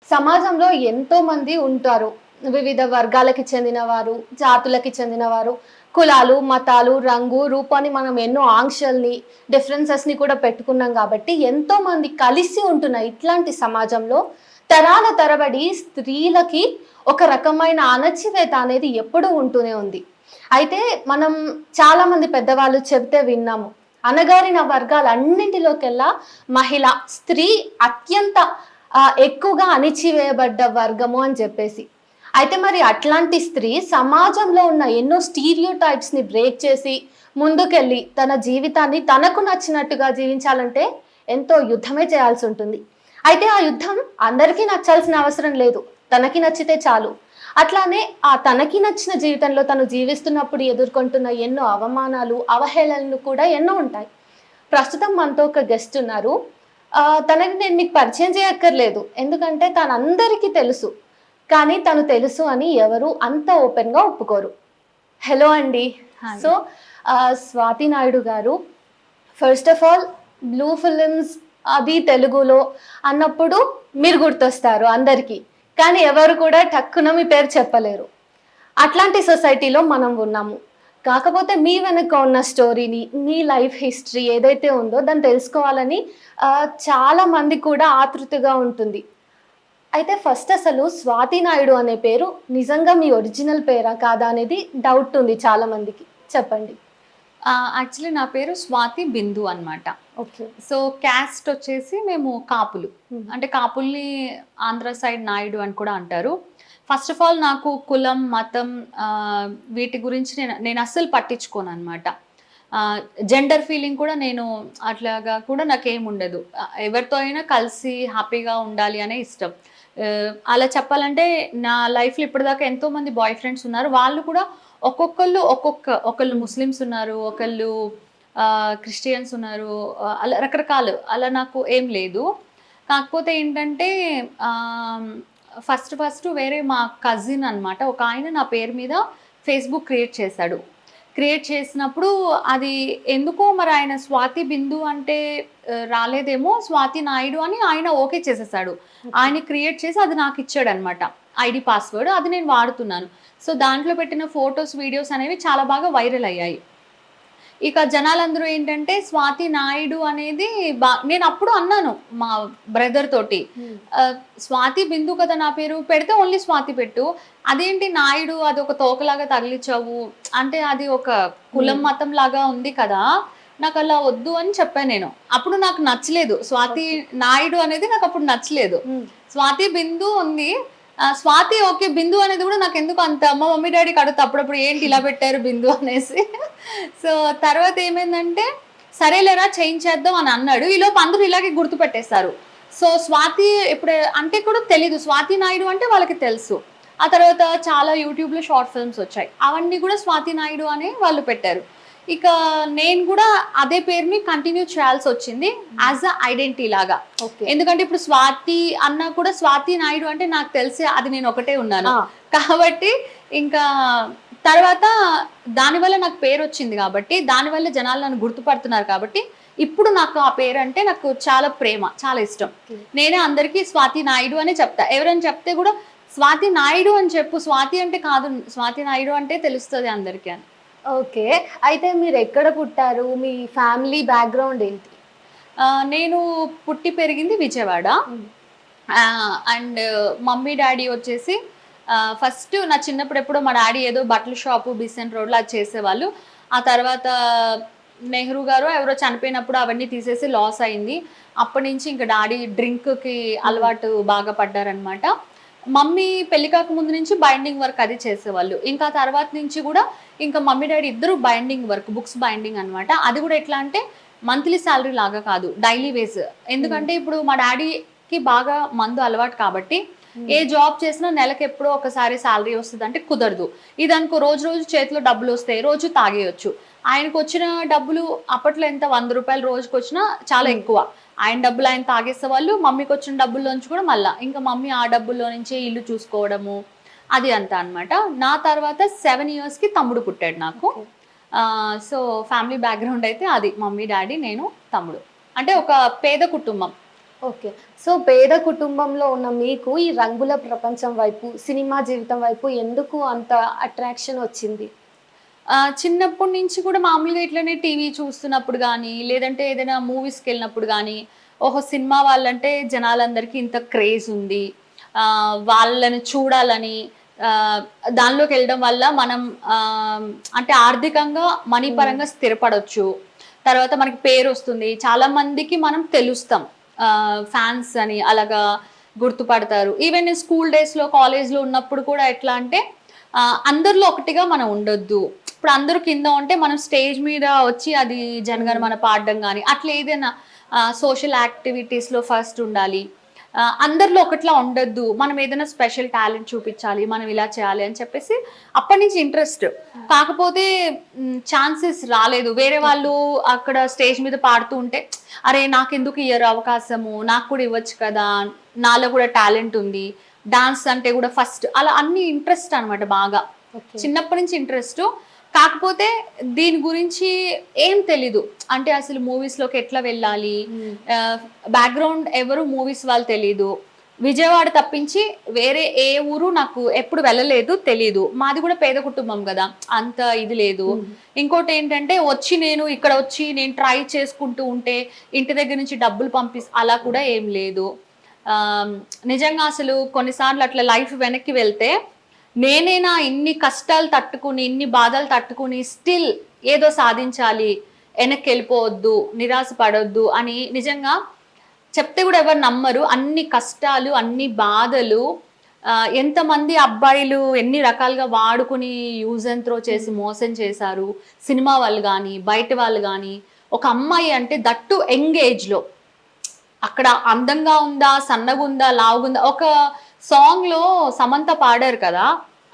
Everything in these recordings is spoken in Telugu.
సమాజంలో ఎంతో మంది ఉంటారు. వివిధ వర్గాలకి చెందినవారు, జాతులకి చెందినవారు, కులాలు, మతాలు, రంగు, రూపాన్ని మనం ఎన్నో ఆంక్షల్ని, డిఫరెన్సెస్‌ని కూడా పెట్టుకున్నాం గాబట్టి, ఎంతో మంది కలిసి ఉంటున్న ఇట్లాంటి సమాజంలో తరాల తరబడి స్త్రీలకి ఒక రకమైన అణచివేత అనేది ఎప్పుడూ ఉంటూనే ఉంది. అయితే మనం చాలామంది పెద్దవాళ్ళు చెబితే విన్నాము. అణగారిన వర్గాలన్నింటిలోకెల్లా మహిళ, స్త్రీ అత్యంత ఎక్కువగా అణిచివేయబడ్డ వర్గము అని చెప్పేసి. అయితే మరి అట్లాంటి స్త్రీ సమాజంలో ఉన్న ఎన్నో స్టీరియోటైప్స్‌ని బ్రేక్ చేసి ముందుకెళ్ళి తన జీవితాన్ని తనకు నచ్చినట్టుగా జీవించాలంటే ఎంతో యుద్ధమే చేయాల్సి ఉంటుంది. అయితే ఆ యుద్ధం అందరికీ నచ్చాల్సిన అవసరం లేదు. తనకి నచ్చితే చాలు. అట్లానే ఆ తనకి నచ్చిన జీవితంలో తను జీవిస్తున్నప్పుడు ఎదుర్కొంటున్న ఎన్నో అవమానాలు, అవహేళనలు కూడా ఎన్నో ఉంటాయి. ప్రస్తుతం మనతో ఒక గెస్ట్ ఉన్నారు. తనని నేను మీకు పరిచయం చేయక్కర్లేదు. ఎందుకంటే తనందరికీ తెలుసు. కానీ తను తెలుసు అని ఎవరు అంత ఓపెన్‌గా ఒప్పుకోరు. హలో అండి. హాయ్. సో, స్వాతి నాయుడు గారు, first of all blue films అది తెలుగులో అన్నప్పుడు మీరు గుర్తొస్తారు అందరికీ. కానీ ఎవరు కూడా టక్కున మీ పేరు చెప్పలేరు. అట్లాంటి సొసైటీలో మనం ఉన్నాము. కాకపోతే మీ వెనక ఉన్న స్టోరీని, మీ లైఫ్ హిస్టరీ ఏదైతే ఉందో దాన్ని తెలుసుకోవాలని చాలా మంది కూడా ఆతృతగా ఉంటుంది. అయితే ఫస్ట్ అసలు స్వాతి నాయుడు అనే పేరు నిజంగా మీ ఒరిజినల్ పేరా కాదా అనేది డౌట్ ఉంది చాలా మందికి. చెప్పండి. యాక్చువల్లీ నా పేరు స్వాతి బిందు అన్నమాట. ఓకే. సో క్యాస్ట్ వచ్చేసి మేము కాపులు. అంటే కాపుల్ని ఆంధ్ర సైడ్ నాయుడు అని కూడా అంటారు. ఫస్ట్ ఆఫ్ ఆల్ నాకు కులం, మతం వీటి గురించి నేను అస్సలు పట్టించుకోను అనమాట. జెండర్ ఫీలింగ్ కూడా నేను అట్లాగా కూడా నాకేముండదు. ఎవరితో అయినా కలిసి హ్యాపీగా ఉండాలి అనే ఇష్టం. అలా చెప్పాలంటే నా లైఫ్‌లో ఇప్పటిదాకా ఎంతోమంది బాయ్ ఫ్రెండ్స్ ఉన్నారు. వాళ్ళు కూడా ఒకళ్ళు ముస్లిమ్స్ ఉన్నారు, ఒకళ్ళు క్రిస్టియన్స్ ఉన్నారు. అలా రకరకాలు. అలా నాకు ఏం లేదు. కాకపోతే ఏంటంటే ఫస్ట్ వేరే మా కజిన్ అనమాట. ఒక ఆయన నా పేరు మీద ఫేస్‌బుక్ క్రియేట్ చేశాడు. క్రియేట్ చేసినప్పుడు అది ఎందుకో మరి ఆయన స్వాతి బిందు అంటే రాలేదేమో, స్వాతి నాయుడు అని ఆయన ఓకే చేసేసాడు. ఆయన క్రియేట్ చేసి అది నాకు ఇచ్చాడనమాట. ఐడీ పాస్వర్డ్ అది నేను వాడుతున్నాను. సో దాంట్లో పెట్టిన ఫోటోస్, వీడియోస్ అనేవి చాలా బాగా వైరల్ అయ్యాయి. ఇక జనాలందరూ ఏంటంటే స్వాతి నాయుడు అనేది నేను అప్పుడు అన్నాను మా బ్రదర్ తోటి, స్వాతి బిందు కదా నా పేరు, పెడితే ఓన్లీ స్వాతి పెట్టు, అదేంటి నాయుడు అది ఒక తోకలాగా తగిలించావు అంటే అది ఒక కులం మతం లాగా ఉంది కదా, నాకు అలా వద్దు అని చెప్పాను నేను. అప్పుడు నాకు నచ్చలేదు స్వాతి నాయుడు అనేది, నాకు అప్పుడు నచ్చలేదు. స్వాతి బిందు ఉంది, స్వాతి ఓకే, బిందు అనేది కూడా నాకు ఎందుకు అంత మా మమ్మీ డాడీకి అడుగుతా అప్పుడప్పుడు ఏంటి ఇలా పెట్టారు బిందు అనేసి. సో తర్వాత ఏమైందంటే సరేలేరా చేయించేద్దాం అని అన్నాడు. ఈలోపు అందరూ ఇలాగే గుర్తుపెట్టేస్తారు. సో స్వాతి ఇప్పుడు అంటే కూడా తెలీదు, స్వాతి నాయుడు అంటే వాళ్ళకి తెలుసు. ఆ తర్వాత చాలా యూట్యూబ్లో షార్ట్ ఫిల్మ్స్ వచ్చాయి, అవన్నీ కూడా స్వాతి నాయుడు అని వాళ్ళు పెట్టారు. ఇక నేను కూడా అదే పేరుని కంటిన్యూ చేయాల్సి వచ్చింది యాజ్ అ ఐడెంటిటీ లాగా. ఎందుకంటే ఇప్పుడు స్వాతి అన్నా కూడా స్వాతి నాయుడు అంటే నాకు తెలిసి అది నేను ఒకటే ఉన్నాను కాబట్టి ఇంకా తర్వాత దానివల్ల నాకు పేరు వచ్చింది కాబట్టి, దానివల్ల జనాలు నన్ను గుర్తుపడుతున్నారు కాబట్టి ఇప్పుడు నాకు ఆ పేరు అంటే నాకు చాలా ప్రేమ, చాలా ఇష్టం. నేనే అందరికీ స్వాతి నాయుడు అని చెప్తా. ఎవరైనా చెప్తే కూడా స్వాతి నాయుడు అని చెప్పు, స్వాతి అంటే కాదు, స్వాతి నాయుడు అంటే తెలుస్తుంది అందరికీ అని. ఓకే. అయితే మీరు ఎక్కడ పుట్టారు? మీ ఫ్యామిలీ బ్యాక్‌గ్రౌండ్ ఏంటి? నేను పుట్టి పెరిగింది విజయవాడ. అండ్ మమ్మీ డాడీ వచ్చేసి ఫస్ట్ నా చిన్నప్పుడు ఎప్పుడో మా డాడీ ఏదో బట్టల షాపు బిసెంట్ రోడ్లో అది చేసేవాళ్ళు. ఆ తర్వాత నెహ్రూ గారు ఎవరో చనిపోయినప్పుడు అవన్నీ తీసేసి లాస్ అయింది. అప్పటి నుంచి ఇంకా డాడీ డ్రింక్కి అలవాటు బాగా పడ్డారనమాట. మమ్మీ పెళ్లి కాక ముందు నుంచి బైండింగ్ వర్క్ అది చేసేవాళ్ళు. ఇంకా తర్వాత నుంచి కూడా ఇంకా మమ్మీ డాడీ ఇద్దరు బైండింగ్ వర్క్, బుక్స్ బైండింగ్ అనమాట. అది కూడా ఎట్లా అంటే మంత్లీ శాలరీ లాగా కాదు, డైలీ వేస్. ఎందుకంటే ఇప్పుడు మా డాడీకి బాగా మందు అలవాటు కాబట్టి ఏ జాబ్ చేసినా నెలకు ఎప్పుడో ఒకసారి శాలరీ వస్తుంది అంటే కుదరదు. ఇది అనుకో రోజు రోజు చేతిలో డబ్బులు వస్తాయి, రోజు తాగేయచ్చు. ఆయనకు వచ్చిన డబ్బులు అప్పట్లో ఎంత 100 రూపాయలు రోజుకి వచ్చినా చాలా ఎక్కువ. ఆయన డబ్బులు ఆయన తాగేసే వాళ్ళు, మమ్మీకి వచ్చిన డబ్బుల్లోంచి కూడా మళ్ళీ ఇంకా మమ్మీ ఆ డబ్బుల్లో నుంచే ఇల్లు చూసుకోవడము అది అంతా అనమాట. నా తర్వాత 7 ఇయర్స్కి తమ్ముడు పుట్టాడు నాకు. సో ఫ్యామిలీ బ్యాక్గ్రౌండ్ అయితే అది మమ్మీ డాడీ నేను తమ్ముడు. అంటే ఒక పేద కుటుంబం. ఓకే. సో పేద కుటుంబంలో ఉన్న మీకు ఈ రంగుల ప్రపంచం వైపు, సినిమా జీవితం వైపు ఎందుకు అంత అట్రాక్షన్ వచ్చింది? చిన్నప్పటి నుంచి కూడా మామూలుగా ఇట్లనే టీవీ చూస్తున్నప్పుడు గానీ, లేదంటే ఏదైనా మూవీస్‌కెళ్ళినప్పుడు గానీ, ఓహో! సినిమా వాళ్ళంటే జనాలందరికీ ఇంత క్రేజ్ ఉంది. వాళ్ళని చూడాలని ఆహ్, దానిలోకెళ్ళడం వల్ల మనం ఆహ్, అంటే ఆర్థికంగా, మనీ హ్మ్. పరంగా స్థిరపడొచ్చు. తర్వాత మనకి పేరొస్తుంది. చాలా మందికి మనం తెలుస్తాం. ఫ్యాన్స్ అని అలాగా గుర్తుపడతారు. ఈవెన్ స్కూల్ డేస్‌లో, కాలేజ్‌లో ఉన్నప్పుడు కూడా ఎట్లా అంటే అందరిలో ఒకటిగా మనం ఉండొద్దు. ఇప్పుడు అందరూ కింద ఉంటే మనం స్టేజ్ మీద వచ్చి అది జనగణమన పాడడం గాని, అట్లా ఏదైనా సోషల్ యాక్టివిటీస్‌లో ఫస్ట్ ఉండాలి. అందరిలో ఒకట్లా ఉండొద్దు. మనం ఏదైనా స్పెషల్ టాలెంట్ చూపించాలి. మనం ఇలా చేయాలి అని చెప్పేసి అప్పటినుంచి ఇంట్రెస్ట్. కాకపోతే ఛాన్సెస్ రాలేదు. వేరే వాళ్ళు అక్కడ స్టేజ్ మీద పాడుతూ ఉంటే, అరే! నాకెందుకు ఇయ్యరు అవకాశము? నాకు కూడా ఇవ్వచ్చు కదా! నాలో కూడా టాలెంట్ ఉంది. డాన్స్ అంటే కూడా ఫస్ట్ అలా అన్ని ఇంట్రెస్ట్ అనమాట బాగా. ఓకే. చిన్నప్పటి నుంచి ఇంట్రెస్టు. కాకపోతే దీని గురించి ఏం తెలీదు. అంటే అసలు మూవీస్‌లోకి ఎట్లా వెళ్ళాలి? హ్మ్. ఆహ్, బ్యాక్‌గ్రౌండ్ ఎవరు మూవీస్ వాళ్ళు తెలీదు. విజయవాడ తప్పించి వేరే ఏ ఊరు నాకు ఎప్పుడు వెళ్ళలేదు, తెలీదు. మాది కూడా పేద కుటుంబం గదా! అంత ఇది లేదు. హ్మ్. ఇంకోటేంటంటే ఇక్కడ వచ్చి నేను ట్రై చేసుకుంటూ ఉంటే ఇంటి దగ్గర నుంచి డబ్బులు అలా కూడా ఏం లేదు. ఆహ్, నిజంగా అసలు కొన్నిసార్లు అట్లా లైఫ్ వెనక్కి వెళ్తే నేనేనా ఇన్ని కష్టాలు తట్టుకుని, ఇన్ని బాధలు తట్టుకుని స్టిల్ ఏదో సాధించాలి. ఎనక్కెళ్ళిపోవద్దు, నిరాశ పడొద్దు అని నిజంగా చెప్తే గూడా ఎవరు నమ్మరు. అన్ని కష్టాలు, అన్ని బాధలు ఎంతమంది అబ్బాయిలు ఎన్ని రకాలుగా వాడుకుని యూజ్ అండ్ త్రో చేసి మోసం చేశారు. సినిమా వాళ్ళు గానీ, బయట వాళ్ళు గానీ, ఒక అమ్మాయి అంటే దట్టు యంగ్ ఏజ్‌లో అక్కడ అందంగా ఉందా? సన్నగుందా? లావుగుందా? ఒక సాంగ్‌లో సమంత పాడారు కదా!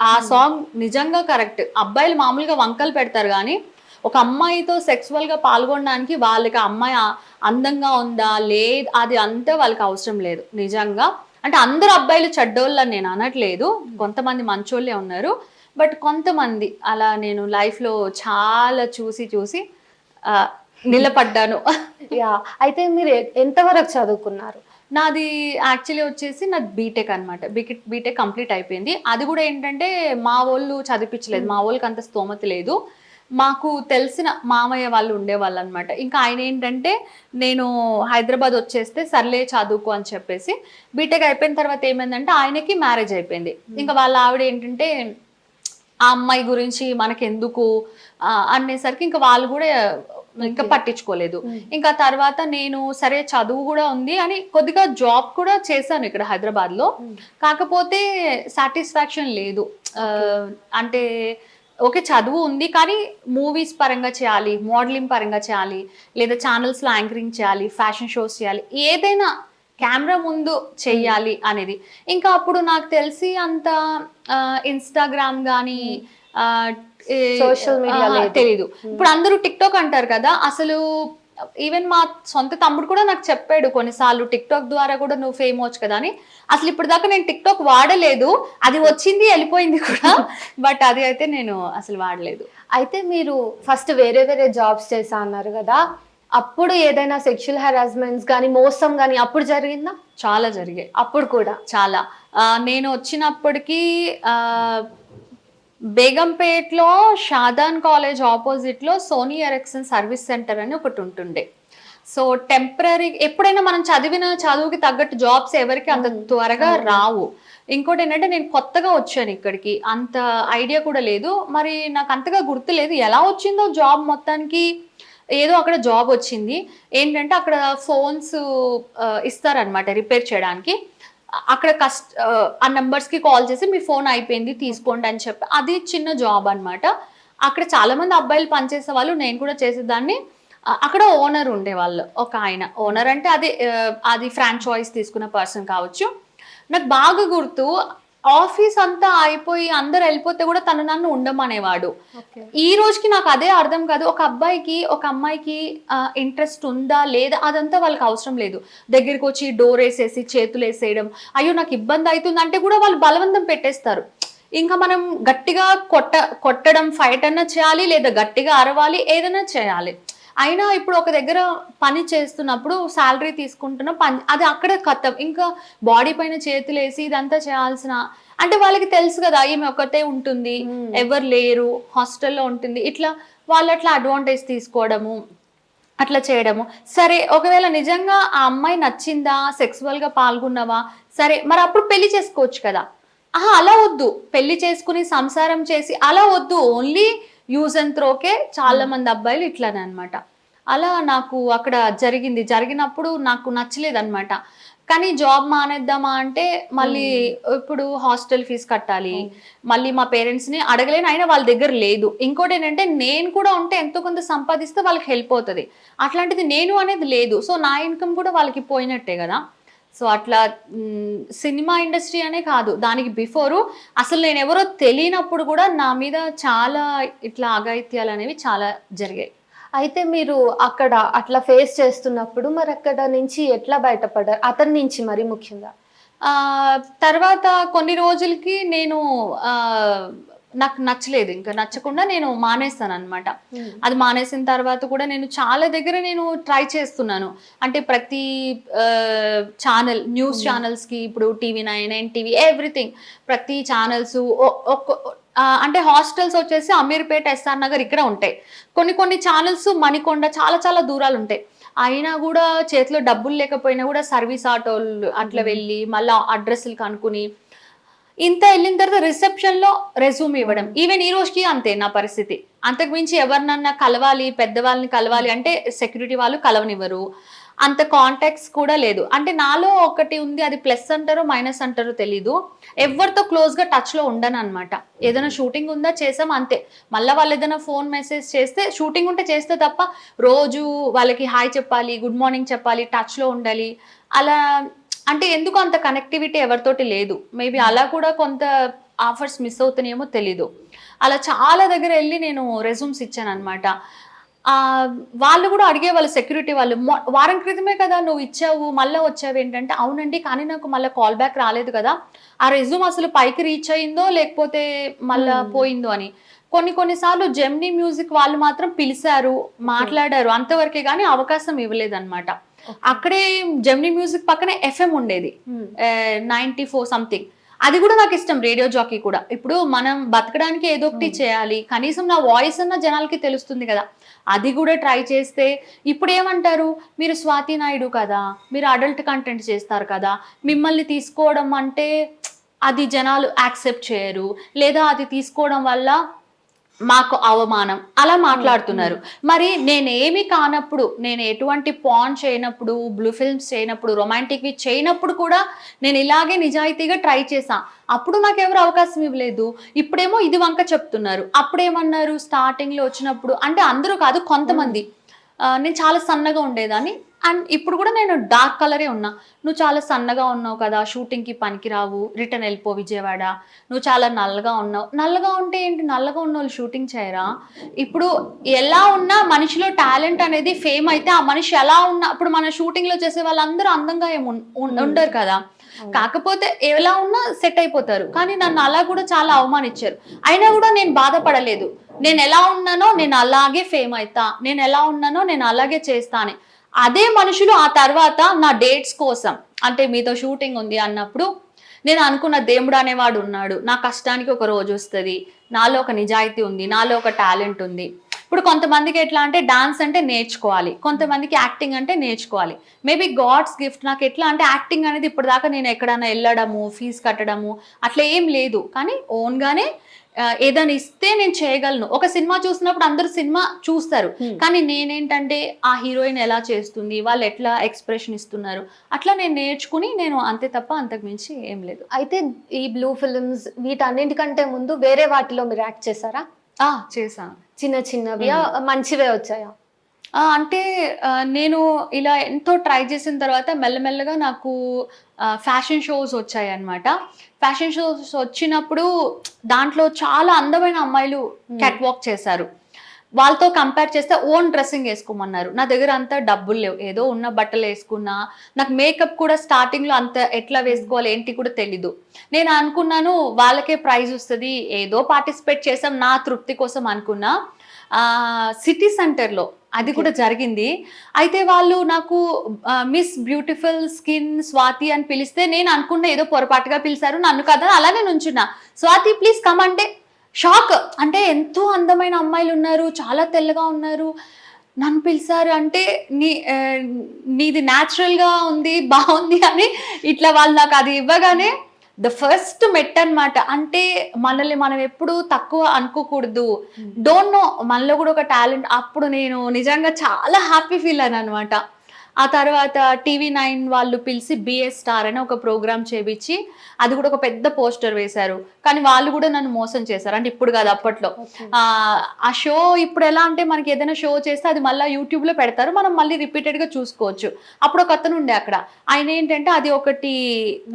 ఆ సాంగ్ నిజంగా కరెక్ట్. అబ్బాయిలు మామూలుగా వంకలు పెడతారు గానీ, ఒక అమ్మాయితో సెక్సువల్‌గా పాల్గొనడానికి వాళ్ళకి ఆ అమ్మాయి అందంగా ఉందా? అది అంతా వాళ్ళకి అవసరం లేదు. నిజంగా. అంటే అందరు అబ్బాయిలు చెడ్డోళ్ళని నేను అనట్లేదు. కొంతమంది మంచోళ్ళే ఉన్నారు. బట్ కొంతమంది అలా నేను లైఫ్‌లో చాలా చూసి చూసి ఆహ్, నిలబడ్డాను. యాహ్! అయితే మీరు ఎంత వరకు చదువుకున్నారు? నాది యాక్చువల్లీ వచ్చేసి నాది బీటెక్ అనమాట. బీటెక్ కంప్లీట్ అయిపోయింది. అది గూడా ఏంటంటే మా వోళ్ళు చదివిపిచ్చలేదు. మా వోళ్ళకి అంత స్తోమత లేదు. మాకు తెలిసిన మామయ్య వాళ్ళు ఉండేవాళ్ళనమాట. ఇంకా ఆయనేంటంటే నేను హైదరాబాద్ వచ్చేస్తే సర్లే చదువుకో అని చెప్పేసి బీటెక్ అయిపోయిన తర్వాత ఏమైందంటే ఆయనకి మ్యారేజ్ అయిపోయింది. ఇంకా వాళ్ళ ఆవిడ ఏంటంటే ఆ అమ్మాయి గురించి మనకెందుకు అనేసరికి ఇంకా వాళ్ళు గూడా ఇంకా ఓకే. పట్టించుకోలేదు. హ్మ్. ఇంకా తర్వాత నేను సరే చదువు గూడా ఉంది అని కొద్దిగా జాబ్ కూడా చేశాను ఇక్కడ హైదరాబాద్‌లో. హ్మ్. కాకపోతే సాటిస్ఫాక్షన్ లేదు. ఓకే. అంటే ఓకే. చదువు ఉంది. కానీ మూవీస్ పరంగా చేయాలి, మోడలింగ్ పరంగా చేయాలి, లేదా ఛానెల్స్‌లో యాంకరింగ్ చేయాలి, ఫ్యాషన్ షోస్ చేయాలి. ఏదైనా కెమెరా ముందు హ్మ్. చెయ్యాలి అనేది. ఇంకా అప్పుడు నాకు తెలిసి అంత ఇన్‌స్టాగ్రామ్ గానీ హ్మ్. ఆహ్, ఈ సోషల్ మీడియా లేదు. తెలీదు. హ్మ్. ఇప్పుడు అందరూ టిక్‌టాక్ అంటారు కదా! అసలు ఈవెన్ మా సొంత తమ్ముడు కూడా నాకు చెప్పాడు కొన్నిసార్లు టిక్‌టాక్ ద్వారా కూడా నువ్వు ఫేమ్ అవ్వచ్చు కదా! అని. అసలు ఇప్పటిదాకా నేను టిక్‌టాక్ వాడలేదు. అది వచ్చింది, ఎళ్ళిపోయింది కూడా. బట్ అది అయితే నేను అసలు వాడలేదు. అయితే మీరు ఫస్ట్ వేరే వేరే జాబ్స్ చేశా అన్నారు గదా! అప్పుడు ఏదైనా సెక్షువల్ హెరాస్మెంట్స్ గాని, మోసం గాని అప్పుడు జరిగిందా? చాలా జరిగాయి. అప్పుడు కూడా. చాలా. నేను వచ్చినప్పటికి ఆహ్, బేగంపేట్‌లో షాదాన్ కాలేజ్ అపోజిట్‌లో సోనీ ఎరిక్సన్ సర్వీస్ సెంటర్ అని ఒకటుంటుండే. సో, టెంపరరీ ఎప్పుడైనా మనం చదివిన చదువుకి తగ్గట్టు జాబ్స్ ఎవరికీ అంత హ్మ్. త్వరగా అవును. రావు. ఇంకోటేంటంటే నేను కొత్తగా వచ్చాను ఇక్కడికి. అంత ఐడియా కూడా లేదు. మరి నాకు అంతగా గుర్తులేదు. ఎలా వచ్చిందో జాబ్ మొత్తానికి ఏదో అక్కడ జాబ్ వచ్చింది. ఏంటంటే అక్కడ ఫోన్స్ ఇస్తారనమాట రిపేర్ చేయడానికి. అక్కడ ఆ నంబర్స్‌కి కాల్ చేసి మీ ఫోన్ అయిపోయింది తీసుకోండి అని చెప్పి అది చిన్న జాబ్ అన్నమాట. అక్కడ చాలా మంది అబ్బాయిలు పనిచేసేవాళ్ళు. నేను కూడా చేసేదాన్ని. అక్కడ ఓనర్ ఉండేవాళ్ళు. ఒకాయన. ఓనర్ అంటే అది ఫ్రాంచైజ్ తీసుకున్న పర్సన్ కావచ్చు. నాకు బాగా గుర్తు ఆఫీస్ అంతా అయిపోయి అందరూ ఎళ్ళిపోతే కూడా తను నన్ను ఉండమనేవాడు. ఓకే. ఈ రోజుకి నాకు అదే అర్థం కాదు. ఒక అబ్బాయికి, ఒక అమ్మాయికి ఇంట్రెస్ట్ ఉందా? లేదా? అదంతా వాళ్ళకి అవసరం లేదు. దగ్గరికొచ్చి డోరేసేసి, చేతులేసేయడం, అయ్యో! నాకు ఇబ్బందయితుందంటే కూడా వాళ్ళు బలవంతం పెట్టేస్తారు. ఇంకా మనం గట్టిగా కొట్టడం, ఫైట్ అన్నా చేయాలి, లేదా గట్టిగా అరవాలి, ఏదైనా చేయాలి. అయినా ఇప్పుడు ఒక దగ్గర పని చేస్తున్నప్పుడు శాలరీ తీసుకుంటున్న పని అది అక్కడ కథం. ఇంకా బాడీ పైన చేతులేసి ఇదంతా చేయాల్సిన అంటే వాళ్ళకి తెలుసు కదా ఈమె ఒకటే ఉంటుంది, ఎవరు లేరు, హాస్టల్లో ఉంటుంది, ఇట్లా వాళ్ళు అట్లా అడ్వాంటేజ్ తీసుకోవడము, అట్లా చేయడము. సరే ఒకవేళ నిజంగా ఆ అమ్మాయి నచ్చిందా, సెక్సువల్గా పాల్గొన్నావా, సరే మరి అప్పుడు పెళ్లి చేసుకోవచ్చు కదా. అలా వద్దు, పెళ్లి చేసుకుని సంసారం చేసి అలా వద్దు, ఓన్లీ యూజ్ అండ్ త్రోకే చాలా మంది అబ్బాయిలు ఇట్లానే అనమాట. అలా నాకు అక్కడ జరిగినప్పుడు నాకు నచ్చలేదు అనమాట. కానీ జాబ్ మానేద్దామా అంటే మళ్ళీ ఇప్పుడు హాస్టల్ ఫీజు కట్టాలి, మళ్ళీ మా పేరెంట్స్ని అడగలేను, అయినా వాళ్ళ దగ్గర లేదు. ఇంకోటి ఏంటంటే నేను కూడా ఉంటే ఎంతో కొంత సంపాదిస్తే వాళ్ళకి హెల్ప్ అవుతుంది, అట్లాంటిది నేను అనేది లేదు. సో నా ఇన్కమ్ కూడా వాళ్ళకి పోయినట్టే కదా. సో అట్లా సినిమా ఇండస్ట్రీ అనే కాదు, దానికి బిఫోరు అసలు నేను ఎవరో తెలియనప్పుడు కూడా నా మీద చాలా ఇట్లా అఘాయిత్యాలు అనేవి చాలా జరిగాయి. అయితే మీరు అక్కడ అట్లా ఫేస్ చేస్తున్నప్పుడు మరి అక్కడ నుంచి ఎట్లా బయటపడ్డారు, అతని నుంచి మరి ముఖ్యంగా? తర్వాత కొన్ని రోజులకి నేను నాకు నచ్చలేదు, ఇంకా నచ్చకుండా నేను మానేస్తాను అనమాట. అది మానేసిన తర్వాత కూడా నేను చాలా దగ్గర నేను ట్రై చేస్తున్నాను. అంటే ప్రతి ఛానల్, న్యూస్ ఛానల్స్కి, ఇప్పుడు టీవీ9, ఎన్టీవీ, ఎవ్రీథింగ్, ప్రతి ఛానల్స్ అంటే హాస్టల్స్ వచ్చేసి అమీర్పేట, ఎస్ఆర్ నగర్ ఇక్కడ ఉంటాయి. కొన్ని ఛానల్స్ మణికొండ, చాలా చాలా దూరాలు ఉంటాయి. అయినా కూడా చేతిలో డబ్బులు లేకపోయినా కూడా సర్వీస్ ఆటోలు అట్లా వెళ్ళి మళ్ళీ అడ్రస్లు కనుక్కుని ఇంత వెళ్ళిన తర్వాత రిసెప్షన్లో రెజ్యూమ్ ఇవ్వడం. ఈవెన్ ఈ రోజుకి అంతే నా పరిస్థితి. అంతకుమించి ఎవరినన్నా కలవాలి, పెద్దవాళ్ళని కలవాలి అంటే సెక్యూరిటీ వాళ్ళు కలవనివ్వరు, అంత కాంటాక్ట్స్ కూడా లేదు. అంటే నాలో ఒకటి ఉంది, అది ప్లస్ అంటారో మైనస్ అంటారో తెలీదు, ఎవరితో క్లోజ్గా టచ్లో ఉండను అనమాట. ఏదైనా షూటింగ్ ఉందా చేసాం అంతే, మళ్ళీ వాళ్ళు ఏదైనా ఫోన్ మెసేజ్ చేస్తే, షూటింగ్ ఉంటే చేస్తే తప్ప రోజు వాళ్ళకి హాయ్ చెప్పాలి, గుడ్ మార్నింగ్ చెప్పాలి, టచ్లో ఉండాలి, అలా అంటే ఎందుకు అంత కనెక్టివిటీ ఎవరితోటి లేదు. మేబీ అలా కూడా కొంత ఆఫర్స్ మిస్ అవుతున్నాయేమో తెలీదు. అలా చాలా దగ్గర వెళ్ళి నేను రెజ్యూమ్స్ ఇచ్చాను అనమాట. వాళ్ళు కూడా అడిగేవాళ్ళు, సెక్యూరిటీ వాళ్ళు, వారం క్రితమే కదా నువ్వు ఇచ్చావు, మళ్ళీ వచ్చావు ఏంటంటే, అవునండి కానీ నాకు మళ్ళీ కాల్ బ్యాక్ రాలేదు కదా, ఆ రెజ్యూమ్ అసలు పైకి రీచ్ అయిందో లేకపోతే మళ్ళీ పోయిందో అని. కొన్నిసార్లు జెమినీ మ్యూజిక్ వాళ్ళు మాత్రం పిలిచారు, మాట్లాడారు, అంతవరకే కానీ అవకాశం ఇవ్వలేదు అనమాట. అక్కడే జెమినీ మ్యూజిక్ పక్కనే ఎఫ్ఎం ఉండేది, 94 సంథింగ్, అది కూడా నాకు ఇష్టం, రేడియో జాకీ కూడా. ఇప్పుడు మనం బతకడానికి ఏదో ఒకటి చేయాలి, కనీసం నా వాయిస్ అన్న జనాలకి తెలుస్తుంది కదా, అది కూడా ట్రై చేస్తే ఇప్పుడు ఏమంటారు, మీరు స్వాతి నాయుడు కదా, మీరు అడల్ట్ కంటెంట్ చేస్తారు కదా, మిమ్మల్ని తీసుకోవడం అంటే అది జనాలు యాక్సెప్ట్ చేయరు, లేదా అది తీసుకోవడం వల్ల మాకు అవమానం, అలా మాట్లాడుతున్నారు. మరి నేనేమి కానప్పుడు, నేను ఎటువంటి పాన్ చేయనప్పుడు, బ్లూ ఫిల్మ్స్ చేయనప్పుడు, రొమాంటిక్వి చేయనప్పుడు కూడా నేను ఇలాగే నిజాయితీగా ట్రై చేశా, అప్పుడు నాకు ఎవరు అవకాశం ఇవ్వలేదు. ఇప్పుడేమో ఇది వంక చెప్తున్నారు. అప్పుడేమన్నారు స్టార్టింగ్లో వచ్చినప్పుడు, అంటే అందరూ కాదు కొంతమంది, నేను చాలా సన్నగా ఉండేదాన్ని, అండ్ ఇప్పుడు కూడా నేను డార్క్ కలరే ఉన్నా, నువ్వు చాలా సన్నగా ఉన్నావు కదా, షూటింగ్కి పనికిరావు, రిటర్న్ వెళ్ళిపో విజయవాడ, నువ్వు చాలా నల్లగా ఉన్నావు. నల్లగా ఉంటే ఏంటి, నల్లగా ఉన్న వాళ్ళు షూటింగ్ చేయరా? ఇప్పుడు ఎలా ఉన్నా మనిషిలో టాలెంట్ అనేది ఫేమ్ అయితే ఆ మనిషి ఎలా ఉన్నా, ఇప్పుడు మన షూటింగ్లో చేసే వాళ్ళందరూ అందంగా ఉండరు కదా, కాకపోతే ఎలా ఉన్నా సెట్ అయిపోతారు. కానీ నన్ను అలా కూడా చాలా అవమానించారు, అయినా కూడా నేను బాధపడలేదు. నేను ఎలా ఉన్నానో నేను అలాగే ఫేమ్ అవుతా, నేను ఎలా ఉన్నానో నేను అలాగే చేస్తాను. అదే మనుషులు ఆ తర్వాత నా డేట్స్ కోసం, అంటే మీతో షూటింగ్ ఉంది అన్నప్పుడు నేను అనుకున్న దేవుడు అనేవాడు ఉన్నాడు, నా కష్టానికి ఒక రోజు వస్తుంది, నాలో ఒక నిజాయితీ ఉంది, నాలో ఒక టాలెంట్ ఉంది. ఇప్పుడు కొంతమందికి ఎట్లా అంటే డాన్స్ అంటే నేర్చుకోవాలి, కొంతమందికి యాక్టింగ్ అంటే నేర్చుకోవాలి. మేబీ గాడ్స్ గిఫ్ట్ నాకు ఎట్లా అంటే యాక్టింగ్ అనేది ఇప్పటిదాకా నేను ఎక్కడైనా వెళ్ళడము, ఫీజు కట్టడము అట్లా ఏం లేదు, కానీ ఓన్గానే ఏదైనా ఇస్తే నేను చేయగలను. ఒక సినిమా చూసినప్పుడు అందరూ సినిమా చూస్తారు, కానీ నేనేంటంటే ఆ హీరోయిన్ ఎలా చేస్తుంది, వాళ్ళు ఎట్లా ఎక్స్ప్రెషన్ ఇస్తున్నారు, అట్లా నేను నేర్చుకుని నేను అంతే తప్ప అంతకు మించి ఏం లేదు. అయితే ఈ బ్లూ ఫిల్మ్స్ వీటన్నింటికంటే ముందు వేరే వాటిలో మీరు యాక్ట్ చేశారా? చేశాను. చిన్నవి మంచివే వచ్చాయా? అంటే నేను ఇలా ఎంతో ట్రై చేసిన తర్వాత మెల్లమెల్లగా నాకు ఫ్యాషన్ షోస్ వచ్చాయన్నమాట. ఫ్యాషన్ షోస్ వచ్చినప్పుడు దాంట్లో చాలా అందమైన అమ్మాయిలు క్యాట్ వాక్ చేశారు. వాళ్ళతో కంపేర్ చేస్తే ఓన్ డ్రెస్సింగ్ వేసుకోమన్నారు. నా దగ్గర అంత డబ్బులు లేవు, ఏదో ఉన్న బట్టలు వేసుకున్నా. నాకు మేకప్ కూడా స్టార్టింగ్లో అంత ఎట్లా వేసుకోవాలి ఏంటి కూడా తెలీదు. నేను అనుకున్నాను వాళ్ళకే ప్రైజ్ వస్తుంది, ఏదో పార్టిసిపేట్ చేసాం నా తృప్తి కోసం అనుకున్నా. సిటీ సెంటర్లో అది కూడా జరిగింది. అయితే వాళ్ళు నాకు మిస్ బ్యూటిఫుల్ స్కిన్ స్వాతి అని పిలిస్తే నేను అనుకున్న ఏదో పొరపాటుగా పిలిచారు, నన్ను కదా అలానే నుంచున్నా. స్వాతి ప్లీజ్ కమ్ అంటే షాక్. అంటే ఎంతో అందమైన అమ్మాయిలు ఉన్నారు, చాలా తెల్లగా ఉన్నారు, నన్ను పిలిచారు అంటే నీది న్యాచురల్గా ఉంది బాగుంది అని ఇట్లా వాళ్ళు నాకు అది ఇవ్వగానే ద ఫస్ట్ మెట్ అనమాట. అంటే మనల్ని మనం ఎప్పుడు తక్కువ అనుకోకూడదు, డోంట్ నో మనలో కూడా ఒక టాలెంట్. అప్పుడు నేను నిజంగా చాలా హ్యాపీ ఫీల్ అయ్యాను అనమాట. ఆ తర్వాత TV9 వాళ్ళు పిలిచి బిఎస్ స్టార్ అని ఒక ప్రోగ్రామ్ చేపించి అది కూడా ఒక పెద్ద పోస్టర్ వేశారు. కానీ వాళ్ళు కూడా నన్ను మోసం చేశారు. అంటే ఇప్పుడు కాదు, అప్పట్లో. ఆ షో ఇప్పుడు ఎలా అంటే మనకి ఏదైనా షో చేస్తే అది మళ్ళీ యూట్యూబ్లో పెడతారు, మనం మళ్ళీ రిపీటెడ్గా చూసుకోవచ్చు. అప్పుడు ఒక అతను ఉండే అక్కడ, ఆయన ఏంటంటే అది ఒకటి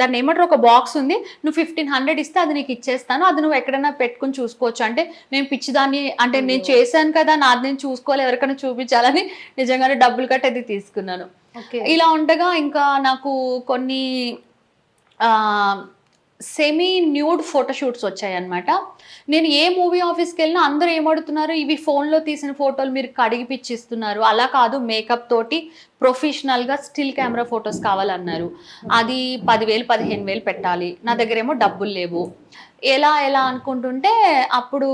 దాన్ని ఏమంటారు ఒక బాక్స్ ఉంది, నువ్వు 1500 ఇస్తే అది నీకు ఇచ్చేస్తాను, అది నువ్వు ఎక్కడైనా పెట్టుకుని చూసుకోవచ్చు. అంటే నేను పిచ్చిదాన్ని, అంటే నేను చేశాను కదా నాది నేను చూసుకోవాలి ఎవరికైనా చూపించాలని నిజంగానే డబ్బులు కట్టి అది తీసుకున్నాను. ఇలా ఉండగా ఇంకా నాకు కొన్ని సెమీ న్యూడ్ ఫోటోషూట్స్ వచ్చాయి అనమాట. నేను ఏ మూవీ ఆఫీస్కి వెళ్ళినా అందరూ ఏమడుతున్నారు, ఇవి ఫోన్లో తీసిన ఫోటోలు మీరు కడిగిపిచ్చిస్తున్నారు, అలా కాదు మేకప్ తోటి ప్రొఫెషనల్గా స్టిల్ కెమెరా ఫొటోస్ కావాలన్నారు. అది 10,000 15,000 పెట్టాలి, నా దగ్గర ఏమో డబ్బులు లేవు. ఎలా ఎలా అనుకుంటుంటే అప్పుడు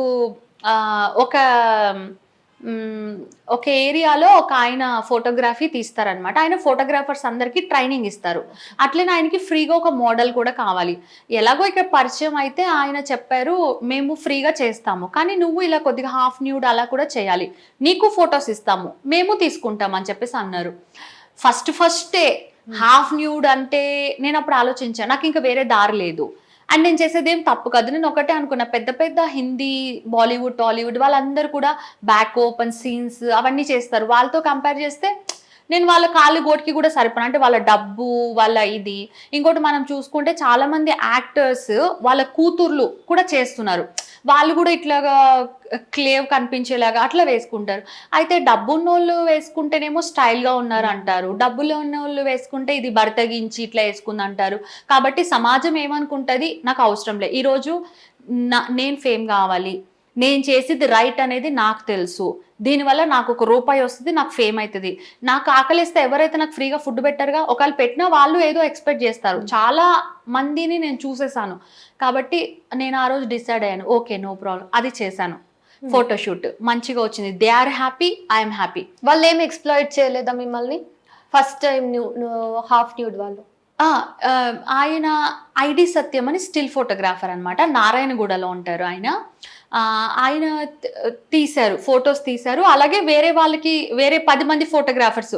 ఒక ఏరియాలో ఒక ఆయన ఫోటోగ్రఫీ తీస్తారనమాట. ఆయన ఫోటోగ్రాఫర్స్ అందరికీ ట్రైనింగ్ ఇస్తారు. అట్లనే ఆయనకి ఫ్రీగా ఒక మోడల్ కూడా కావాలి. ఎలాగో ఇక్కడ పరిచయం అయితే ఆయన చెప్పారు, మేము ఫ్రీగా చేస్తాము, కానీ నువ్వు ఇలా కొద్దిగా హాఫ్ న్యూడ్ అలా కూడా చేయాలి, నీకు ఫొటోస్ ఇస్తాము, మేము తీసుకుంటాం అని చెప్పేసి అన్నారు. ఫస్టే హాఫ్ న్యూడ్ అంటే నేను అప్పుడు ఆలోచించాను, నాకు ఇంకా వేరే దారి లేదు. అండ్ నేను చేసేది ఏం తప్పు కాదు. నేను ఒకటే అనుకున్నా, పెద్ద పెద్ద హిందీ బాలీవుడ్ టాలీవుడ్ వాళ్ళందరూ కూడా బ్యాక్ ఓపెన్ సీన్స్ అవన్నీ చేస్తారు. వాళ్ళతో కంపేర్ చేస్తే నేను వాళ్ళ కాళ్ళు గోటికి కూడా సరిపోను. అంటే వాళ్ళ డబ్బు వాళ్ళ ఇది. ఇంకోటి మనం చూసుకుంటే చాలా మంది యాక్టర్స్ వాళ్ళ కూతుర్లు కూడా చేస్తున్నారు. వాళ్ళు కూడా ఇట్లాగా క్లేవ్ కనిపించేలాగా అట్లా వేసుకుంటారు. అయితే డబ్బున్నోళ్ళు వేసుకుంటేనేమో స్టైల్గా ఉన్నారు అంటారు, డబ్బులో ఉన్నోళ్ళు వేసుకుంటే ఇది బర్తగించి ఇట్లా వేసుకుంది అంటారు. కాబట్టి సమాజం ఏమనుకుంటుంది, నాకు అవసరం లేదు. ఈరోజు నేను ఫేమ్ కావాలి, నేను చేసేది రైట్ అనేది నాకు తెలుసు, దీనివల్ల నాకు ₹1 వస్తుంది, నాకు ఫేమ్ అవుతుంది. నాకు ఆకలిస్తే ఎవరైతే నాకు ఫ్రీగా ఫుడ్ పెట్టారుగా, ఒకవేళ పెట్టినా వాళ్ళు ఏదో ఎక్స్పెక్ట్ చేస్తారు. చాలా మందిని నేను చూసేసాను. కాబట్టి నేను ఆ రోజు డిసైడ్ అయ్యాను, ఓకే నో ప్రాబ్లం, అది చేశాను. ఫోటోషూట్ మంచిగా వచ్చింది, they are happy, I'm happy. వాళ్ళు ఏమి ఎక్స్ప్లాయిట్ చేయలేదా మిమ్మల్ని? ఫస్ట్ టైం హాఫ్ న్యూడ్ వాళ్ళు ఆయన ఐడి సత్యం అని స్టిల్ ఫోటోగ్రాఫర్ అనమాట, నారాయణగూడలో ఉంటారు ఆయన. ఆయన తీశారు, ఫొటోస్ తీశారు. అలాగే వేరే వాళ్ళకి వేరే 10 మంది ఫోటోగ్రాఫర్స్,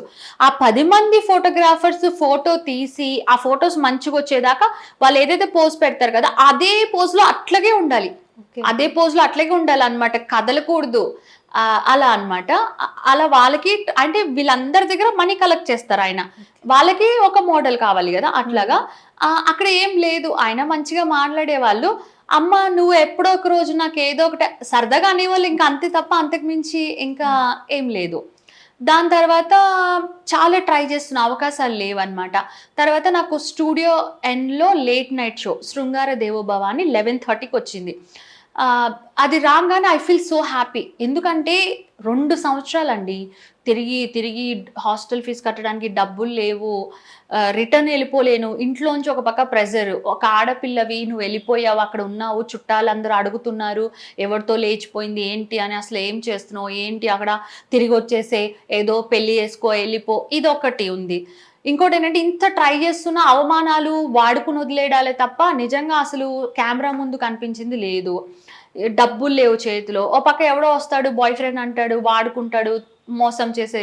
ఆ 10 మంది ఫోటోగ్రాఫర్స్ ఫోటో తీసి ఆ ఫొటోస్ మంచిగా వచ్చేదాకా వాళ్ళు ఏదైతే పోజ్ పెడతారు కదా, అదే పోజ్లో అట్లాగే ఉండాలి, అదే పోజ్లో అట్లాగే ఉండాలి అనమాట, కదలకూడదు అలా అనమాట. అలా వాళ్ళకి అంటే వీళ్ళందరి దగ్గర మనీ కలెక్ట్ చేస్తారు ఆయన, వాళ్ళకి ఒక మోడల్ కావాలి కదా అట్లాగా. అక్కడ ఏం లేదు, ఆయన మంచిగా మాట్లాడేవాళ్ళు. అమ్మ నువ్వు ఎప్పుడో ఒక రోజు నాకు ఏదో ఒకటి సరదాగా అనేవాళ్ళు, ఇంకా అంతే తప్ప అంతకు మించి ఇంకా ఏం లేదు. దాని తర్వాత చాలా ట్రై చేస్తున్న అవకాశాలు లేవన్నమాట. తర్వాత నాకు స్టూడియో Nలో లేట్ నైట్ షో శృంగార దేవోభవ అని 11:30కి వచ్చింది. అది రాగానే ఐ ఫీల్ సో హ్యాపీ. ఎందుకంటే 2 సంవత్సరాలండి తిరిగి తిరిగి హాస్టల్ ఫీజు కట్టడానికి డబ్బులు లేవు, రిటర్న్ వెళ్ళిపోలేను, ఇంట్లోంచి ఒక పక్క ప్రెజర్, ఒక ఆడపిల్లవి నువ్వు వెళ్ళిపోయావు, అక్కడ ఉన్నావు, చుట్టాలందరూ అడుగుతున్నారు ఎవరితో లేచిపోయింది ఏంటి అని, అసలు ఏం చేస్తున్నావు ఏంటి, అక్కడ తిరిగి వచ్చేసే ఏదో పెళ్లి చేసుకో వెళ్ళిపో, ఇది ఒకటి ఉంది. ఇంకోటి ఏంటంటే ఇంత ట్రై చేస్తున్న అవమానాలు వాడుకుని వదిలేయడాలే తప్ప నిజంగా అసలు కెమెరా ముందు కనిపించింది లేదు. డబ్బులు లేవు చేతిలో, ఓ పక్క ఎవడో వస్తాడు బాయ్ ఫ్రెండ్ అంటాడు, వాడుకుంటాడు, మోసం చేసే.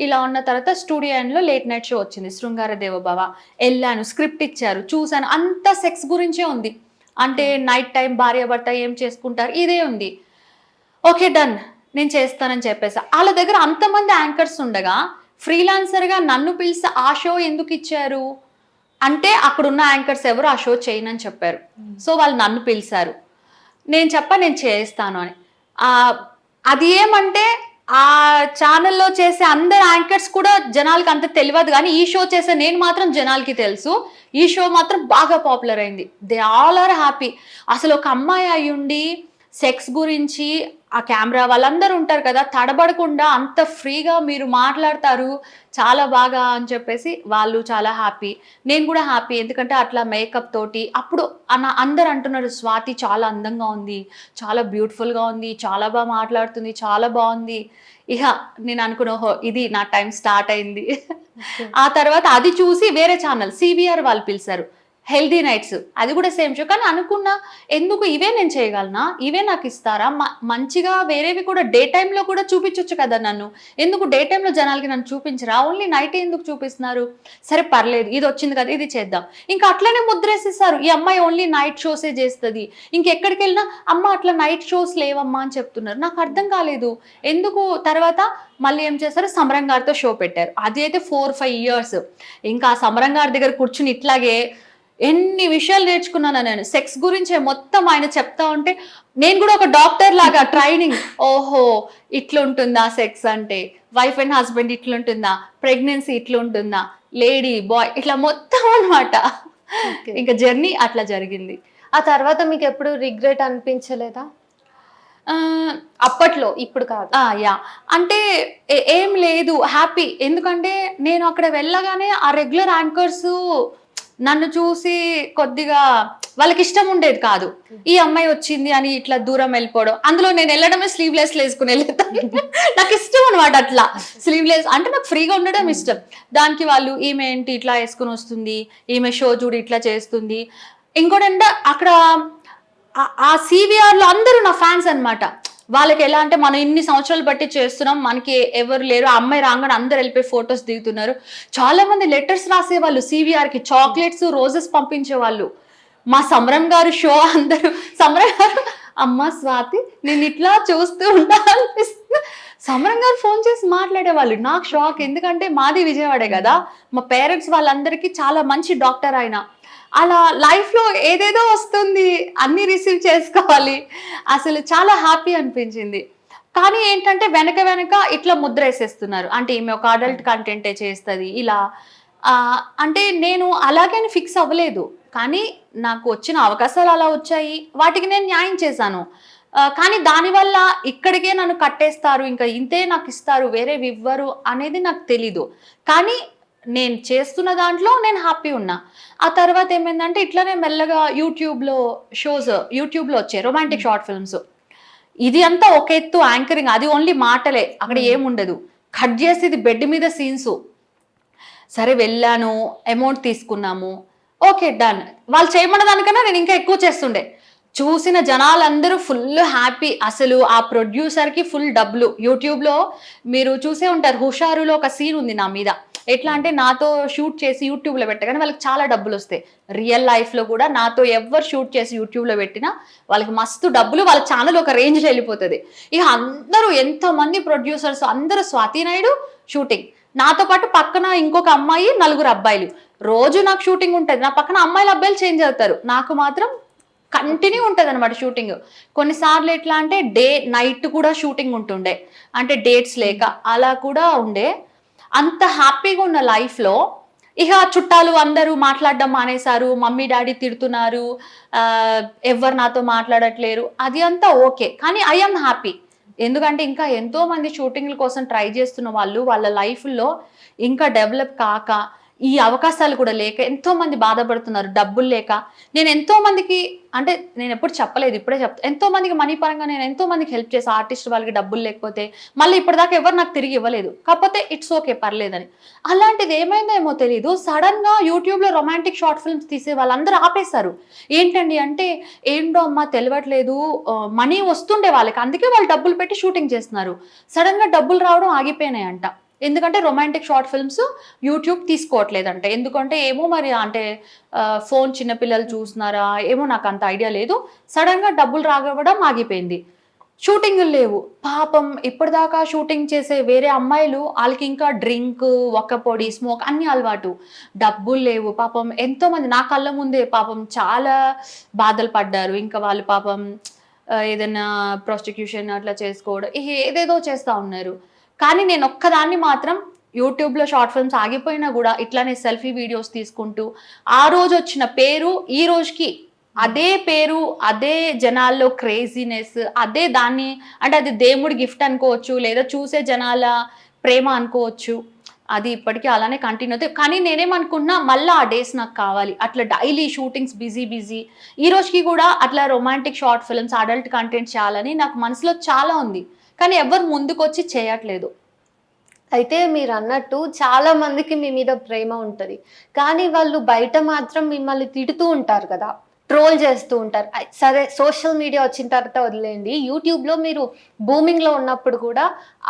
ఇలా ఉన్న తర్వాత స్టూడియో Nలో లేట్ నైట్ షో వచ్చింది శృంగార దేవోభవ. వెళ్ళాను, స్క్రిప్ట్ ఇచ్చారు, చూశాను, అంతా సెక్స్ గురించే ఉంది. అంటే నైట్ టైం భార్య భర్త ఏం చేసుకుంటారు ఇదే ఉంది. ఓకే డన్, నేను చేస్తానని చెప్పేసి వాళ్ళ దగ్గర అంతమంది యాంకర్స్ ఉండగా ఫ్రీలాన్సర్గా నన్ను పిలిచి ఆ షో ఎందుకు ఇచ్చారు అంటే, అక్కడున్న యాంకర్స్ ఎవరు ఆ షో చేయనని చెప్పారు. సో వాళ్ళు నన్ను పిలిచారు, నేను నేను చేస్తాను అని. అది ఏమంటే ఆ ఛానల్లో చేసే అందరు యాంకర్స్ కూడా జనాలకి అంత తెలియదు, కానీ ఈ షో చేసే నేను మాత్రం జనాలకి తెలుసు. ఈ షో మాత్రం బాగా పాపులర్ అయింది, దే ఆల్ ఆర్ హ్యాపీ. అసలు ఒక అమ్మాయి అయ్యుండి సెక్స్ గురించి ఆ కెమెరా వాళ్ళందరూ ఉంటారు కదా, తడబడకుండా అంత ఫ్రీగా మీరు మాట్లాడతారు చాలా బాగా అని చెప్పేసి వాళ్ళు చాలా హ్యాపీ. నేను కూడా హ్యాపీ, ఎందుకంటే అట్లా మేకప్ తోటి అప్పుడు అందరు అంటున్నారు స్వాతి చాలా అందంగా ఉంది, చాలా బ్యూటిఫుల్గా ఉంది, చాలా బాగా మాట్లాడుతుంది, చాలా బాగుంది. ఇహ నేను అనుకున్న ఓహో ఇది నా టైం స్టార్ట్ అయింది. ఆ తర్వాత అది చూసి వేరే ఛానల్ సివిఆర్ వాళ్ళు పిలిచారు, హెల్దీ నైట్స్, అది కూడా సేమ్ షో. కానీ అనుకున్నా ఎందుకు ఇవే నేను చేయగలనా, ఇవే నాకు ఇస్తారా, మంచిగా వేరేవి కూడా డే టైంలో కూడా చూపించవచ్చు కదా నన్ను, ఎందుకు డే టైంలో జనాలకి నన్ను చూపించరా, ఓన్లీ నైట్ ఎందుకు చూపిస్తున్నారు, సరే పర్లేదు ఇది వచ్చింది కదా ఇది చేద్దాం. ఇంకా అట్లనే ముద్రేసేసారు, ఈ అమ్మాయి ఓన్లీ నైట్ షోసే చేస్తుంది, ఇంకెక్కడికి వెళ్ళినా అమ్మ అట్లా నైట్ షోస్ లేవమ్మా అని చెప్తున్నారు. నాకు అర్థం కాలేదు ఎందుకు. తర్వాత మళ్ళీ ఏం చేస్తారు, సమరం గారితో షో పెట్టారు, అది అయితే 4-5 ఇయర్స్. ఇంకా ఆ సమరం గారి దగ్గర కూర్చుని ఇట్లాగే ఎన్ని విషయాలు నేర్చుకున్నాను నేను, సెక్స్ గురించే మొత్తం ఆయన చెప్తా ఉంటే నేను కూడా ఒక డాక్టర్ లాగా ట్రైనింగ్, ఓహో ఇట్లుంటుందా సెక్స్ అంటే, వైఫ్ అండ్ హస్బెండ్ ఇట్లుంటుందా, ప్రెగ్నెన్సీ ఇట్లుంటుందా, లేడీ బాయ్ ఇట్లా మొత్తం అనమాట. ఇంకా జర్నీ అట్లా జరిగింది. ఆ తర్వాత మీకు ఎప్పుడు రిగ్రెట్ అనిపించలేదా అప్పట్లో, ఇప్పుడు కాదు? యా, అంటే ఏం లేదు, హ్యాపీ. ఎందుకంటే నేను అక్కడ వెళ్ళగానే ఆ రెగ్యులర్ యాంకర్స్ నన్ను చూసి కొద్దిగా వాళ్ళకి ఇష్టం ఉండేది కాదు, ఈ అమ్మాయి వచ్చింది అని ఇట్లా దూరం వెళ్ళిపోవడం. అందులో నేను వెళ్ళడమే స్లీవ్లెస్ వేసుకుని వెళ్తాను. నాకు ఇష్టం అనమాట అట్లా స్లీవ్లెస్ అంటే, నాకు ఫ్రీగా ఉండడం ఇష్టం. దానికి వాళ్ళు ఈమె ఏంటి ఇట్లా వేసుకుని వస్తుంది, ఈమె షో చూడు ఇట్లా చేస్తుంది. ఇంకోటి అంటే అక్కడ ఆ సివిఆర్ లో అందరూ నా ఫ్యాన్స్ అనమాట. వాళ్ళకి ఎలా అంటే మనం ఇన్ని సంవత్సరాలు బట్టి చేస్తున్నాం, మనకి ఎవరు లేరు, ఆ అమ్మాయి రాగానే అందరు వెళ్ళిపోయి ఫొటోస్ దిగుతున్నారు. చాలా మంది లెటర్స్ రాసేవాళ్ళు సివిఆర్ కి, చాక్లెట్స్ రోజెస్ పంపించేవాళ్ళు. మా సమరం గారు షో అందరూ, సమరం గారు అమ్మ స్వాతి నేను ఇట్లా చూస్తూ ఉంటా అనిపిస్తుంది, సమరం గారు ఫోన్ చేసి మాట్లాడేవాళ్ళు. నాకు షాక్, ఎందుకంటే మాది విజయవాడే కదా, మా పేరెంట్స్ వాళ్ళందరికీ చాలా మంచి డాక్టర్ ఆయన. అలా లైఫ్లో ఏదేదో వస్తుంది, అన్ని రిసీవ్ చేసుకోవాలి, అసలు చాలా హ్యాపీ అనిపించింది. కానీ ఏంటంటే వెనక వెనక ఇట్లా ముద్ర వేసేస్తున్నారు, అంటే ఈమె ఒక అడల్ట్ కంటెంటే చేస్తుంది ఇలా. అంటే నేను అలాగే ఫిక్స్ అవ్వలేదు, కానీ నాకు వచ్చిన అవకాశాలు అలా వచ్చాయి, వాటికి నేను న్యాయం చేశాను. కానీ దానివల్ల ఇక్కడికే నన్ను కట్టేస్తారు, ఇంకా ఇంతే నాకు ఇస్తారు, వేరేవి ఇవ్వరు అనేది నాకు తెలీదు. కానీ నేను చేస్తున్న దాంట్లో నేను హ్యాపీ ఉన్నా. ఆ తర్వాత ఏమైందంటే ఇట్లానే మెల్లగా యూట్యూబ్లో వచ్చాయి రొమాంటిక్ షార్ట్ ఫిల్మ్స్. ఇది అంతా ఒక ఎత్తు యాంకరింగ్, అది ఓన్లీ మాటలే, అక్కడ ఏముండదు, కట్ చేసి ఇది బెడ్ మీద సీన్స్. సరే వెళ్ళాను, అమౌంట్ తీసుకున్నాము, ఓకే డన్. వాళ్ళు చేయమన్న దానికన్నా నేను ఇంకా ఎక్కువ చేస్తుండే. చూసిన జనాలందరూ ఫుల్ హ్యాపీ, అసలు ఆ ప్రొడ్యూసర్కి ఫుల్ డబ్బులు. యూట్యూబ్లో మీరు చూసే ఉంటారు, హుషారులో ఒక సీన్ ఉంది నా మీద, ఎట్లా అంటే నాతో షూట్ చేసి యూట్యూబ్లో పెట్టగానే వాళ్ళకి చాలా డబ్బులు వస్తాయి. రియల్ లైఫ్లో కూడా నాతో ఎవరు షూట్ చేసి యూట్యూబ్లో పెట్టినా వాళ్ళకి మస్తు డబ్బులు, వాళ్ళ ఛానల్ ఒక రేంజ్లో వెళ్ళిపోతుంది. ఇక అందరూ ఎంతోమంది ప్రొడ్యూసర్స్ అందరూ స్వాతి నాయుడు షూటింగ్, నాతో పాటు పక్కన ఇంకొక అమ్మాయి, 4 అబ్బాయిలు. రోజు నాకు షూటింగ్ ఉంటుంది, నా పక్కన అమ్మాయిలు అబ్బాయిలు చేంజ్ అవుతారు, నాకు మాత్రం కంటిన్యూ ఉంటుంది అనమాట షూటింగ్. కొన్నిసార్లు ఎట్లా అంటే డే నైట్ కూడా షూటింగ్ ఉంటుండే, అంటే డేట్స్ లేక అలా కూడా ఉండే. అంత హ్యాపీగా ఉన్న లైఫ్లో ఇక చుట్టాలు అందరూ మాట్లాడడం మానేశారు, మమ్మీ డాడీ తిడుతున్నారు, ఎవరు నాతో మాట్లాడట్లేరు, అది అంతా ఓకే. కానీ ఐఎమ్ హ్యాపీ, ఎందుకంటే ఇంకా ఎంతో మంది షూటింగ్ల కోసం ట్రై చేస్తున్న వాళ్ళు వాళ్ళ లైఫ్లో ఇంకా డెవలప్ కాక, ఈ అవకాశాలు కూడా లేక ఎంతో మంది బాధపడుతున్నారు, డబ్బులు లేక. నేను ఎంతో మందికి, అంటే నేను ఎప్పుడు చెప్పలేదు, ఇప్పుడే చెప్తాను, ఎంతో మందికి మనీ పరంగా నేను ఎంతో మందికి హెల్ప్ చేసి, ఆర్టిస్ట్ వాళ్ళకి డబ్బులు లేకపోతే మళ్ళీ ఇప్పటిదాకా ఎవరు నాకు తిరిగి ఇవ్వలేదు, కాకపోతే ఇట్స్ ఓకే పర్లేదని. అలాంటిది ఏమైందో ఏమో తెలియదు, సడన్ గా యూట్యూబ్లో రొమాంటిక్ షార్ట్ ఫిల్మ్స్ తీసే వాళ్ళందరూ ఆపేశారు. ఏంటండి అంటే, ఏంటో అమ్మ తెలియట్లేదు, మనీ వస్తుండే వాళ్ళకి, అందుకే వాళ్ళు డబ్బులు పెట్టి షూటింగ్ చేస్తున్నారు. సడన్ గా డబ్బులు రావడం ఆగిపోయినాయంట, ఎందుకంటే రొమాంటిక్ షార్ట్ ఫిల్మ్స్ యూట్యూబ్ తీసుకోవట్లేదంట. ఎందుకంటే ఏమో మరి, అంటే ఫోన్ చిన్నపిల్లలు చూస్తున్నారా ఏమో, నాకు అంత ఐడియా లేదు. సడన్గా డబ్బులు రావడం ఆగిపోయింది, షూటింగ్లు లేవు. పాపం ఇప్పటిదాకా షూటింగ్ చేసే వేరే అమ్మాయిలు, వాళ్ళకి ఇంకా డ్రింక్, ఒక్కపొడి, స్మోక్ అన్ని అలవాటు, డబ్బులు లేవు. పాపం ఎంతోమంది నా కళ్ళ ముందే పాపం చాలా బాధలు పడ్డారు. ఇంకా వాళ్ళు పాపం ఏదైనా ప్రాస్టిట్యూషన్ అట్లా చేసుకోవడం, ఏదేదో చేస్తూ ఉన్నారు. కానీ నేను ఒక్కదాన్ని మాత్రం, యూట్యూబ్లో షార్ట్ ఫిల్మ్స్ ఆగిపోయినా కూడా ఇట్లానే సెల్ఫీ వీడియోస్ తీసుకుంటూ, ఆ రోజు వచ్చిన పేరు ఈ రోజుకి అదే పేరు, అదే జనాల్లో క్రేజీనెస్, అదే దాన్ని అంటే అది దేవుడి గిఫ్ట్ అనుకోవచ్చు, లేదా చూసే జనాల ప్రేమ అనుకోవచ్చు. అది ఇప్పటికీ అలానే కంటిన్యూ అవుతాయి. కానీ నేనేమనుకున్నా మళ్ళీ ఆ డేస్ నాకు కావాలి. అట్లా డైలీ షూటింగ్స్ బిజీ. ఈ రోజుకి కూడా అట్లా romantic short films, adult content చేయాలని నాకు మనసులో చాలా ఉంది. కానీ ఎవ్వరు ముందుకొచ్చి చేయట్లేదు. అయితే మీరు అన్నట్టు చాలా మందికి మీ మీద ప్రేమ ఉంటది. కానీ వాళ్ళు బయట మాత్రం మిమ్మల్ని తిడుతూ ఉంటారు కదా! ట్రోల్ చేస్తూ ఉంటారు. సరే సోషల్ మీడియా వచ్చిన తర్వాత వదిలేయండి. యూట్యూబ్‌లో మీరు బూమింగ్‌లో ఉన్నప్పుడు కూడా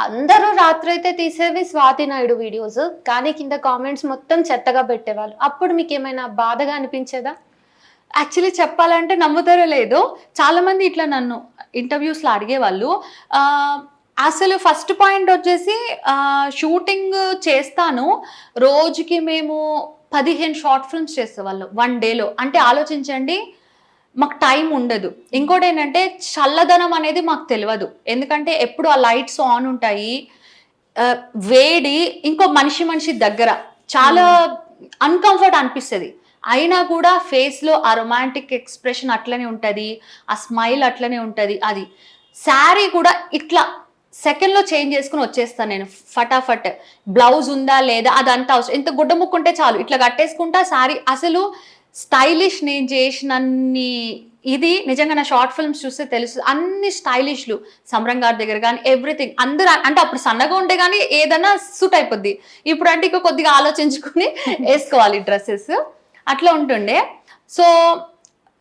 అందరూ రాత్రైతే తీసేవి స్వాతి నాయుడు వీడియోస్. కానీ కింద కామెంట్స్ మొత్తం చెత్తగా పెట్టేవాళ్ళు. అప్పుడు మీకేమైనా బాధగా అనిపించేదా? యాక్చువల్లీ చెప్పాలంటే నమ్ముతారో లేదో చాలామంది ఇట్లా నన్ను ఇంటర్వ్యూస్‌లో అడిగేవాళ్ళు. అసలు ఫస్ట్ పాయింట్ వచ్చేసి షూటింగ్ చేస్తాను. రోజుకి మేము 15 షార్ట్ ఫిల్మ్స్ చేసేవాళ్ళం 1 డేలో. అంటే ఆలోచించండి, మాకు టైం ఉండదు. ఇంకోటేంటంటే చల్లదనం అనేది మాకు తెలవదు. ఎందుకంటే ఎప్పుడు ఆ లైట్స్ ఆన్ ఉంటాయి. వేడి ఇంకో మనిషి దగ్గర చాలా అన్‌కంఫర్ట్ అనిపిస్తది. అయినా కూడా ఫేస్‌లో ఆ రొమాంటిక్ ఎక్స్‌ప్రెషన్ అట్లనే ఉంటది. ఆ స్మైల్ అట్లనే ఉంటది. అది శారీ కూడా ఇట్లా సెకండ్‌లో చేంజ్ చేసుకొని వచ్చేస్తాను నేను ఫటాఫట్. బ్లౌజ్ ఉందా లేదా అదంతా అవసరం. ఇంత గుడ్డ ముక్కుంటే చాలు. ఇట్లా కట్టేసుకుంటా శారీ. అసలు స్టైలిష్ నేను చేసినన్ని ఇది నిజంగా నా షార్ట్ ఫిల్మ్స్ చూస్తే తెలుస్తది. అన్ని స్టైలిష్‌లు 'సమ్రం' గారి దగ్గర గాని ఎవ్రీథింగ్ అందరూ అంటే అప్పుడు సన్నగా ఉంటే గాని ఏదన్నా సూట్ అయిపోద్ది. ఇప్పుడంటే ఇంకా కొద్దిగా ఆలోచించుకొని ఏసుకోవాలి డ్రెసెస్. అట్లా ఉంటుండే. సో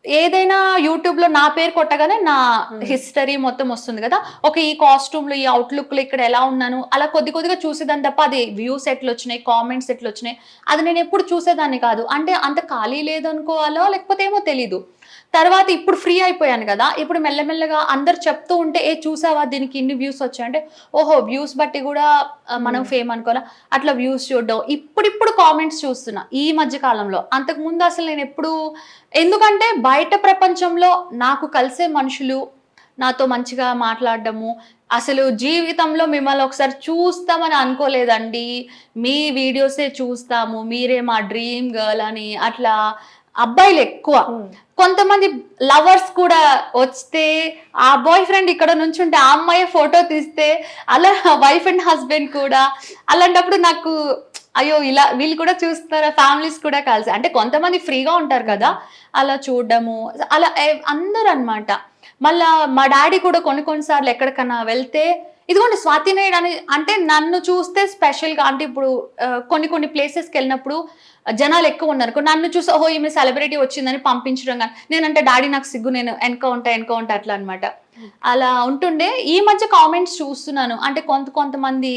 ఏదైనా యూట్యూబ్‌లో నా పేరు కొట్టగానే నా హిస్టరీ మొత్తం వస్తుంది కదా! ఈ కాస్ట్యూమ్‌లో, ఈ అవుట్‌లుక్‌లో ఇక్కడ ఎలా ఉన్నాను, అలా కొద్దిగా చూసేదాన్ని తప్ప అది వ్యూస్ ఎట్లొచ్చినాయి, కామెంట్స్ ఎట్లొచ్చినాయి, అది నేనెప్పుడు చూసేదాన్ని కాదు. అంటే అంత ఖాళీ లేదనుకోవాలో లేకపోతే ఏమో తెలీదు. తర్వాత ఇప్పుడు ఫ్రీ అయిపోయాను గదా! ఇప్పుడు మెల్లమెల్లగా అందరూ చెప్తూ ఉంటే, "ఏ చూసావా దీనికి ఇన్ని వ్యూస్ వచ్చాయంటే" ఓహో! వ్యూస్ బట్టి గూడా మనం ఫేమ్ అనుకోవాలా? అట్లా వ్యూస్ చూడడం. ఇప్పుడిప్పుడు కామెంట్స్ చూస్తున్నా ఈ మధ్య కాలంలో. అంతకుముందు అసలు నేనెప్పుడు ఎందుకంటే బయట ప్రపంచంలో నాకు కలిసే మనుషులు నాతో మంచిగా మాట్లాడడము, అసలు జీవితంలో మిమ్మల్ని ఒకసారి చూస్తామని అనుకోలేదండి. మీ వీడియోసే చూస్తాము. మీరే మా డ్రీమ్ గర్ల్ అని అట్లా అబ్బాయిలెక్కువ. కొంతమంది లవర్స్ కూడా వస్తే, ఆ బాయ్ ఫ్రెండ్ ఇక్కడ నుంచుంటే ఆ అమ్మాయే ఫోటో తీస్తే, అలా వైఫ్ అండ్ హస్బెండ్ కూడా. అలాంటప్పుడు నాకు అయ్యో! ఇలా వీళ్ళు కూడా చూస్తారా? ఫ్యామిలీస్ కూడా కలిసి. అంటే కొంతమంది ఫ్రీగా ఉంటారు కదా! అలా చూడడము. అలా అందరనమాట. మళ్ళా మా డ్యాడీ కూడా కొన్ని సార్లు ఎక్కడికన్నా వెళ్తే, ఇదిగోండి స్వాతి నాయుడు అని అంటే నన్ను చూస్తే స్పెషల్‌గా అంటే ఇప్పుడు కొన్ని ప్లేసెస్‌కెళ్ళినప్పుడు జనాలెక్కువున్నారనుకో, నన్ను చూసి ఓహో! ఈమె సెలబ్రిటీ వచ్చిందని పంపించడం గాని, నేనంటే డ్యాడీ నాకు సిగ్గు నేను ఎనక ఉంటా అట్లా అనమాట. అలా ఉంటుండే. ఈ మధ్య కామెంట్స్ చూస్తున్నాను. అంటే కొంతమంది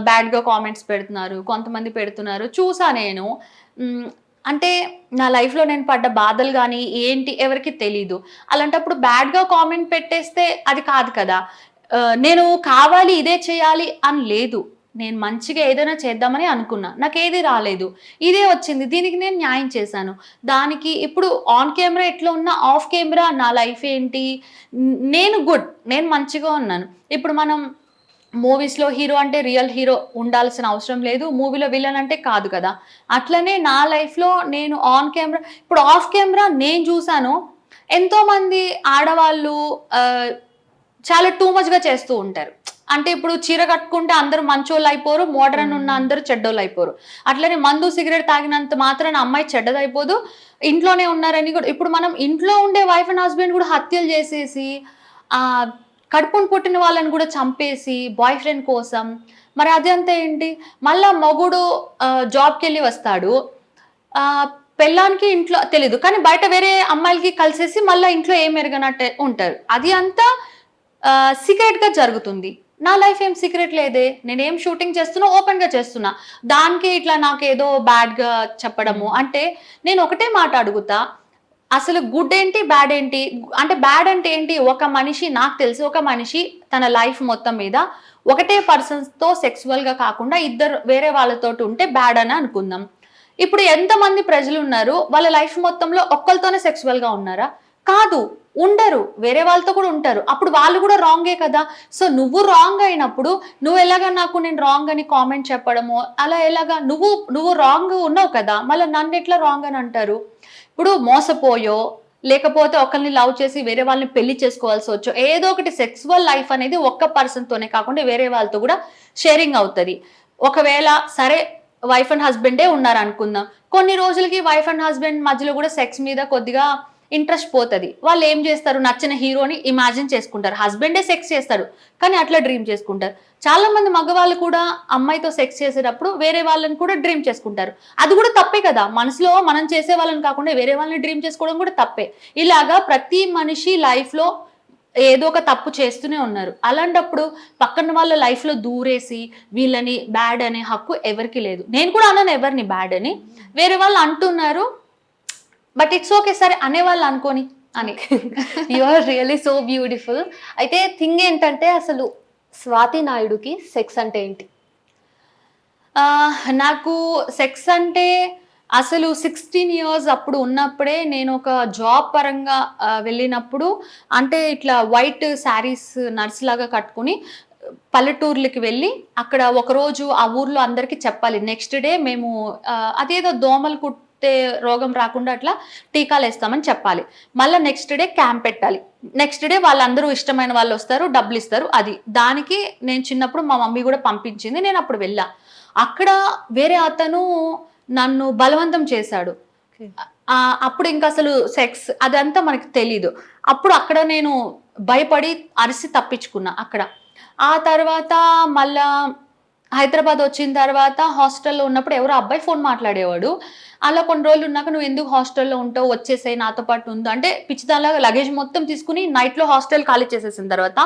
బ్యాడ్‌గా కామెంట్స్ పెడుతున్నారు. కొంతమంది పెడుతున్నారు. చూసా నేను. అంటే నా లైఫ్‌లో నేను పడ్డ బాధలు గాని, ఏంటి ఎవరికీ తెలీదు. అలాంటప్పుడు బ్యాడ్‌గా కామెంట్ పెట్టేస్తే అది కాదు కదా! నేను కావాలి ఇదే చేయాలి అని లేదు. నేను మంచిగా ఏదైనా చేద్దామని అనుకున్నా. నాకేది రాలేదు. ఇదే వచ్చింది. దీనికి నేను న్యాయం చేశాను. దానికి ఇప్పుడు ఆన్ కెమెరా ఎట్లా ఉన్నా, ఆఫ్ కెమెరా నా లైఫ్ ఏంటి? నేను గుడ్. నేను మంచిగా ఉన్నాను. ఇప్పుడు మనం మూవీస్‌లో హీరో అంటే రియల్ హీరో ఉండాల్సిన అవసరం లేదు. మూవీలో విలన్ అంటే కాదు కదా! అట్లనే నా లైఫ్‌లో నేను ఆన్ కెమెరా ఇప్పుడు ఆఫ్ కెమెరా నేను చూసాను. ఎంతోమంది ఆడవాళ్ళు చాలా టూ మచ్‌గా చేస్తూ ఉంటారు. అంటే ఇప్పుడు చీర కట్టుకుంటే అందరూ మంచోళ్ళయిపోరు. మోడర్న్ ఉన్న అందరూ చెడ్డోళ్ళయిపోరు. అట్లనే మందు, సిగరెట్ తాగినంత మాత్రాన అమ్మాయి చెడ్డదయిపోదు. ఇంట్లోనే ఉన్నారని కూడా ఇప్పుడు మనం ఇంట్లో ఉండే వైఫ్ అండ్ హస్బెండ్ కూడా హత్యలు చేసేసి కడుపున పుట్టిన వాళ్ళని కూడా చంపేసి బాయ్ ఫ్రెండ్ కోసం. మరి అదంతా ఏంటి? మళ్ళా మొగుడు జాబ్‌కెళ్ళి వస్తాడు. పెళ్ళానికి ఇంట్లో తెలీదు. కానీ బయట వేరే అమ్మాయిలకి కలిసేసి మళ్ళా ఇంట్లో ఏం ఎరగనట్టే ఉంటారు. అది అంతా సీక్రెట్‌గా జరుగుతుంది. నా లైఫ్ ఏం సీక్రెట్ లేదే. నేనేం షూటింగ్ చేస్తున్నా ఓపెన్‌గా చేస్తున్నా. దానికి ఇట్లా నాకేదో బ్యాడ్‌గా చెప్పడము. అంటే నేను ఒకటే మాట అడుగుతా. అసలు గుడ్ ఏంటి? బ్యాడ్ ఏంటి? అంటే బ్యాడ్ అంటే ఏంటి? ఒక మనిషి నాకు తెలిసి ఒక మనిషి తన లైఫ్ మొత్తం మీద ఒకటే పర్సన్స్‌తో సెక్సువల్‌గా కాకుండా ఇద్దరు వేరే వాళ్ళతోటి ఉంటే బ్యాడ్ అని అనుకుందాం. ఇప్పుడు ఎంతమంది ప్రజలున్నారు? వాళ్ళ లైఫ్ మొత్తంలో ఒక్కళ్ళతోనే సెక్సువల్‌గా ఉన్నారా? కాదు. ఉండరు. వేరే వాళ్ళతో కూడా ఉంటారు. అప్పుడు వాళ్ళు కూడా రాంగే కదా! సో, నువ్వు రాంగ్ అయినప్పుడు నువ్వెలాగా నాకు నేను రాంగ్ అని కామెంట్ చెప్పడము, అలా ఎలాగా? నువ్వు రాంగ్ ఉన్నావు కదా! మళ్ళా నన్నెట్లా రాంగ్ అని అంటారు? ఇప్పుడు మోసపోయో, లేకపోతే ఒకరిని లవ్ చేసి వేరే వాళ్ళని పెళ్లి చేసుకోవాల్సి వచ్చు, ఏదో ఒకటి సెక్సువల్ లైఫ్ అనేది ఒక్క పర్సన్ తోనే కాకుండా వేరే వాళ్ళతో కూడా షేరింగ్ అవుతుంది. ఒకవేళ సరే వైఫ్ అండ్ హస్బెండే ఉన్నారు అనుకుందాం, కొన్ని రోజులకి వైఫ్ అండ్ హస్బెండ్ మధ్యలో కూడా సెక్స్ మీద కొద్దిగా ఇంట్రెస్ట్ పోతుంది. వాళ్ళు ఏం చేస్తారు, నచ్చిన హీరోని ఇమాజిన్ చేసుకుంటారు. హస్బెండే సెక్స్ చేస్తాడు కానీ అట్లా డ్రీమ్ చేసుకుంటారు. చాలా మంది మగవాళ్ళు కూడా అమ్మాయితో సెక్స్ చేసేటప్పుడు వేరే వాళ్ళని కూడా డ్రీమ్ చేసుకుంటారు. అది కూడా తప్పే కదా, మనసులో మనం చేసే వాళ్ళని కాకుండా వేరే వాళ్ళని డ్రీమ్ చేసుకోవడం కూడా తప్పే. ఇలాగా ప్రతి మనిషి లైఫ్ లో ఏదో ఒక తప్పు చేస్తూనే ఉన్నారు. అలాంటప్పుడు పక్కన వాళ్ళ లైఫ్ లో దూరేసి వీళ్ళని బ్యాడ్ అనే హక్కు ఎవరికి లేదు. నేను కూడా అన్నాను ఎవరిని బ్యాడ్ అని, వేరే వాళ్ళు అంటున్నారు, బట్ ఇట్స్ ఓకే, సరే అనేవాళ్ళు అనుకోని అని. You are really so beautiful. అయితే థింగ్ ఏంటంటే అసలు స్వాతి నాయుడుకి సెక్స్ అంటే ఏంటి? నాకు సెక్స్ అంటే అసలు 16 years అప్పుడు ఉన్నప్పుడే నేను ఒక జాబ్ పరంగా వెళ్ళినప్పుడు, అంటే ఇట్లా వైట్ శారీస్ నర్స్ లాగా కట్టుకుని పల్లెటూర్లకి వెళ్ళి అక్కడ ఒకరోజు ఆ ఊర్లో అందరికీ చెప్పాలి, నెక్స్ట్ డే మేము అదేదో దోమలు కుట్టే రోగం రాకుండా అట్లా టీకాలు వేస్తామని చెప్పాలి. మళ్ళీ నెక్స్ట్ డే క్యాంప్ పెట్టాలి. నెక్స్ట్ డే వాళ్ళందరూ ఇష్టమైన వాళ్ళు వస్తారు, డబ్బులు ఇస్తారు. అది దానికి నేను చిన్నప్పుడు మా మమ్మీ కూడా పంపించింది, నేను అప్పుడు వెళ్ళా. అక్కడ వేరే అతను నన్ను బలవంతం చేశాడు. అప్పుడు ఇంకా అసలు సెక్స్ అదంతా మనకి తెలీదు. అప్పుడు అక్కడ నేను భయపడి అరిసి తప్పించుకున్నా అక్కడ. ఆ తర్వాత మళ్ళా హైదరాబాద్ వచ్చిన తర్వాత హాస్టల్లో ఉన్నప్పుడు ఎవరో అబ్బాయి ఫోన్ మాట్లాడేవాడు. అలా కొన్ని రోజులు ఉన్నాక నువ్వు ఎందుకు హాస్టల్లో ఉంటావు, వచ్చేసాయి నాతో పాటు ఉందో అంటే పిచ్చిదానిలాగా లగేజ్ మొత్తం తీసుకుని నైట్లో హాస్టల్ ఖాళీ చేసేసిన తర్వాత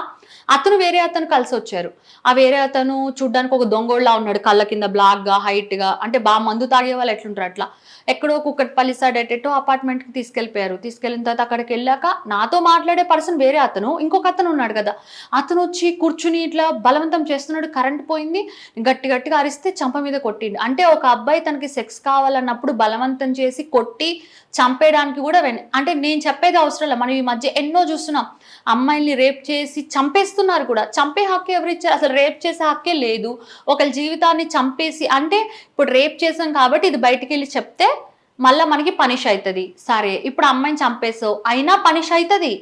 అతను వేరే అతను కలిసి వచ్చారు. ఆ వేరే అతను చూడ్డానికి ఒక దొంగోళ్ళ ఉన్నాడు, కళ్ళ కింద బ్లాక్గా హైట్గా, అంటే బాగా మందు తాగే వాళ్ళు ఎట్లుంటారు అట్లా. ఎక్కడో కుక్కట్పల్లి సైడ్ ఎటెటో అపార్ట్మెంట్కి తీసుకెళ్ళిపోయారు. తీసుకెళ్ళిన తర్వాత అక్కడికి వెళ్ళాక నాతో మాట్లాడే పర్సన్ వేరే అతను, ఇంకొక అతను ఉన్నాడు కదా, అతను వచ్చి కూర్చుని ఇట్లా బలవంతం చేస్తున్నాడు. కరెంట్ పోయింది, గట్టిగా అరిస్తే చంప మీద కొట్టిండు. అంటే ఒక అబ్బాయి తనకి సెక్స్ కావాలన్నప్పుడు బలవంతం చేసి కొట్టి చంపేయడానికి కూడా అంటే నేను చెప్పేది అవసరం లేదు, మనం ఈ మధ్య ఎన్నో చూస్తున్నాం. అమ్మాయిల్ని రేప్ చేసి చంపేస్తున్నారు కూడా. చంపే హక్కు ఎవరు ఇచ్చారు? అసలు రేప్ చేసే హక్కే లేదు. ఒకళ్ళ జీవితాన్ని చంపేసి, అంటే ఇప్పుడు రేప్ చేసాం కాబట్టి ఇది బయటికి వెళ్ళి చెప్తే మళ్ళీ మనకి పనిష్ అవుతుంది. సరే ఇప్పుడు అమ్మాయిని చంపేసావు అయినా పనిష్ అవుతుంది.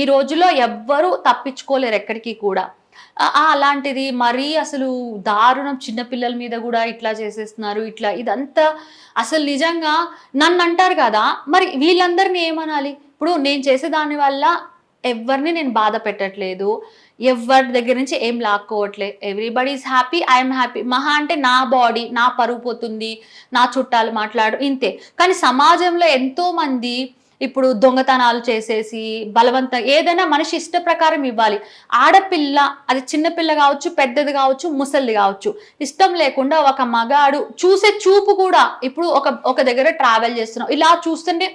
ఈ రోజులో ఎవ్వరూ తప్పించుకోలేరు ఎక్కడికి కూడా. అలాంటిది మరీ అసలు దారుణం, చిన్నపిల్లల మీద కూడా ఇట్లా చేసేస్తున్నారు. ఇట్లా ఇదంతా అసలు నిజంగా నన్ను అంటారు కదా, మరి వీళ్ళందరినీ ఏమనాలి? ఇప్పుడు నేను చేసే దాని వల్ల ఎవరిని నేను బాధ పెట్టట్లేదు, ఎవరి దగ్గర నుంచి ఏం లాక్కోవట్లేదు. Everybody is happy, I'm happy. మహా అంటే నా బాడీ, నా పరువు పోతుంది, నా చుట్టాలు మాట్లాడు, ఇంతే. కానీ సమాజంలో ఎంతో మంది ఇప్పుడు దొంగతనాలు చేసేసి బలవంతం, ఏదైనా మనిషి ఇష్ట ప్రకారం ఇవ్వాలి. ఆడపిల్ల, అది చిన్నపిల్ల కావచ్చు, పెద్దది కావచ్చు, ముసలిది కావచ్చు, ఇష్టం లేకుండా ఒక మగాడు చూసే చూపు కూడా, ఇప్పుడు ఒక దగ్గర ట్రావెల్ చేస్తున్నాం, ఇలా చూస్తుంటే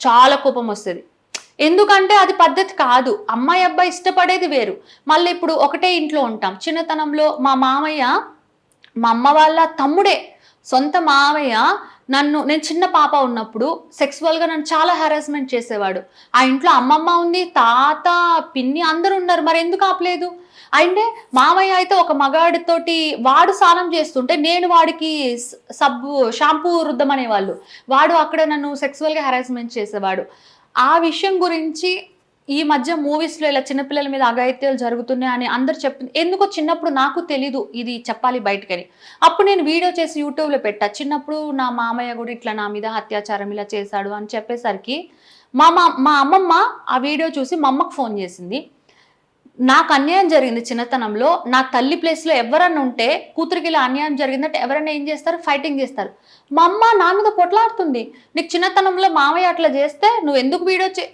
చాలా కోపం వస్తుంది. ఎందుకంటే అది పద్ధతి కాదు. అమ్మాయి అబ్బాయి ఇష్టపడేది వేరు. మళ్ళీ ఇప్పుడు ఒకటే ఇంట్లో ఉంటాం. చిన్నతనంలో మా మామయ్య, మా అమ్మ వాళ్ళ తమ్ముడే, సొంత మామయ్య నేను చిన్న పాప ఉన్నప్పుడు సెక్సువల్గా నన్ను చాలా హెరాస్మెంట్ చేసేవాడు. ఆ ఇంట్లో అమ్మమ్మ ఉంది, తాత, పిన్ని అందరూ ఉన్నారు, మరి ఎందుకు ఆపలేదు? అంటే మామయ్య అయితే ఒక మగాడితోటి వాడు స్నానం చేస్తుంటే నేను వాడికి షాంపూ రుద్దమనేవాళ్ళు, వాడు అక్కడ నన్ను సెక్సువల్గా హెరాస్మెంట్ చేసేవాడు. ఆ విషయం గురించి ఈ మధ్య మూవీస్లో ఇలా చిన్నపిల్లల మీద అఘాయిత్యాలు జరుగుతున్నాయి అని అందరు చెప్తుంది. ఎందుకో చిన్నప్పుడు నాకు తెలీదు ఇది చెప్పాలి బయటకని. అప్పుడు నేను వీడియో చేసి యూట్యూబ్లో పెట్టా. చిన్నప్పుడు నా మామయ్య కూడా ఇట్లా నా మీద అత్యాచారం ఇలా చేశాడు అని చెప్పేసరికి మా అమ్మమ్మ ఆ వీడియో చూసి మా అమ్మకు ఫోన్ చేసింది. నాకు అన్యాయం జరిగింది చిన్నతనంలో, నా తల్లి ప్లేస్లో ఎవరన్నా ఉంటే కూతురికి ఇలా అన్యాయం జరిగిందంటే ఎవరైనా ఏం చేస్తారు? ఫైటింగ్ చేస్తారు. మా అమ్మ నా మీద పొట్లాడుతుంది, నీకు చిన్నతనంలో మామయ్య అట్లా చేస్తే నువ్వు ఎందుకు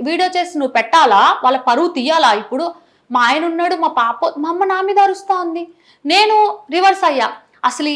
వీడియో చేసి నువ్వు పెట్టాలా, వాళ్ళ పరువు తీయాలా? ఇప్పుడు మా ఆయన ఉన్నాడు, మా పాప, మా అమ్మ నా మీద అరుస్తూ ఉంది. నేను రివర్స్ అయ్యా. అసలు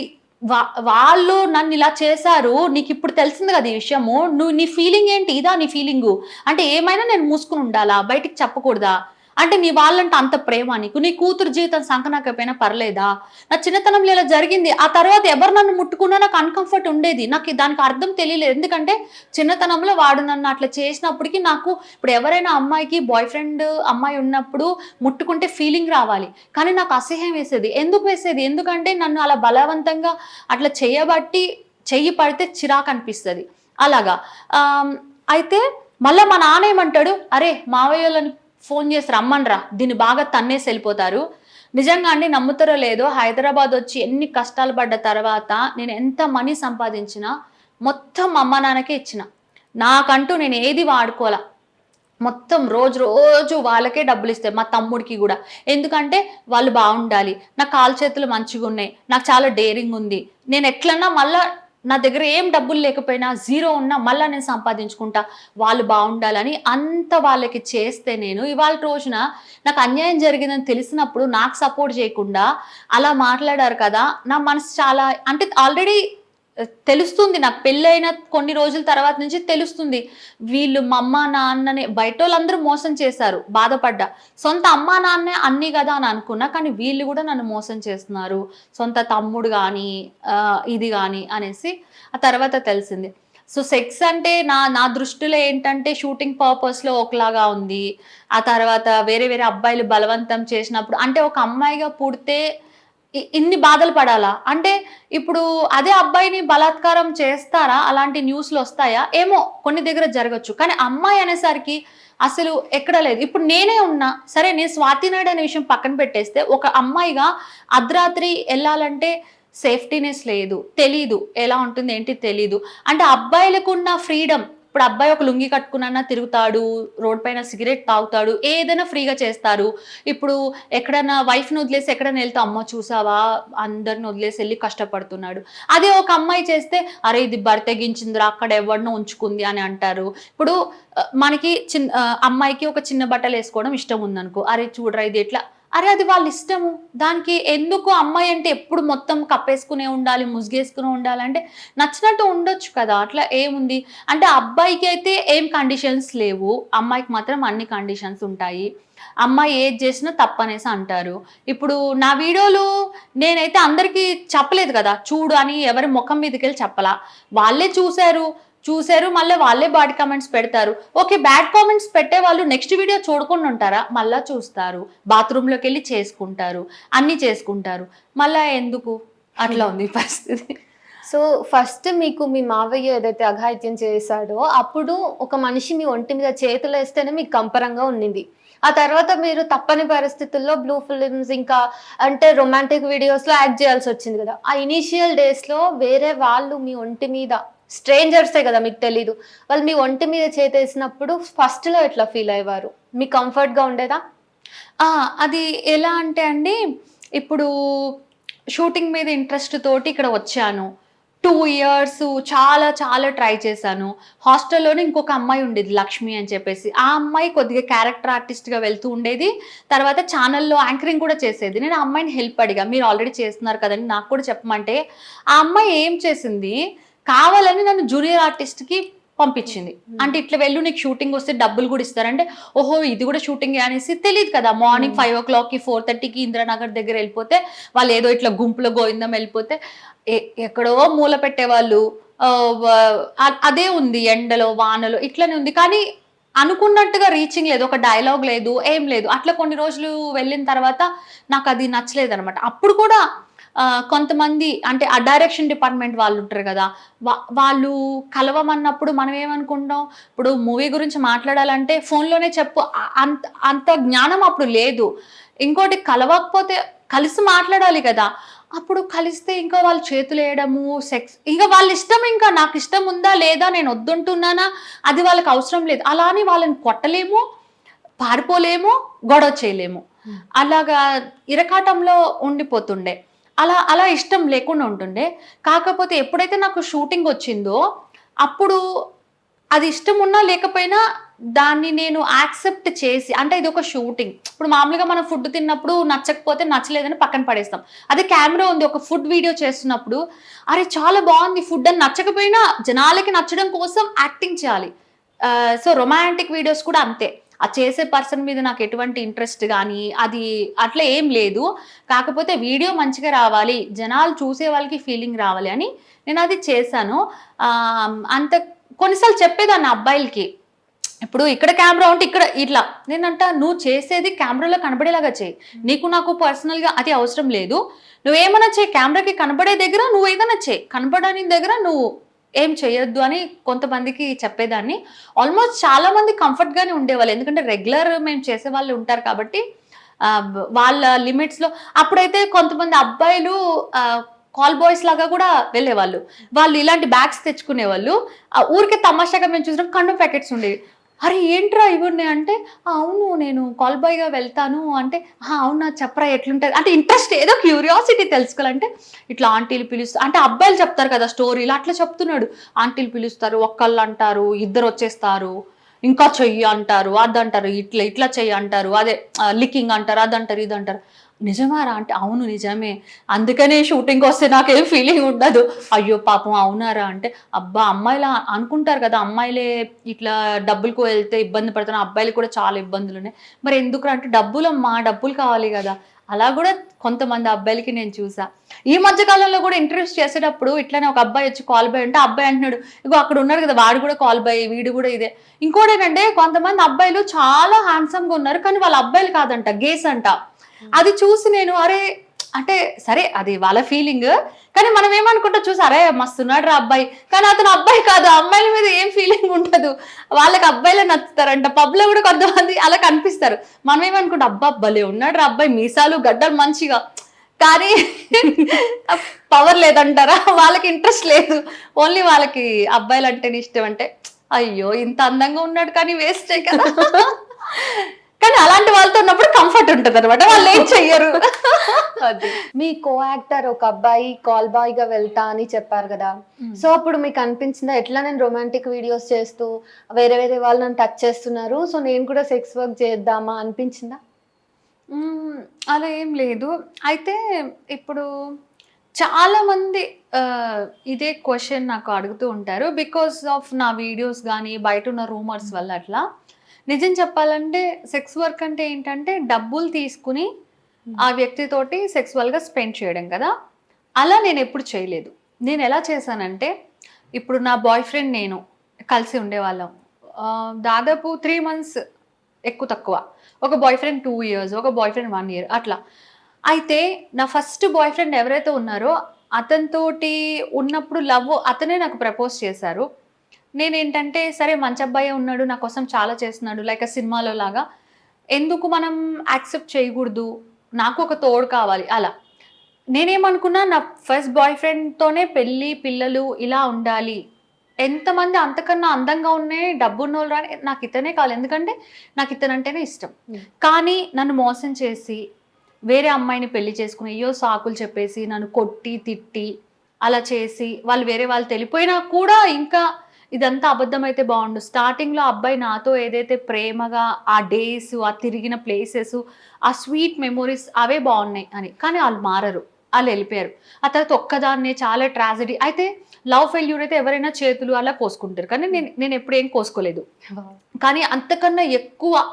వాళ్ళు నన్ను ఇలా చేశారు, నీకు ఇప్పుడు తెలిసింది కదా ఈ విషయము, నీ ఫీలింగ్ ఏంటి? ఇదా నీ ఫీలింగు? అంటే ఏమైనా నేను మూసుకుని ఉండాలా, బయటికి చెప్పకూడదా? అంటే నీ వాళ్ళంటే అంత ప్రేమ నీకు? నీ కూతురు జీవితం సంకనాకపోయినా పర్లేదా? నా చిన్నతనంలో ఇలా జరిగింది, ఆ తర్వాత ఎవరు నన్ను ముట్టుకున్నా నాకు అన్కంఫర్ట్ ఉండేది. నాకు దానికి అర్థం తెలియలేదు. ఎందుకంటే చిన్నతనంలో వాడు నన్ను అట్లా చేసినప్పటికీ నాకు ఇప్పుడు ఎవరైనా అమ్మాయికి బాయ్ ఫ్రెండ్ అమ్మాయి ఉన్నప్పుడు ముట్టుకుంటే ఫీలింగ్ రావాలి, కానీ నాకు అసహ్యం వేసేది. ఎందుకు వేసేది? ఎందుకంటే నన్ను అలా బలవంతంగా అట్లా చెయ్యి పడితే చిరాకు అనిపిస్తుంది అలాగా. అయితే మళ్ళీ మా నాన్న ఏమంటాడు, అరే మావయ్యలని ఫోన్ చేసి రమ్మనరా, దీన్ని బాగా తన్నేసి వెళ్ళిపోతారు. నిజంగా అండి, నమ్ముతారో లేదో, హైదరాబాద్ వచ్చి ఎన్ని కష్టాలు పడ్డ తర్వాత నేను ఎంత మనీ సంపాదించినా మొత్తం అమ్మ నాన్నకే ఇచ్చిన. నాకంటూ నేను ఏది వాడుకోవాలా, మొత్తం రోజు రోజు వాళ్ళకే డబ్బులు ఇస్తాయి, మా తమ్ముడికి కూడా. ఎందుకంటే వాళ్ళు బాగుండాలి, నా కాలు చేతులు మంచిగా ఉన్నాయి, నాకు చాలా డేరింగ్ ఉంది, నేను ఎట్లన్నా మళ్ళా నా దగ్గర ఏం డబ్బులు లేకపోయినా జీరో ఉన్నా మళ్ళీ నేను సంపాదించుకుంటా, వాళ్ళు బాగుండాలని అంత వాళ్ళకి చేస్తే, నేను ఇవాళ రోజున నాకు అన్యాయం జరిగిందని తెలిసినప్పుడు నాకు సపోర్ట్ చేయకుండా అలా మాట్లాడారు కదా, నా మనసు చాలా, అంటే ఆల్రెడీ తెలుస్తుంది నాకు, పెళ్ళైన కొన్ని రోజుల తర్వాత నుంచి తెలుస్తుంది, వీళ్ళు మా అమ్మ నాన్ననే, బయట వాళ్ళందరూ మోసం చేశారు, బాధపడ్డా, సొంత అమ్మ నాన్నే అన్నీ కదా అని అనుకున్నా, కానీ వీళ్ళు కూడా నన్ను మోసం చేస్తున్నారు, సొంత తమ్ముడు కానీ ఇది కానీ అనేసి ఆ తర్వాత తెలిసింది. సో సెక్స్ అంటే నా దృష్టిలో ఏంటంటే షూటింగ్ పర్పస్లో ఒకలాగా ఉంది, ఆ తర్వాత వేరే వేరే అబ్బాయిలు బలవంతం చేసినప్పుడు, అంటే ఒక అమ్మాయిగా పుడితే ఇన్ని బాధలు పడాలా అంటే, ఇప్పుడు అదే అబ్బాయిని బలాత్కారం చేస్తారా, అలాంటి న్యూస్లు వస్తాయా ఏమో, కొన్ని దగ్గర జరగచ్చు, కానీ అమ్మాయి అనేసరికి అసలు ఎక్కడ లేదు. ఇప్పుడు నేనే ఉన్నా సరే, నేను స్వాతి నాయుడు అనే విషయం పక్కన పెట్టేస్తే, ఒక అమ్మాయిగా అర్ధరాత్రి వెళ్ళాలంటే సేఫ్టీనెస్ లేదు, తెలీదు ఎలా ఉంటుంది ఏంటి తెలీదు. అంటే అబ్బాయిలకు ఉన్న ఫ్రీడమ్, ఇప్పుడు అబ్బాయి ఒక లుంగి కట్టుకున్నా తిరుగుతాడు, రోడ్ పైన సిగరెట్ తాగుతాడు, ఏదైనా ఫ్రీగా చేస్తారు. ఇప్పుడు ఎక్కడైనా వైఫ్ని వదిలేసి ఎక్కడైనా వెళ్తే, అమ్మ చూసావా అందరిని వదిలేసి వెళ్ళి కష్టపడుతున్నాడు. అదే ఒక అమ్మాయి చేస్తే, అరే ఇది బరితెగించిందిరా, అక్కడ ఎవరినో ఉంచుకుంది అని అంటారు. ఇప్పుడు మనకి అమ్మాయికి ఒక చిన్న బట్టలు వేసుకోవడం ఇష్టం ఉందనుకో, అరే చూడరా ఇది ఎట్లా, అరే అది వాళ్ళ ఇష్టము, దానికి ఎందుకు అమ్మాయి అంటే ఎప్పుడు మొత్తం కప్పేసుకునే ఉండాలి, ముసుగేసుకునే ఉండాలంటే నచ్చినట్టు ఉండొచ్చు కదా, అట్లా ఏముంది. అంటే అబ్బాయికి అయితే ఏం కండిషన్స్ లేవు, అమ్మాయికి మాత్రం అన్ని కండిషన్స్ ఉంటాయి. అమ్మాయి ఏది చేసినా తప్పనేసి అంటారు. ఇప్పుడు నా వీడియోలు నేనైతే అందరికీ చెప్పలేదు కదా, చూడు అని ఎవరి ముఖం మీదకి వెళ్ళి చెప్పలా, వాళ్ళే చూశారు మళ్ళీ వాళ్ళే బాడీ కామెంట్స్ పెడతారు. ఓకే, బ్యాడ్ కామెంట్స్ పెట్టే వాళ్ళు నెక్స్ట్ వీడియో చూడకుండా ఉంటారా, మళ్ళీ చూస్తారు, బాత్రూంలోకి వెళ్ళి చేసుకుంటారు, అన్నీ చేసుకుంటారు, మళ్ళీ ఎందుకు, అట్లా ఉంది పరిస్థితి. సో ఫస్ట్ మీకు మీ మావయ్య ఏదైతే అఘాయిత్యం చేశాడో, అప్పుడు ఒక మనిషి మీ ఒంటి మీద చేతులు వేస్తేనే మీకు కంపరంగా ఉండింది. ఆ తర్వాత మీరు తప్పని పరిస్థితుల్లో బ్లూ ఫిలిమ్స్ ఇంకా అంటే రొమాంటిక్ వీడియోస్లో యాక్ట్ చేయాల్సి వచ్చింది కదా. ఆ ఇనీషియల్ డేస్లో వేరే వాళ్ళు మీ ఒంటి మీద, స్ట్రేంజర్సే కదా మీకు తెలీదు, వాళ్ళు మీ ఒంటి మీద చేతేసినప్పుడు ఫస్ట్లో ఎట్లా ఫీల్ అయ్యేవారు, మీకు కంఫర్ట్గా ఉండేదా? అది ఎలా అంటే అండి, ఇప్పుడు షూటింగ్ మీద ఇంట్రెస్ట్ తోటి ఇక్కడ వచ్చాను, 2 years చాలా చాలా ట్రై చేశాను. హాస్టల్లోనే ఇంకొక అమ్మాయి ఉండేది, లక్ష్మి అని చెప్పేసి, ఆ అమ్మాయి కొద్దిగా క్యారెక్టర్ ఆర్టిస్ట్గా వెళ్తూ ఉండేది, తర్వాత ఛానల్లో యాంకరింగ్ కూడా చేసేది. నేను ఆ అమ్మాయిని హెల్ప్ అడిగా, మీరు ఆల్రెడీ చేస్తున్నారు కదండి నాకు కూడా చెప్పమంటే, ఆ అమ్మాయి ఏం చేసింది, కావాలని నన్ను జూనియర్ ఆర్టిస్ట్కి పంపించింది. అంటే ఇట్లా వెళ్ళు, నీకు షూటింగ్ వస్తే డబ్బులు కూడా ఇస్తారంటే, ఓహో ఇది కూడా షూటింగ్ అనేసి తెలియదు కదా. మార్నింగ్ 5 o'clockకి 4:30కి ఇందిరానగర్ దగ్గర వెళ్ళిపోతే, వాళ్ళు ఏదో ఇట్లా గుంపులో గోవిందం వెళ్ళిపోతే, ఎక్కడో మూల పెట్టేవాళ్ళు, అదే ఉంది, ఎండలో వానలో ఇట్లనే ఉంది, కానీ అనుకున్నట్టుగా రీచింగ్ లేదు, ఒక డైలాగ్ లేదు, ఏం లేదు. అట్లా కొన్ని రోజులు వెళ్ళిన తర్వాత నాకు అది నచ్చలేదు అనమాట. అప్పుడు కూడా కొంతమంది అంటే ఆ డైరెక్షన్ డిపార్ట్మెంట్ వాళ్ళు ఉంటారు కదా, వాళ్ళు కలవమన్నప్పుడు మనం ఏమనుకుంటాం, ఇప్పుడు మూవీ గురించి మాట్లాడాలంటే ఫోన్లోనే చెప్పు, అంత జ్ఞానం అప్పుడు లేదు. ఇంకోటి కలవకపోతే కలిసి మాట్లాడాలి కదా, అప్పుడు కలిస్తే ఇంకా వాళ్ళు చేతులు వేయడము, సెక్స్, ఇంకా వాళ్ళ ఇష్టం, ఇంకా నాకు ఇష్టం ఉందా లేదా, నేను వద్దుంటున్నానా, అది వాళ్ళకి అవసరం లేదు. అలా అని వాళ్ళని కొట్టలేము, పారిపోలేము, గొడవ చేయలేము, అలాగా ఇరకాటంలో ఉండిపోతుండే. అలా ఇష్టం లేకుండా ఉంటుండే. కాకపోతే ఎప్పుడైతే నాకు షూటింగ్ వచ్చిందో, అప్పుడు అది ఇష్టం ఉన్నా లేకపోయినా దాన్ని నేను యాక్సెప్ట్ చేసి, అంటే ఇది ఒక షూటింగ్, ఇప్పుడు మామూలుగా మనం ఫుడ్ తిన్నప్పుడు నచ్చకపోతే నచ్చలేదని పక్కన పడేస్తాం. అదే కెమెరా ఉంది, ఒక ఫుడ్ వీడియో చేస్తున్నప్పుడు, అరే చాలా బాగుంది ఫుడ్ అని నచ్చకపోయినా జనాలకి నచ్చడం కోసం యాక్టింగ్ చేయాలి. సో రొమాంటిక్ వీడియోస్ కూడా అంతే, ఆ చేసే పర్సన్ మీద నాకు ఎటువంటి ఇంట్రెస్ట్ కానీ అది అట్లా ఏం లేదు. కాకపోతే వీడియో మంచిగా రావాలి, జనాలు చూసే వాళ్ళకి ఫీలింగ్ రావాలి అని నేను అది చేశాను. అంత కొన్నిసార్లు చెప్పేదాన్ని అబ్బాయిలకి, ఇప్పుడు ఇక్కడ కెమెరా ఉంటే ఇక్కడ ఇట్లా, నేనంట నువ్వు చేసేది కెమెరాలో కనబడేలాగా చేయి, నీకు నాకు పర్సనల్గా అది అవసరం లేదు, నువ్వేమన్నా చేయి, కెమెరాకి కనబడే దగ్గర నువ్వు ఏదైనా చేయి, కనబడని దగ్గర నువ్వు ఏం చేయొద్దు అని కొంతమందికి చెప్పేదాన్ని. ఆల్మోస్ట్ చాలా మంది కంఫర్ట్గానే ఉండేవాళ్ళు, ఎందుకంటే రెగ్యులర్ మేము చేసే వాళ్ళు ఉంటారు కాబట్టి వాళ్ళ లిమిట్స్లో. అప్పుడైతే కొంతమంది అబ్బాయిలు కాల్ బాయ్స్ లాగా కూడా వెళ్ళేవాళ్ళు. వాళ్ళు ఇలాంటి బ్యాగ్స్ తెచ్చుకునేవాళ్ళు. ఊరికే తమాషాగా మేము చూసినాం, కండోమ్ ప్యాకెట్స్ ఉండేవి. అరే ఏంట్రా ఇవన్నీ అంటే, అవును నేను కాల్ బాయ్గా వెళ్తాను అంటే, అవునా చెప్పరా ఎట్లుంటుంది అంటే ఇంట్రెస్ట్, ఏదో క్యూరియాసిటీ తెలుసుకోవాలంటే. ఇట్లా ఆంటీలు పిలుస్తారు అంటే అబ్బాయిలు చెప్తారు కదా స్టోరీలు, అట్లా చెప్తున్నాడు. ఆంటీలు పిలుస్తారు, ఒక్కళ్ళు అంటారు, ఇద్దరు వచ్చేస్తారు, ఇంకా చెయ్యి అంటారు, అది అంటారు, ఇట్లా ఇట్లా చెయ్యి అంటారు, అదే లికింగ్ అంటారు, అది అంటారు, ఇది అంటారు. నిజమారా అంటే అవును నిజమే, అందుకనే షూటింగ్ వస్తే నాకేం ఫీలింగ్ ఉండదు. అయ్యో పాపం అవునారా అంటే, అబ్బా అమ్మాయిలా అనుకుంటారు కదా, అమ్మాయిలే ఇట్లా డబ్బులకు వెళ్తే ఇబ్బంది పడుతున్నా, అబ్బాయిలు కూడా చాలా ఇబ్బందులు ఉన్నాయి. మరి ఎందుకు అంటే డబ్బులమ్మా, డబ్బులు కావాలి కదా. అలా కూడా కొంతమంది అబ్బాయిలకి నేను చూసా. ఈ మధ్య కాలంలో కూడా ఇంటర్వ్యూస్ చేసేటప్పుడు ఇట్లానే ఒక అబ్బాయి వచ్చి కాల్ బాయ్ అంటే, అబ్బాయి అంటున్నాడు ఇగో అక్కడ ఉన్నారు కదా వాడు కూడా కాల్ బాయ్, వీడు కూడా ఇదే. ఇంకోటి ఏంటంటే కొంతమంది అబ్బాయిలు చాలా హ్యాండ్సమ్ గా ఉన్నారు కానీ వాళ్ళ అబ్బాయిలు కాదంట, గేస్ అంట. అది చూసి నేను అరే అంటే సరే అది వాళ్ళ ఫీలింగ్, కానీ మనం ఏమనుకుంటా చూసి అరే మస్తున్నాడు రా అబ్బాయి, కానీ అతను అబ్బాయి కాదు, అమ్మాయిల మీద ఏం ఫీలింగ్ ఉండదు, వాళ్ళకి అబ్బాయిలే నచ్చుతారంట. పబ్ లో కూడా కొంతమంది అలా కనిపిస్తారు. మనం ఏమనుకుంటాం అబ్బా భలే ఉన్నాడు రా అబ్బాయి, మీసాలు గడ్డలు మంచిగా, కానీ పవర్ లేదంటారా, వాళ్ళకి ఇంట్రెస్ట్ లేదు, ఓన్లీ వాళ్ళకి అబ్బాయిలు అంటేనే ఇష్టం. అంటే అయ్యో ఇంత అందంగా ఉన్నాడు కానీ వేస్టే కదా. కానీ అలాంటి వాళ్ళతో ఉన్నప్పుడు కంఫర్ట్ ఉంటుంది అనమాట, వాళ్ళు ఏం చెయ్యరు. అది మీ కో యాక్టర్ ఒక అబ్బాయి కాల్ బాయ్ గా వెళ్తా అని చెప్పారు కదా, సో అప్పుడు మీకు అనిపించిందా ఎట్లా నేను రొమాంటిక్ వీడియోస్ చేస్తూ వేరే వేరే వాళ్ళు నన్ను టచ్ చేస్తున్నారు, సో నేను కూడా సెక్స్ వర్క్ చేద్దామా అనిపించిందా? అలా ఏం లేదు. అయితే ఇప్పుడు చాలా మంది ఇదే క్వశ్చన్ నాకు అడుగుతూ ఉంటారు, బికాస్ ఆఫ్ నా వీడియోస్ కానీ బయట ఉన్న రూమర్స్ వల్ల. అట్లా నిజం చెప్పాలంటే సెక్స్ వర్క్ అంటే ఏంటంటే డబ్బులు తీసుకుని ఆ వ్యక్తితోటి సెక్సువల్గా స్పెండ్ చేయడం కదా. అలా నేను ఎప్పుడు చేయలేదు. నేను ఎలా చేశానంటే, ఇప్పుడు నా బాయ్ ఫ్రెండ్ నేను కలిసి ఉండేవాళ్ళం దాదాపు 3 months ఎక్కువ తక్కువ. ఒక బాయ్ ఫ్రెండ్ 2 years, ఒక బాయ్ ఫ్రెండ్ 1 year అట్లా. అయితే నా ఫస్ట్ బాయ్ ఫ్రెండ్ ఎవరైతే ఉన్నారో అతనితోటి ఉన్నప్పుడు లవ్, అతనే నాకు ప్రపోజ్ చేశారు. నేనేంటంటే సరే మంచి అబ్బాయి ఉన్నాడు, నా కోసం చాలా చేస్తున్నాడు, లైక్ సినిమాలో లాగా, ఎందుకు మనం యాక్సెప్ట్ చేయకూడదు, నాకు ఒక తోడు కావాలి అలా. నేనేమనుకున్నా నా ఫస్ట్ బాయ్ ఫ్రెండ్తోనే పెళ్ళి పిల్లలు ఇలా ఉండాలి, ఎంతమంది అంతకన్నా అందంగా ఉన్నాయి డబ్బు ఉన్న వాళ్ళు రాని, నాకు ఇతనే కావాలి, ఎందుకంటే నాకు ఇతనంటేనే ఇష్టం. కానీ నన్ను మోసం చేసి వేరే అమ్మాయిని పెళ్లి చేసుకుని అయ్యో సాకులు చెప్పేసి నన్ను కొట్టి తిట్టి అలా చేసి వాళ్ళు వేరే వాళ్ళు తెలిపోయినా కూడా ఇంకా ఇదంతా అబద్ధం అయితే బాగుండు. స్టార్టింగ్లో అబ్బాయి నాతో ఏదైతే ప్రేమగా ఆ డేస్, ఆ తిరిగిన ప్లేసెస్, ఆ స్వీట్ మెమొరీస్ అవే బాగున్నాయి అని, కానీ వాళ్ళు మారరు, వాళ్ళు వెళ్ళిపోయారు. ఆ తర్వాత ఒక్కదాన్నే చాలా ట్రాజడీ. అయితే లవ్ ఫెయిల్యూర్ అయితే ఎవరైనా చేతులు అలా కోసుకుంటారు, కానీ నేను ఎప్పుడు ఏం కోసుకోలేదు. కానీ అంతకన్నా ఎక్కువ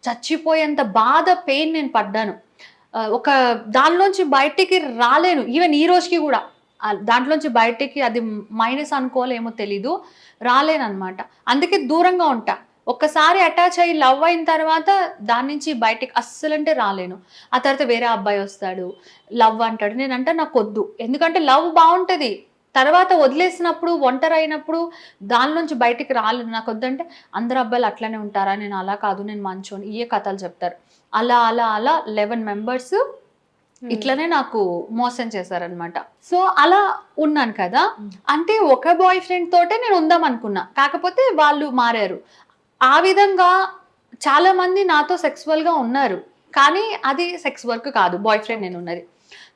చచ్చిపోయేంత బాధ, పెయిన్ నేను పడ్డాను. ఒక దానిలోంచి బయటికి రాలేను, ఈవెన్ ఈ రోజుకి కూడా దాంట్లోంచి బయటికి, అది మైనస్ అనుకోలేమో తెలీదు, రాలేనమాట. అందుకే దూరంగా ఉంటా. ఒక్కసారి అటాచ్ అయ్యి లవ్ అయిన తర్వాత దాని నుంచి బయటికి అస్సలంటే రాలేను. ఆ తర్వాత వేరే అబ్బాయి వస్తాడు, లవ్ అంటాడు, నేనంటే నాకు వద్దు, ఎందుకంటే లవ్ బాగుంటుంది, తర్వాత వదిలేసినప్పుడు ఒంటరి అయినప్పుడు దానిలోంచి బయటికి రాలేను, నాకు వద్దంటే అందరు అబ్బాయిలు అట్లనే ఉంటారా, నేను అలా కాదు, నేను మంచోని, ఏ కథలు చెప్తారు. అలా అలా అలా 11 members ఇట్లనే నాకు మోసం చేశారనమాట. సో అలా ఉన్నాను కదా. అంటే ఒక బాయ్ ఫ్రెండ్ తోటే నేను ఉందాం అనుకున్నా, కాకపోతే వాళ్ళు మారారు. ఆ విధంగా చాలా మంది నాతో సెక్సువల్గా ఉన్నారు, కానీ అది సెక్స్ వర్క్ కాదు, బాయ్ ఫ్రెండ్ నేను ఉన్నది.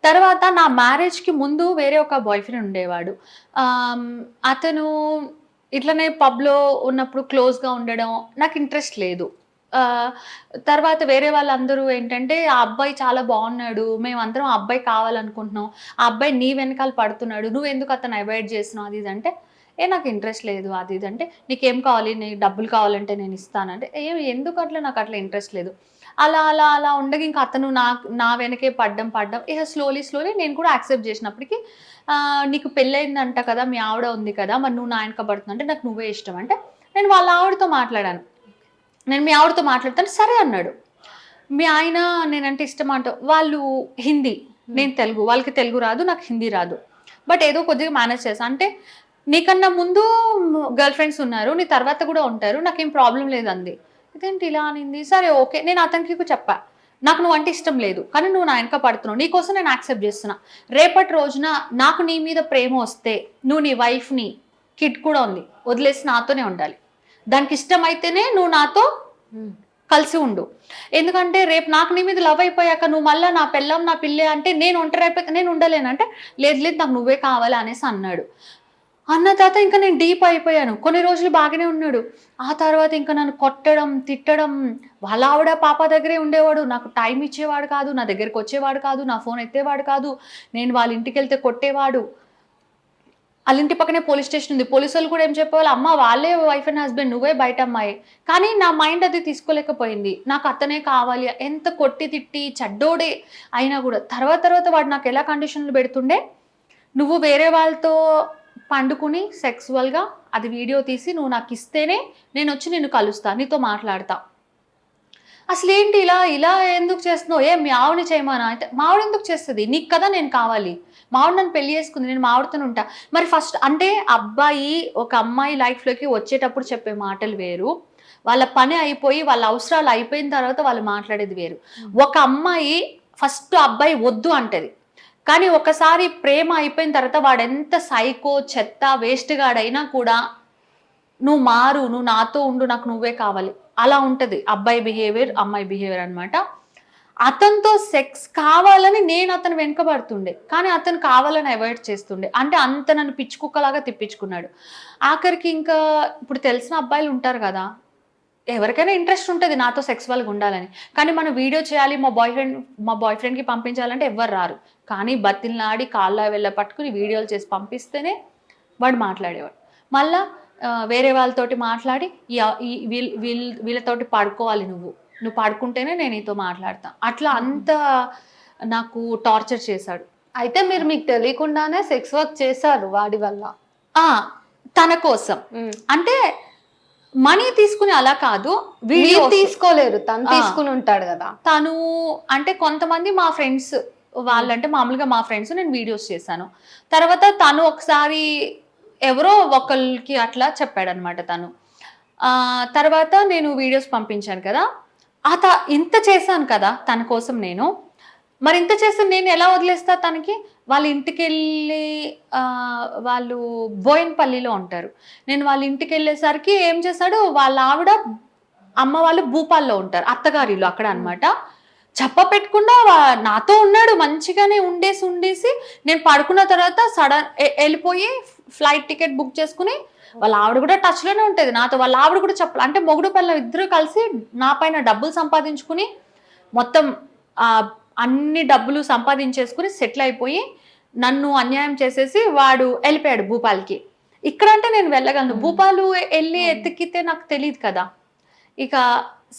తర్వాత నా మ్యారేజ్కి ముందు వేరే ఒక బాయ్ ఫ్రెండ్ ఉండేవాడు. అతను ఇట్లనే పబ్లో ఉన్నప్పుడు క్లోజ్గా ఉండడం నాకు ఇంట్రెస్ట్ లేదు. తర్వాత వేరే వాళ్ళందరూ ఏంటంటే ఆ అబ్బాయి చాలా బాగున్నాడు, మేమందరం ఆ అబ్బాయి కావాలనుకుంటున్నాం, ఆ అబ్బాయి నీ వెనకాల పడుతున్నాడు, నువ్వు ఎందుకు అతను అవాయిడ్ చేస్తున్నావు, అది ఇదంటే నాకు ఇంట్రెస్ట్ లేదు, అది ఇదంటే నీకేం కావాలి, నీకు డబ్బులు కావాలంటే నేను ఇస్తానంటే ఎందుకు అట్లా, నాకు అట్లా ఇంట్రెస్ట్ లేదు. అలా అలా అలా ఉండగా ఇంకా అతను నా వెనకే పడ్డం స్లోలీ నేను కూడా యాక్సెప్ట్ చేసినప్పటికీ, నీకు పెళ్ళయిందంట కదా, మీ ఆవిడ ఉంది కదా, మరి నువ్వు నా వెనక పడుతున్నా అంటే నాకు నువ్వే ఇష్టం అంటే, నేను వాళ్ళ ఆవిడతో మాట్లాడాను, నేను మీ ఆవిడతో మాట్లాడతాను సరే అన్నాడు. మీ ఆయన నేనంటే ఇష్టం అంట, వాళ్ళు హిందీ, నేను తెలుగు, వాళ్ళకి తెలుగు రాదు, నాకు హిందీ రాదు, బట్ ఏదో కొద్దిగా మేనేజ్ చేస్తాను. అంటే నీకన్నా ముందు గర్ల్ ఫ్రెండ్స్ ఉన్నారు, నీ తర్వాత కూడా ఉంటారు, నాకేం ప్రాబ్లం లేదు అంది. ఇదేంటి ఇలా అనింది. సరే ఓకే, నేను అతనికి చెప్పా, నాకు నువ్వు అంటే ఇష్టం లేదు, కానీ నువ్వు నా వెనక పడుతున్నావు, నీకోసం నేను యాక్సెప్ట్ చేస్తున్నా. రేపటి రోజున నాకు నీ మీద ప్రేమ వస్తే నువ్వు నీ వైఫ్ని, కిడ్ కూడా ఉంది, వదిలేసి నాతోనే ఉండాలి. దానికి ఇష్టమైతేనే నువ్వు నాతో కలిసి ఉండు. ఎందుకంటే రేపు నాకు నీ మీద లవ్ అయిపోయాక నువ్వు మళ్ళీ నా పెళ్ళం నా పిల్లే అంటే నేను ఒంటరి అయిపోతే నేను ఉండలేనంటే, లేదు లేదు నాకు నువ్వే కావాలి అనేసి అన్నాడు. అన్న తర్వాత ఇంకా నేను డీప్ అయిపోయాను. కొన్ని రోజులు బాగానే ఉన్నాడు. ఆ తర్వాత ఇంకా నన్ను కొట్టడం, తిట్టడం, వాళ్ళ ఆవిడ పాప దగ్గరే ఉండేవాడు, నాకు టైం ఇచ్చేవాడు కాదు, నా దగ్గరికి వచ్చేవాడు కాదు, నా ఫోన్ ఎత్తేవాడు కాదు, నేను వాళ్ళ ఇంటికి వెళ్తే కొట్టేవాడు. వాళ్ళ ఇంటి పక్కనే పోలీస్ స్టేషన్ ఉంది. పోలీసు వాళ్ళు కూడా ఏం చెప్పేవాళ్ళు, అమ్మ వాళ్ళే వైఫ్ అండ్ హస్బెండ్, నువ్వే బయట అమ్మాయి. కానీ నా మైండ్ అది తీసుకోలేకపోయింది. నాకు అతనే కావాలి. ఎంత కొట్టి తిట్టి చెడ్డోడే అయినా కూడా తర్వాత వాడు నాకు ఎలా కండిషన్లు పెడుతుండే, నువ్వు వేరే వాళ్ళతో పండుకుని సెక్సువల్గా అది వీడియో తీసి నువ్వు నాకు ఇస్తేనే నేను వచ్చి నిన్ను కలుస్తా, నీతో మాట్లాడతా. అసలు ఏంటి ఇలా ఇలా ఎందుకు చేస్తున్నావు? మీ ఆవిడని చేయమనా అంటే, మా ఆవిడ ఎందుకు చేస్తుంది, నీకు కదా నేను కావాలి, మా ఆవిడ నన్ను పెళ్లి చేసుకుంది, నేను మా ఆవిడతోనే ఉంటా. మరి ఫస్ట్ అంటే అబ్బాయి ఒక అమ్మాయి లైఫ్లోకి వచ్చేటప్పుడు చెప్పే మాటలు వేరు, వాళ్ళ పని అయిపోయి వాళ్ళ అవసరాలు అయిపోయిన తర్వాత వాళ్ళు మాట్లాడేది వేరు. ఒక అమ్మాయి ఫస్ట్ అబ్బాయి వద్దు అంటది, కానీ ఒకసారి ప్రేమ అయిపోయిన తర్వాత వాడు ఎంత సైకో చెత్త వేస్ట్ గాడైనా కూడా నువ్వు మారు, నువ్వు నాతో ఉండు, నాకు నువ్వే కావాలి, అలా ఉంటుంది అబ్బాయి బిహేవియర్, అమ్మాయి బిహేవియర్ అనమాట. అతనితో సెక్స్ కావాలని నేను అతను వెనుకబడుతుండే, కానీ అతను కావాలని అవాయిడ్ చేస్తుండే. అంటే అంత నన్ను పిచ్చుకుక్కలాగా తిప్పించుకున్నాడు. ఆఖరికి ఇంకా ఇప్పుడు తెలిసిన అబ్బాయిలు ఉంటారు కదా, ఎవరికైనా ఇంట్రెస్ట్ ఉంటుంది నాతో సెక్సువల్గా ఉండాలని, కానీ మనం వీడియో చేయాలి మా బాయ్ ఫ్రెండ్కి పంపించాలంటే ఎవ్వరు రారు. కానీ బతిల్లాడి కాళ్ళ వెళ్ళ పట్టుకుని వీడియోలు చేసి పంపిస్తేనే వాడు మాట్లాడేవాడు. మళ్ళా వేరే వాళ్ళతోటి మాట్లాడి వీళ్ళతోటి పడుకోవాలి, నువ్వు పడుకుంటేనే నేను నీతో మాట్లాడతా, అట్లా అంత నాకు టార్చర్ చేశాడు. అయితే మీరు మీకు తెలియకుండానే సెక్స్ వర్క్ చేశారు వాడి వల్ల? తన కోసం అంటే మనీ తీసుకుని అలా కాదు, వీడియో తీసుకోలేరు, తను తీసుకుని ఉంటాడు కదా. తను అంటే కొంతమంది మా ఫ్రెండ్స్ వాళ్ళంటే మామూలుగా మా ఫ్రెండ్స్ నేను వీడియోస్ చేశాను. తర్వాత తను ఒకసారి ఎవరో ఒకరికి అట్లా చెప్పాడనమాట తను. తర్వాత నేను వీడియోస్ పంపించాను కదా, ఇంత చేశాను కదా తన కోసం నేను, మరి ఇంత చేస్తే నేను ఎలా వదిలేస్తా తనకి? వాళ్ళ ఇంటికి వెళ్ళి వాళ్ళు బోయన్పల్లిలో ఉంటారు, నేను వాళ్ళ ఇంటికి వెళ్ళేసరికి ఏం చేశాడు, వాళ్ళ ఆవిడ అమ్మ వాళ్ళు భూపాల్లో ఉంటారు, అత్తగారిలో అక్కడ అనమాట. చెప్ప పెట్టకుండా నాతో ఉన్నాడు, మంచిగానే ఉండేసి నేను పడుకున్న తర్వాత సడన్ వెళ్ళిపోయి ఫ్లైట్ టికెట్ బుక్ చేసుకుని, వాళ్ళ ఆవిడ కూడా టచ్లోనే ఉంటుంది నాతో. వాళ్ళ ఆవిడ కూడా చెప్పాలి అంటే మొగుడు పిల్లలు ఇద్దరు కలిసి నా పైన డబ్బులు సంపాదించుకుని మొత్తం అన్ని డబ్బులు సంపాదించేసుకుని సెటిల్ అయిపోయి నన్ను అన్యాయం చేసేసి వాడు వెళ్ళిపోయాడు భూపాల్కి. ఇక్కడంటే నేను వెళ్ళగలను, భూపాలు వెళ్ళి ఎత్తికితే నాకు తెలియదు కదా. ఇక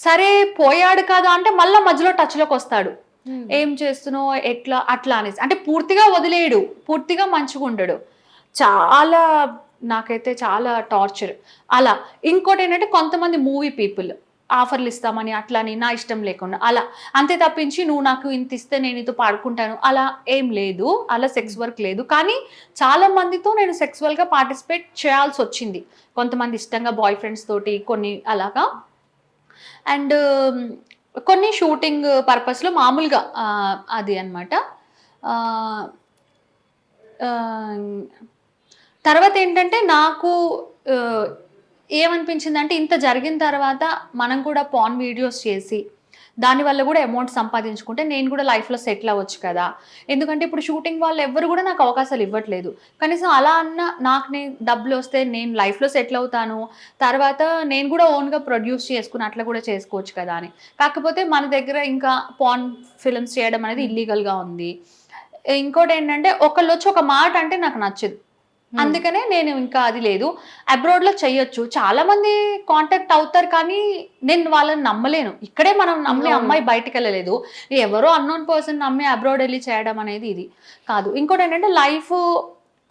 సరే పోయాడు కదా అంటే మళ్ళీ మధ్యలో టచ్లోకి వస్తాడు, ఏం చేస్తున్నావు ఎట్లా అట్లా అనేసి. అంటే పూర్తిగా వదిలేయడు, పూర్తిగా మంచిగా ఉండడు. చాలా నాకైతే చాలా టార్చర్. అలా ఇంకోటి ఏంటంటే కొంతమంది మూవీ పీపుల్ ఆఫర్లు ఇస్తామని అట్లని నా ఇష్టం లేకుండా అలా, అంతే తప్పించి నువ్వు నాకు ఇంత ఇస్తే నేను ఇది పాడుకుంటాను అలా ఏం లేదు, అలా సెక్స్ వర్క్ లేదు. కానీ చాలా మందితో నేను సెక్సువల్గా పార్టిసిపేట్ చేయాల్సి వచ్చింది, కొంతమంది ఇష్టంగా బాయ్ ఫ్రెండ్స్ తోటి కొన్ని అలాగా. అండ్ కొన్ని షూటింగ్ పర్పస్లో మామూలుగా అది అనమాట. తర్వాత ఏంటంటే నాకు ఏమనిపించింది అంటే, ఇంత జరిగిన తర్వాత మనం కూడా పాన్ వీడియోస్ చేసి దానివల్ల కూడా అమౌంట్ సంపాదించుకుంటే నేను కూడా లైఫ్లో సెటిల్ అవ్వచ్చు కదా. ఎందుకంటే ఇప్పుడు షూటింగ్ వాళ్ళు ఎవ్వరు కూడా నాకు అవకాశాలు ఇవ్వట్లేదు. కనీసం అలా అన్న నాకు నేను డబ్బులు వస్తే నేను లైఫ్లో సెటిల్ అవుతాను, తర్వాత నేను కూడా ఓన్గా ప్రొడ్యూస్ చేసుకుని అట్లా కూడా చేసుకోవచ్చు కదా అని. కాకపోతే మన దగ్గర ఇంకా పాన్ ఫిల్మ్స్ చేయడం అనేది ఇల్లీగల్గా ఉంది. ఇంకోటి ఏంటంటే ఒకళ్ళు వచ్చి ఒక మాట అంటే నాకు నచ్చదు, అందుకనే నేను ఇంకా అది లేదు. అబ్రాడ్లో చెయ్యొచ్చు, చాలా మంది కాంటాక్ట్ అవుతారు, కానీ నేను వాళ్ళని నమ్మలేను. ఇక్కడే మనం నమ్మే అమ్మాయి బయటకు వెళ్ళలేదు, ఎవరో అన్నోన్ పర్సన్ నమ్మి అబ్రాడ్ వెళ్ళి చేయడం అనేది ఇది కాదు. ఇంకోటి ఏంటంటే లైఫ్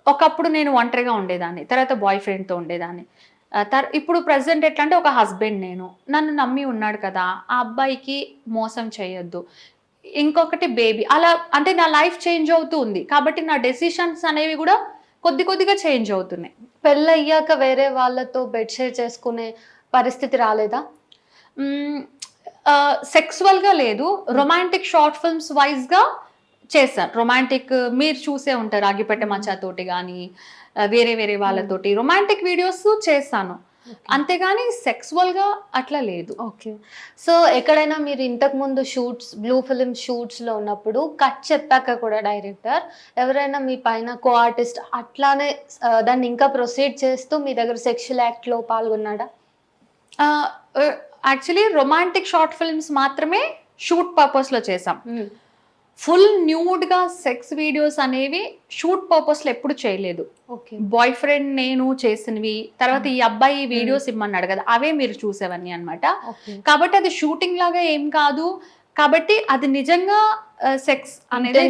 ఒకప్పుడు నేను ఒంటరిగా ఉండేదాన్ని, తర్వాత బాయ్ ఫ్రెండ్తో ఉండేదాన్ని. ఇప్పుడు ప్రజెంట్ ఎట్లా అంటే ఒక హస్బెండ్ నేను, నన్ను నమ్మి ఉన్నాడు కదా, ఆ అబ్బాయికి మోసం చేయొద్దు. ఇంకొకటి బేబీ, అలా అంటే నా లైఫ్ చేంజ్ అవుతూ ఉంది కాబట్టి నా డెసిషన్స్ అనేవి కూడా కొద్దిగా చేంజ్ అవుతున్నాయి. పెళ్ళయ్యాక వేరే వాళ్ళతో బెడ్ షేర్ చేసుకునే పరిస్థితి రాలేదా? సెక్సువల్గా లేదు, రొమాంటిక్ షార్ట్ ఫిల్మ్స్ వైజ్గా చేశాను. రొమాంటిక్ మీరు చూసే ఉంటారు, అగ్గిపెట్టె మచ్చాతోటి కానీ వేరే వేరే వాళ్ళతోటి రొమాంటిక్ వీడియోస్ చేశాను, అంతేగాని సెక్సువల్గా అట్లా లేదు. ఓకే. సో ఎక్కడైనా మీరు ఇంతకు ముందు షూట్స్, బ్లూ ఫిలిం షూట్స్లో ఉన్నప్పుడు కట్ చెప్పాక కూడా డైరెక్టర్ ఎవరైనా మీ పైన కో ఆర్టిస్ట్ అట్లానే దాన్ని ఇంకా ప్రొసీడ్ చేస్తూ మీ దగ్గర సెక్షువల్ యాక్ట్లో పాల్గొన్నాడా? యాక్చువల్లీ రొమాంటిక్ షార్ట్ ఫిల్మ్స్ మాత్రమే షూట్ పర్పస్లో చేసాం. ఫుల్ న్యూడ్గా సెక్స్ వీడియోస్ అనేవి షూట్ పర్పస్లో ఎప్పుడు చేయలేదు. ఓకే. బాయ్ ఫ్రెండ్ నేను చేసినవి, తర్వాత ఈ అబ్బాయి వీడియోస్ ఇమ్మన్నాడు కదా, అవే మీరు చూసేవన్నీ అనమాట. కాబట్టి అది షూటింగ్ లాగా ఏం కాదు, కాబట్టి అది నిజంగా సెక్స్ అనేది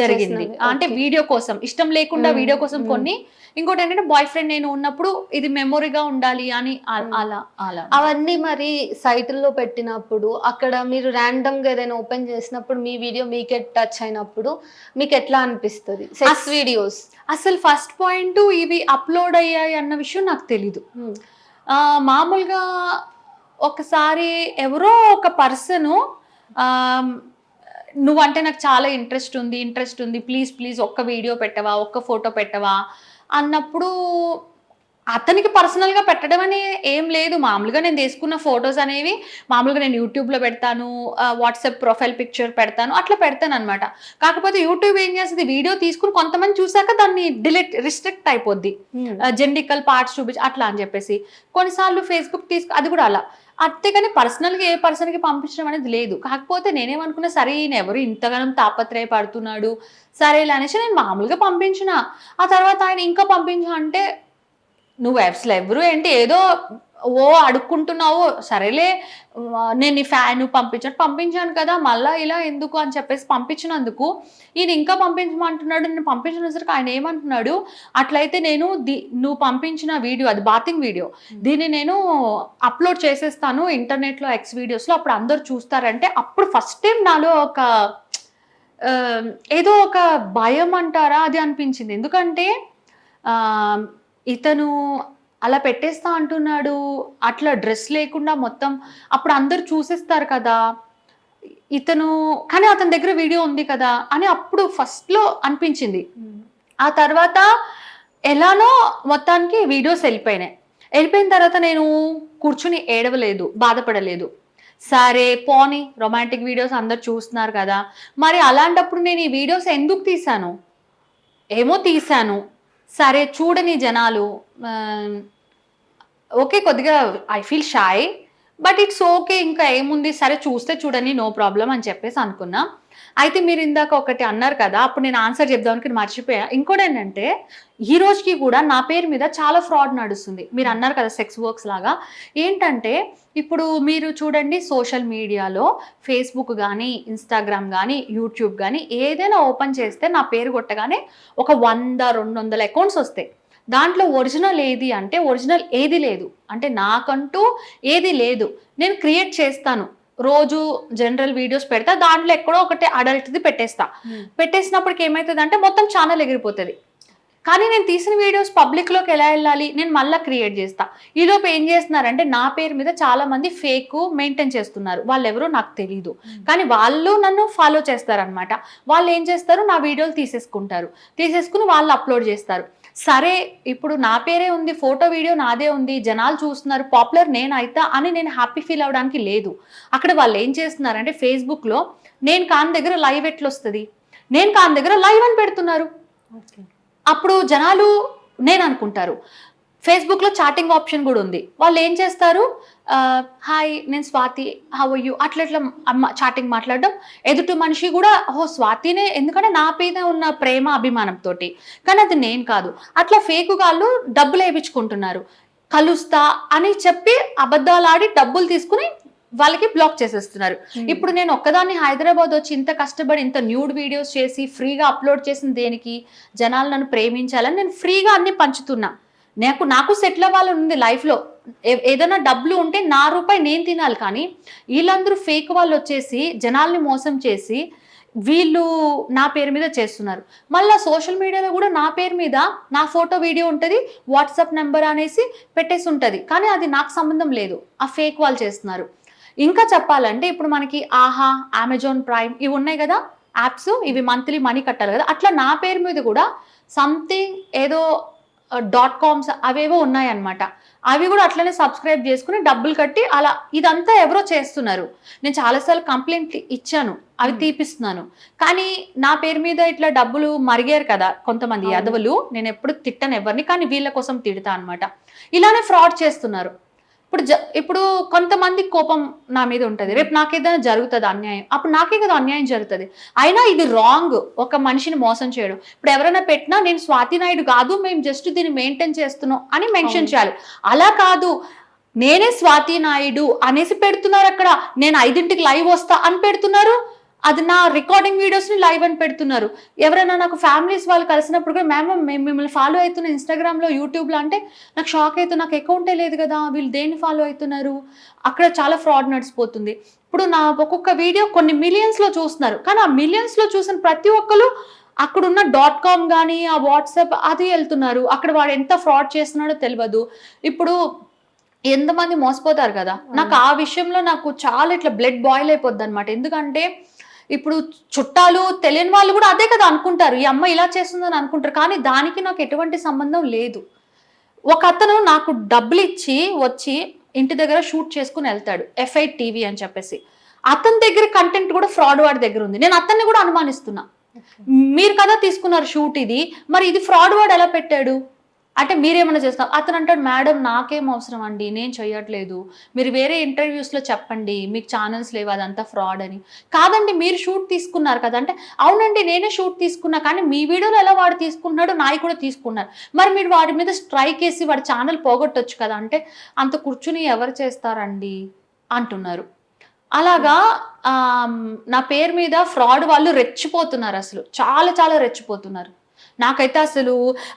జరిగింది. అంటే వీడియో కోసం, ఇష్టం లేకుండా వీడియో కోసం కొన్ని. ఇంకోటి ఏంటంటే బాయ్ ఫ్రెండ్ నేను ఉన్నప్పుడు ఇది మెమొరీగా ఉండాలి అని అలా అలా. అవన్నీ మరి సైట్లో పెట్టినప్పుడు అక్కడ మీరు ర్యాండమ్ గా ఏదైనా ఓపెన్ చేసినప్పుడు మీ వీడియో మీకే టచ్ అయినప్పుడు మీకు ఎట్లా అనిపిస్తుంది? సెక్స్ వీడియోస్ అసలు ఫస్ట్ పాయింట్ ఇవి అప్లోడ్ అయ్యాయి అన్న విషయం నాకు తెలీదు. మామూలుగా ఒకసారి ఎవరో ఒక పర్సన్ నువ్వంటే నాకు చాలా ఇంట్రెస్ట్ ఉంది, ప్లీజ్ ఒక్క వీడియో పెట్టవా, ఒక్క ఫోటో పెట్టవా అన్నప్పుడు అతనికి పర్సనల్గా పెట్టడం అని ఏం లేదు. మామూలుగా నేను తీసుకున్న ఫొటోస్ అనేవి మామూలుగా నేను యూట్యూబ్లో పెడతాను, వాట్సాప్ ప్రొఫైల్ పిక్చర్ పెడతాను, అట్లా పెడతాను అనమాట. కాకపోతే యూట్యూబ్ ఏం చేస్తుంది, వీడియో తీసుకుని కొంతమంది చూసాక దాన్ని రిస్ట్రిక్ట్ అయిపోద్ది, జెండికల్ పార్ట్స్ చూపించి అట్లా అని చెప్పేసి. కొన్నిసార్లు ఫేస్బుక్ అది కూడా అలా. అంతేగాని పర్సనల్గా ఏ పర్సన్కి పంపించడం అనేది లేదు. కాకపోతే నేనేమనుకున్నా, సరే ఈయన ఎవరు ఇంతగానం తాపత్రయపడుతున్నాడు, సరేలే అనేసి నేను మామూలుగా పంపించిన. ఆ తర్వాత ఆయన ఇంకా పంపించా అంటే, నువ్వు అసలు ఎవరు ఏంటి ఏదో అడుక్కుంటున్నావు, సరేలే నేను నీ ఫ్యాన్ పంపించాను కదా, మళ్ళీ ఇలా ఎందుకు అని చెప్పేసి పంపించినందుకు ఈయన ఇంకా పంపించమంటున్నాడు. నేను పంపించినసరికి ఆయన ఏమంటున్నాడు, అట్లయితే నేను నువ్వు పంపించిన వీడియో, అది బాతింగ్ వీడియో, దీన్ని నేను అప్లోడ్ చేసేస్తాను ఇంటర్నెట్లో ఎక్స్ వీడియోస్లో, అప్పుడు అందరు చూస్తారంటే అప్పుడు ఫస్ట్ టైం నాలో ఒక ఏదో ఒక భయం అంటారా అది అనిపించింది. ఎందుకంటే ఇతను అలా పెట్టేస్తా అంటున్నాడు, అట్లా డ్రెస్ లేకుండా మొత్తం, అప్పుడు అందరు చూసేస్తారు కదా ఇతను, కానీ అతని దగ్గర వీడియో ఉంది కదా అని అప్పుడు ఫస్ట్లో అనిపించింది. ఆ తర్వాత ఎలానో మొత్తానికి వీడియోస్ వెళ్ళిపోయిన తర్వాత నేను కూర్చుని ఏడవలేదు, బాధపడలేదు. సరే పోనీ రొమాంటిక్ వీడియోస్ అందరు చూస్తున్నారు కదా, మరి అలాంటప్పుడు నేను ఈ వీడియోస్ ఎందుకు తీసాను, ఏమో తీసాను, సరే చూడని జనాలు, ఓకే కొద్దిగా I feel shy, but it's okay, ఇంకా ఏముంది, సరే చూస్తే చూడని, నో ప్రాబ్లం అని చెప్పేసి అనుకున్నా. అయితే మీరు ఇందాక ఒకటి అన్నారు కదా, అప్పుడు నేను ఆన్సర్ చెప్దామని మర్చిపోయా. ఇంకోటి ఏంటంటే ఈ రోజుకి కూడా నా పేరు మీద చాలా ఫ్రాడ్ నడుస్తుంది. మీరు అన్నారు కదా సెక్స్ వర్క్స్ లాగా. ఏంటంటే ఇప్పుడు మీరు చూడండి, సోషల్ మీడియాలో ఫేస్బుక్ కానీ, ఇన్స్టాగ్రామ్ కానీ, యూట్యూబ్ కానీ ఏదైనా ఓపెన్ చేస్తే నా పేరు కొట్టగానే ఒక 100-200 అకౌంట్స్ వస్తాయి. దాంట్లో ఒరిజినల్ ఏది అంటే ఒరిజినల్ ఏది లేదు, అంటే నాకంటూ ఏది లేదు. నేను క్రియేట్ చేస్తాను, రోజు జనరల్ వీడియోస్ పెడతా, దాంట్లో ఎక్కడో ఒకటి అడల్ట్ది పెట్టేసినప్పటికి ఏమవుతుంది అంటే మొత్తం ఛానల్ ఎగిరిపోతుంది. కానీ నేను తీసిన వీడియోస్ పబ్లిక్లోకి ఎలా వెళ్ళాలి, నేను మళ్ళీ క్రియేట్ చేస్తా. ఈలోపు ఏం చేస్తున్నారంటే నా పేరు మీద చాలా మంది ఫేక్ మెయింటైన్ చేస్తున్నారు, వాళ్ళు ఎవరో నాకు తెలీదు, కానీ వాళ్ళు నన్ను ఫాలో చేస్తారనమాట. వాళ్ళు ఏం చేస్తారు, నా వీడియోలు తీసేసుకుని వాళ్ళు అప్లోడ్ చేస్తారు. సరే ఇప్పుడు నా పేరే ఉంది, ఫోటో వీడియో నాదే ఉంది, జనాలు చూస్తున్నారు, పాపులర్ నేను అయితా అని నేను హ్యాపీ ఫీల్ అవడానికి లేదు. అక్కడ వాళ్ళు ఏం చేస్తున్నారంటే ఫేస్బుక్లో నేను కాని దగ్గర లైవ్ ఎట్లా వస్తుంది, నేను కాని దగ్గర లైవ్ అని పెడుతున్నారు. అప్పుడు జనాలు నేను అనుకుంటారు. ఫేస్బుక్లో చాటింగ్ ఆప్షన్ కూడా ఉంది. వాళ్ళు ఏం చేస్తారు, హాయ్ నేను స్వాతి, హౌ ఆర్ యూ, అట్లా చాటింగ్ మాట్లాడడం. ఎదుటి మనిషి కూడా ఓహో స్వాతినే, ఎందుకంటే నా మీద ఉన్న ప్రేమ అభిమానంతో, కానీ అది నేను కాదు. అట్లా ఫేక్ వాళ్ళు డబ్బులు వేయించుకుంటున్నారు. కలుస్తా అని చెప్పి అబద్ధాలు ఆడి డబ్బులు తీసుకుని వాళ్ళకి బ్లాక్ చేసేస్తున్నారు. ఇప్పుడు నేను ఒక్కదాన్ని హైదరాబాద్ వచ్చి ఇంత కష్టపడి ఇంత న్యూడ్ వీడియోస్ చేసి ఫ్రీగా అప్లోడ్ చేసిన దేనికి, జనాలు నన్ను ప్రేమించాలని నేను ఫ్రీగా అన్ని పంచుతున్నా. నాకు సెటిల్ అవ్వాలని ఉంది లైఫ్లో, ఏదైనా డబ్బులు ఉంటే నా రూపాయి నేను తినాలి. కానీ వీళ్ళందరూ ఫేక్ వాళ్ళు వచ్చేసి జనాల్ని మోసం చేసి వీళ్ళు నా పేరు మీద చేస్తున్నారు. మళ్ళీ సోషల్ మీడియాలో కూడా నా పేరు మీద నా ఫోటో వీడియో ఉంటుంది, వాట్సాప్ నెంబర్ అనేసి పెట్టేసి ఉంటుంది, కానీ అది నాకు సంబంధం లేదు, ఆ ఫేక్ వాళ్ళు చేస్తున్నారు. ఇంకా చెప్పాలంటే ఇప్పుడు మనకి ఆహా, అమెజాన్ ప్రైమ్ ఇవి ఉన్నాయి కదా యాప్స్, ఇవి మంత్లీ మనీ కట్టాలి కదా, అట్లా నా పేరు మీద కూడా సంథింగ్ ఏదో .coms అవేవో ఉన్నాయన్నమాట. అవి కూడా అట్లనే సబ్స్క్రైబ్ చేసుకుని డబ్బులు కట్టి అలా ఇదంతా ఎవరో చేస్తున్నారు. నేను చాలాసార్లు కంప్లైంట్ ఇచ్చాను, అవి తీపిస్తున్నాను. కానీ నా పేరు మీద ఇట్లా డబ్బులు మరిగారు కదా కొంతమంది యాదవులు, నేను ఎప్పుడు తిట్టను ఎవరిని, కానీ వీళ్ళ కోసం తిడతా అనమాట. ఇలానే ఫ్రాడ్ చేస్తున్నారు. ఇప్పుడు కొంతమంది కోపం నా మీద ఉంటుంది, రేపు నాకేదైనా జరుగుతుంది అన్యాయం, అప్పుడు నాకే కదా అన్యాయం జరుగుతుంది. అయినా ఇది రాంగ్, ఒక మనిషిని మోసం చేయడం. ఇప్పుడు ఎవరైనా పెట్టినా నేను స్వాతి నాయుడు కాదు, మేము జస్ట్ దీన్ని మెయింటైన్ చేస్తున్నాం అని మెన్షన్ చేయాలి. అలా కాదు, నేనే స్వాతి నాయుడు అనేసి పెడుతున్నారు. అక్కడ నేను 5ంటికి లైవ్ వస్తా అని పెడుతున్నారు, అది నా రికార్డింగ్ వీడియోస్ని లైవ్ అని పెడుతున్నారు. ఎవరైనా నాకు ఫ్యామిలీస్ వాళ్ళు కలిసినప్పుడు కూడా మేము మిమ్మల్ని ఫాలో అవుతున్న ఇన్స్టాగ్రామ్లో, యూట్యూబ్లో అంటే నాకు షాక్ అవుతుంది, నాకు అకౌంటే లేదు కదా, వీళ్ళు దేన్ని ఫాలో అవుతున్నారు. అక్కడ చాలా ఫ్రాడ్ నడిచిపోతుంది. ఇప్పుడు నా ఒక్కొక్క వీడియో కొన్ని మిలియన్స్లో చూస్తున్నారు, కానీ ఆ మిలియన్స్లో చూసిన ప్రతి ఒక్కరు అక్కడున్న .com కానీ ఆ వాట్సాప్ అది వెళ్తున్నారు. అక్కడ వాడు ఎంత ఫ్రాడ్ చేస్తున్నాడో తెలియదు. ఇప్పుడు ఎంతమంది మోసపోతారు కదా. నాకు ఆ విషయంలో నాకు చాలా ఇట్లా బ్లడ్ బాయిల్ అయిపోద్ది అనమాట. ఎందుకంటే ఇప్పుడు చుట్టాలు తెలియని వాళ్ళు కూడా అదే కదా అనుకుంటారు, ఈ అమ్మ ఇలా చేస్తుందని అనుకుంటారు, కానీ దానికి నాకు ఎటువంటి సంబంధం లేదు. ఒక అతను నాకు డబ్బులు ఇచ్చి వచ్చి ఇంటి దగ్గర షూట్ చేసుకుని వెళ్తాడు, F8 TV అని చెప్పేసి. అతని దగ్గర కంటెంట్ కూడా ఫ్రాడ్ వాడి దగ్గర ఉంది. నేను అతన్ని కూడా అనుమానిస్తున్నా, మీరు కదా తీసుకున్నారు షూట్, ఇది మరి ఇది ఫ్రాడ్ వాడు ఎలా పెట్టాడు అంటే మీరేమన్నా చేస్తాం. అతను అంటాడు, మేడం నాకేం అవసరం అండి, నేను చెయ్యట్లేదు, మీరు వేరే ఇంటర్వ్యూస్లో చెప్పండి, మీకు ఛానల్స్ లేవు, అదంతా ఫ్రాడ్ అని. కాదండి మీరు షూట్ తీసుకున్నారు కదా అంటే, అవునండి నేనే షూట్ తీసుకున్నా, కానీ మీ వీడియోలో ఎలా వాడు తీసుకున్నాడు, నాయి కూడా తీసుకున్నారు, మరి మీరు వాడి మీద స్ట్రైక్ వేసి వాడి ఛానల్ పోగొట్టొచ్చు కదా అంటే, అంత కూర్చుని ఎవరు చేస్తారండి అంటున్నారు. అలాగా నా పేరు మీద ఫ్రాడ్ వాళ్ళు రెచ్చిపోతున్నారు, అసలు చాలా చాలా రెచ్చిపోతున్నారు. నాకైతే అసలు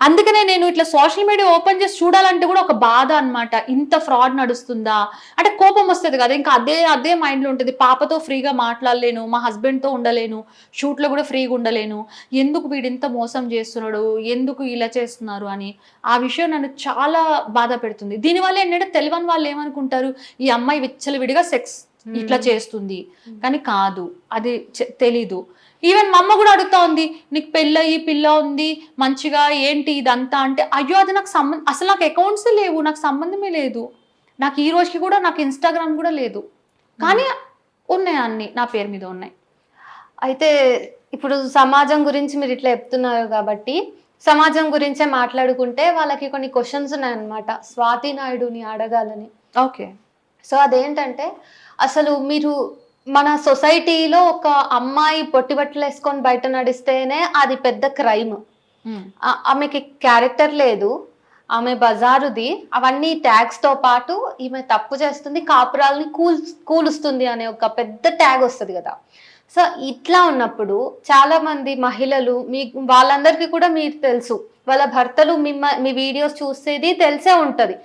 అందుకనే నేను ఇట్లా సోషల్ మీడియా ఓపెన్ చేసి చూడాలంటే కూడా ఒక బాధ అనమాట. ఇంత ఫ్రాడ్ నడుస్తుందా అంటే కోపం వస్తుంది కదా, ఇంకా అదే మైండ్లో ఉంటుంది. పాపతో ఫ్రీగా మాట్లాడలేను, మా హస్బెండ్తో ఉండలేను, షూట్లో కూడా ఫ్రీగా ఉండలేను, ఎందుకు వీడింత మోసం చేస్తున్నాడు, ఎందుకు ఇలా చేస్తున్నారు అని ఆ విషయం నన్ను చాలా బాధ పెడుతుంది. దీనివల్ల ఏంటంటే తెలియని వాళ్ళు ఏమనుకుంటారు, ఈ అమ్మాయి విచ్చలవిడిగా సెక్స్ ఇట్లా చేస్తుంది, కానీ కాదు, అది తెలీదు. ఈవెన్ మా అమ్మ కూడా అడుగుతా ఉంది, నీకు పెళ్ళయి పిల్ల ఉంది మంచిగా ఏంటి ఇదంతా అంటే, అయ్యో అది నాకు అసలు నాకు అకౌంట్స్ లేవు, నాకు సంబంధమే లేదు, నాకు ఈ రోజుకి కూడా నాకు ఇన్స్టాగ్రామ్ కూడా లేదు, కానీ ఉన్నాయి అన్ని నా పేరు మీద ఉన్నాయి. అయితే ఇప్పుడు సమాజం గురించి మీరు ఇట్లా చెప్తున్నారు కాబట్టి సమాజం గురించే మాట్లాడుకుంటే వాళ్ళకి కొన్ని క్వశ్చన్స్ ఉన్నాయన్నమాట, స్వాతి నాయుడుని అడగాలని. ఓకే, సో అదేంటంటే అసలు మీరు మన సొసైటీలో ఒక అమ్మాయి పొట్టి బట్టలు వేసుకొని బయట నడిస్తేనే అది పెద్ద క్రైమ్. ఆమెకి క్యారెక్టర్ లేదు, ఆమె బజారుది, అవన్నీ ట్యాగ్స్ తో పాటు ఈమె తప్పు చేస్తుంది, కాపురాలని కూలుస్తుంది అనే ఒక పెద్ద ట్యాగ్ వస్తుంది కదా. సో ఇట్లా ఉన్నప్పుడు చాలా మంది మహిళలు వాళ్ళందరికీ కూడా మీరు తెలుసు, వాళ్ళ భర్తలు మీ వీడియోస్ చూసేది తెలిసే ఉంటది.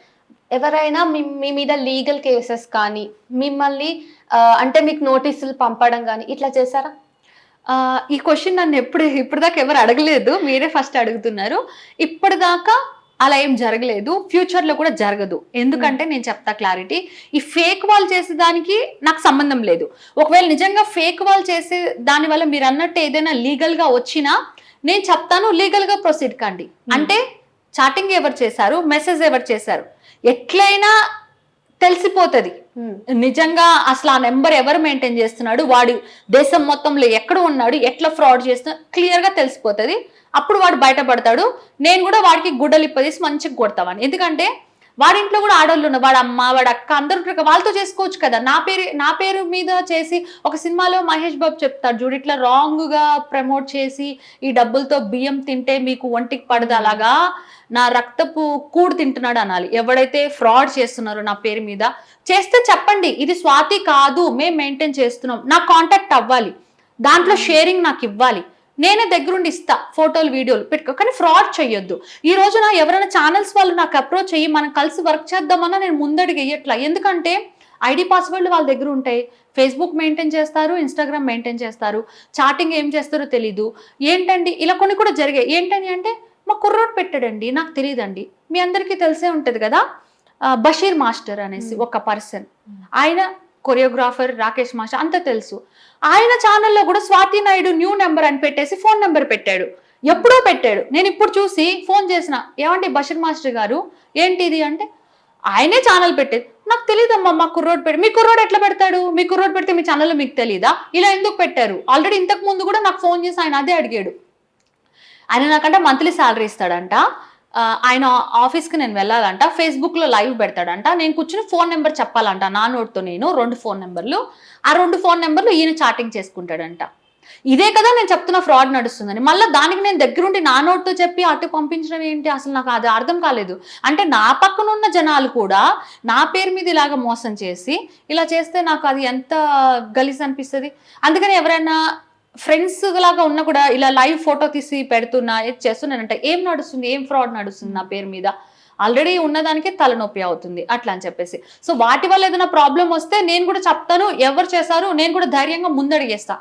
ఎవరైనా మీ మీద లీగల్ కేసెస్ కానీ మిమ్మల్ని అంటే మీకు నోటీసులు పంపడం కానీ ఇట్లా చేశారా? ఈ క్వశ్చన్ నన్ను ఇప్పటిదాకా ఎవరు అడగలేదు, మీరే ఫస్ట్ అడుగుతున్నారు. ఇప్పటిదాకా అలా ఏం జరగలేదు, ఫ్యూచర్లో కూడా జరగదు. ఎందుకంటే నేను చెప్తా క్లారిటీ, ఈ ఫేక్ వాళ్ళు చేసేదానికి నాకు సంబంధం లేదు. ఒకవేళ నిజంగా ఫేక్ వాళ్ళు చేసే దానివల్ల మీరు అన్నట్టు ఏదైనా లీగల్గా వచ్చినా నేను చెప్తాను, లీగల్గా ప్రొసీడ్ కండి. అంటే చాటింగ్ ఎవరు చేశారు, మెసేజ్ ఎవరు చేశారు, ఎట్లయినా తెలిసిపోతుంది నిజంగా అసలు ఆ నెంబర్ ఎవరు మెయింటైన్ చేస్తున్నాడు, వాడు దేశం మొత్తంలో ఎక్కడ ఉన్నాడు, ఎట్లా ఫ్రాడ్ చేస్తున్నాడు క్లియర్గా తెలిసిపోతుంది. అప్పుడు వాడు బయటపడతాడు. నేను కూడా వాడికి గుడ్డలిప్పదీసి మంచిగా కొడతామని. ఎందుకంటే వాడింట్లో కూడా ఆడవాళ్ళు ఉన్నారు, వాడు అమ్మ వాడు అక్క అందరూ వాళ్ళతో చేసుకోవచ్చు కదా. నా పేరు మీద చేసి ఒక సినిమాలో మహేష్ బాబు చెప్తాడు చూడు, ఇట్లా రాంగ్గా ప్రమోట్ చేసి ఈ డబ్బులతో బియ్యం తింటే మీకు ఒంటికి పడదు, అలాగా నా రక్తపు కూడు తింటున్నాడు అనాలి. ఎవడైతే ఫ్రాడ్ చేస్తున్నారో నా పేరు మీద చేస్తే చెప్పండి, ఇది స్వాతి కాదు, మేము మెయింటైన్ చేస్తున్నాం, నాకు కాంటాక్ట్ అవ్వాలి, దాంట్లో షేరింగ్ నాకు ఇవ్వాలి, నేనే దగ్గరుండి ఇస్తా, ఫోటోలు వీడియోలు పెట్టుకో, కానీ ఫ్రాడ్ చెయ్యొద్దు. ఈ రోజున ఎవరైనా ఛానల్స్ వాళ్ళు నాకు అప్రోచ్ అయ్యి మనం కలిసి వర్క్ చేద్దామన్నా నేను ముందడికి వెయ్యట్లా. ఎందుకంటే ఐడి పాస్వర్డ్లు వాళ్ళ దగ్గర ఉంటాయి, ఫేస్బుక్ మెయింటైన్ చేస్తారు, ఇన్స్టాగ్రామ్ మెయింటైన్ చేస్తారు, చాటింగ్ ఏం చేస్తారో తెలీదు. ఏంటండి ఇలా కొన్ని కూడా జరిగాయి. ఏంటని అంటే మా కుర్రోడు పెట్టాడండి, నాకు తెలియదండి. మీ అందరికీ తెలిసే ఉంటుంది కదా, బషీర్ మాస్టర్ అనేసి ఒక పర్సన్, ఆయన కొరియోగ్రాఫర్, రాకేష్ మాస్టర్ అంతా తెలుసు. ఆయన ఛానల్లో కూడా స్వాతి నాయుడు న్యూ నెంబర్ అని పెట్టేసి ఫోన్ నెంబర్ పెట్టాడు, ఎప్పుడో పెట్టాడు. నేను ఇప్పుడు చూసి ఫోన్ చేసిన, ఏమంటే బషీర్ మాస్టర్ గారు ఏంటి ఇది అంటే, ఆయనే ఛానల్ పెట్టేది. నాకు తెలియదమ్మా, మా కుర్రోడ్ పెట్టి, మీ కుర్రోడు ఎట్లా పెడతాడు, మీ కుర్రోడు పెడితే మీ ఛానల్లో మీకు తెలీదా, ఇలా ఎందుకు పెట్టారు? ఆల్రెడీ ఇంతకు ముందు కూడా నాకు ఫోన్ చేసి ఆయన అదే అడిగాడు. ఆయన నాకంటే మంత్లీ శాలరీ ఇస్తాడంట, ఆయన ఆఫీస్కి నేను వెళ్ళాలంట, ఫేస్బుక్లో లైవ్ పెడతాడంట, నేను కూర్చుని ఫోన్ నెంబర్ చెప్పాలంట, నా నోట్తో నేను 2 ఫోన్ నెంబర్లు, ఆ 2 ఫోన్ నెంబర్లు ఈయన చాటింగ్ చేసుకుంటాడంట. ఇదే కదా నేను చెప్తున్న ఫ్రాడ్ నడుస్తుందని. మళ్ళీ దానికి నేను దగ్గరుండి నా నోట్తో చెప్పి అటు పంపించడం ఏంటి, అసలు నాకు అది అర్థం కాలేదు. అంటే నా పక్కన ఉన్న జనాలు కూడా నా పేరు మీద ఇలాగ మోసం చేసి ఇలా చేస్తే నాకు అది ఎంత గలీజ్ అనిపిస్తుంది. అందుకని ఎవరైనా ఫ్రెండ్స్ లాగా ఉన్నా కూడా ఇలా లైవ్ ఫోటో తీసి పెడుతున్నా చేస్తున్నానంటే ఏం నడుస్తుంది, ఏం ఫ్రాడ్ నడుస్తుంది నా పేరు మీద, ఆల్రెడీ ఉన్నదానికి తలనొప్పి అవుతుంది అట్లా అని చెప్పేసి. సో వాటి వల్ల ఏదైనా ప్రాబ్లం వస్తే నేను కూడా చెప్తాను, ఎవరు చేశారు నేను కూడా ధైర్యంగా ముందడిగేస్తా,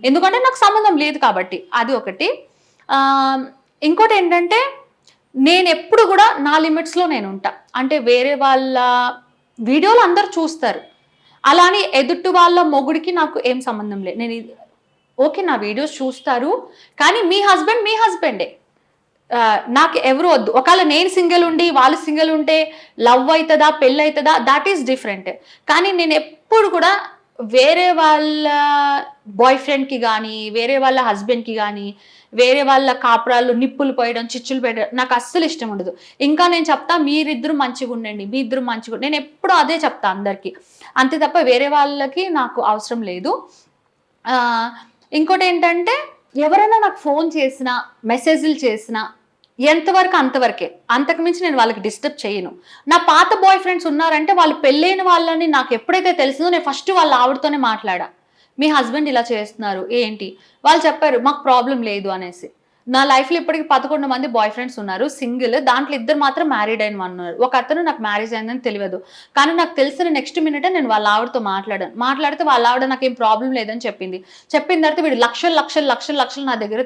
ఎందుకంటే నాకు సంబంధం లేదు కాబట్టి. అది ఒకటి. ఇంకోటి ఏంటంటే నేను ఎప్పుడు కూడా నా లిమిట్స్లో నేను ఉంటా. అంటే వేరే వాళ్ళ వీడియోలు అందరు చూస్తారు, అలానే ఎదుటి వాళ్ళ మొగుడికి నాకు ఏం సంబంధం లేదు. నేను ఓకే నా వీడియోస్ చూస్తారు, కానీ మీ హస్బెండే, నాకు ఎవరు వద్దు. ఒకవేళ నేను సింగిల్ ఉండి వాళ్ళు సింగిల్ ఉంటే లవ్ అవుతుందా, పెళ్ళి అవుతుందా, దాట్ ఈస్ డిఫరెంట్. కానీ నేను ఎప్పుడు కూడా వేరే వాళ్ళ బాయ్ ఫ్రెండ్కి కానీ, వేరే వాళ్ళ హస్బెండ్కి కానీ, వేరే వాళ్ళ కాపురాలు నిప్పులు పోయడం, చిచ్చులు పెట్టడం నాకు అస్సలు ఇష్టం ఉండదు. ఇంకా నేను చెప్తా, మీరిద్దరు మంచిగా ఉండండి, మీ ఇద్దరు మంచిగా, నేను ఎప్పుడు అదే చెప్తా అందరికీ, అంతే తప్ప వేరే వాళ్ళకి నాకు అవసరం లేదు. ఇంకోటి ఏంటంటే ఎవరైనా నాకు ఫోన్ చేసినా, మెసేజ్లు చేసినా ఎంతవరకు అంతవరకే, అంతకుమించి నేను వాళ్ళకి డిస్టర్బ్ చేయను. నా పాత బాయ్ ఫ్రెండ్స్ ఉన్నారంటే వాళ్ళు పెళ్ళైన వాళ్ళని నాకు ఎప్పుడైతే తెలిసిందో నేను ఫస్ట్ వాళ్ళ ఆవిడతోనే మాట్లాడా, మీ హస్బెండ్ ఇలా చేస్తున్నారు ఏంటి, వాళ్ళు చెప్పారు మాకు ప్రాబ్లం లేదు అనేసి. నా లైఫ్లో ఇప్పటికి 11 మంది బాయ్ ఫ్రెండ్స్ ఉన్నారు, సింగిల్, దాంట్లో 2 మాత్రం మ్యారీడ్ అయిన ఉన్నారు, ఒక అతను నాకు మ్యారేజ్ అయిందని తెలియదు. కానీ నాకు తెలిసిన నెక్స్ట్ మినిటే నేను వాళ్ళ ఆవిడతో మాట్లాడితే వాళ్ళ ఆవిడ నాకేం ప్రాబ్లం లేదని చెప్పింది. చెప్పిన తర్వాత వీడు లక్షలు నా దగ్గర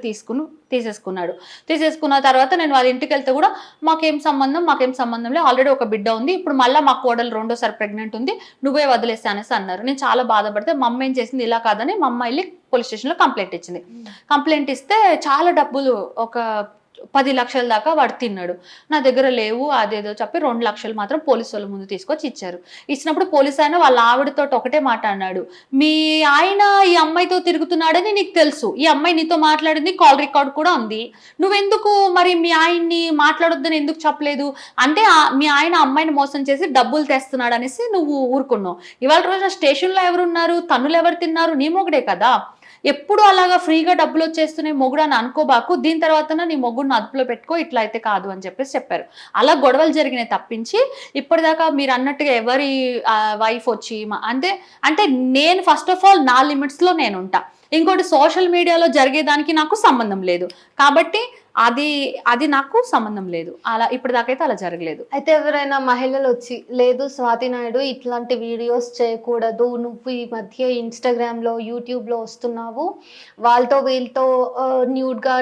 తీసేసుకున్న తర్వాత నేను వాళ్ళ ఇంటికి వెళ్తే కూడా మాకేం సంబంధం లేదు, ఆల్రెడీ ఒక బిడ్డ ఉంది, ఇప్పుడు మళ్ళీ మా కోడలు 2వ సారి ప్రెగ్నెంట్ ఉంది, నువ్వే వదిలేస్తా అనేసి అన్నారు. నేను చాలా బాధపడితే మా అమ్మ ఏం చేసింది, ఇలా కాదని మా అమ్మ వెళ్ళి పోలీస్ స్టేషన్లో కంప్లైంట్ ఇచ్చింది. కంప్లైంట్ ఇస్తే చాలా డబ్బులు, ఒక 10 లక్షల దాకా వాడు తిన్నాడు. నా దగ్గర లేవు అదేదో చెప్పి 2 లక్షలు మాత్రం పోలీసు వాళ్ళ ముందు తీసుకొచ్చి ఇచ్చారు. ఇచ్చినప్పుడు పోలీసు ఆయన వాళ్ళ ఆవిడతో ఒకటే మాట అన్నాడు, మీ ఆయన ఈ అమ్మాయితో తిరుగుతున్నాడని నీకు తెలుసు, ఈ అమ్మాయి నీతో మాట్లాడింది కాల్ రికార్డ్ కూడా ఉంది, నువ్వెందుకు మరి మీ ఆయన్ని మాట్లాడొద్దని ఎందుకు చెప్పలేదు అంటే, మీ ఆయన అమ్మాయిని మోసం చేసి డబ్బులు తెస్తున్నాడు అనేసి నువ్వు ఊరుకున్నావు. ఇవాళ రోజున స్టేషన్లో ఎవరున్నారు, తన్నులు ఎవరు తిన్నారు, నీ మొగుడే కదా. ఎప్పుడు అలాగా ఫ్రీగా డబ్బులు వచ్చేస్తున్నాయి మొగుడు అని అనుకోబాకు, దీని తర్వాత నీ మొగుడిని అదుపులో పెట్టుకో, ఇట్లా అయితే కాదు అని చెప్పేసి చెప్పారు. అలా గొడవలు జరిగినాయి తప్పించి ఇప్పటిదాకా మీరు అన్నట్టుగా ఎవరి వైఫ్ వచ్చి అంటే నేను ఫస్ట్ ఆఫ్ ఆల్ నా లిమిట్స్లో నేను ఉంటా. ఇంకోటి సోషల్ మీడియాలో జరిగేదానికి నాకు సంబంధం లేదు కాబట్టి అది నాకు సంబంధం లేదు. అలా ఇప్పటిదాకైతే అలా జరగలేదు. అయితే ఎవరైనా మహిళలు వచ్చి, లేదు స్వాతి నాయుడు ఇట్లాంటి వీడియోస్ చేయకూడదు, నువ్వు ఈ మధ్య ఇన్స్టాగ్రామ్లో యూట్యూబ్లో వస్తున్నావు, వాళ్ళతో వీళ్ళతో న్యూడ్గా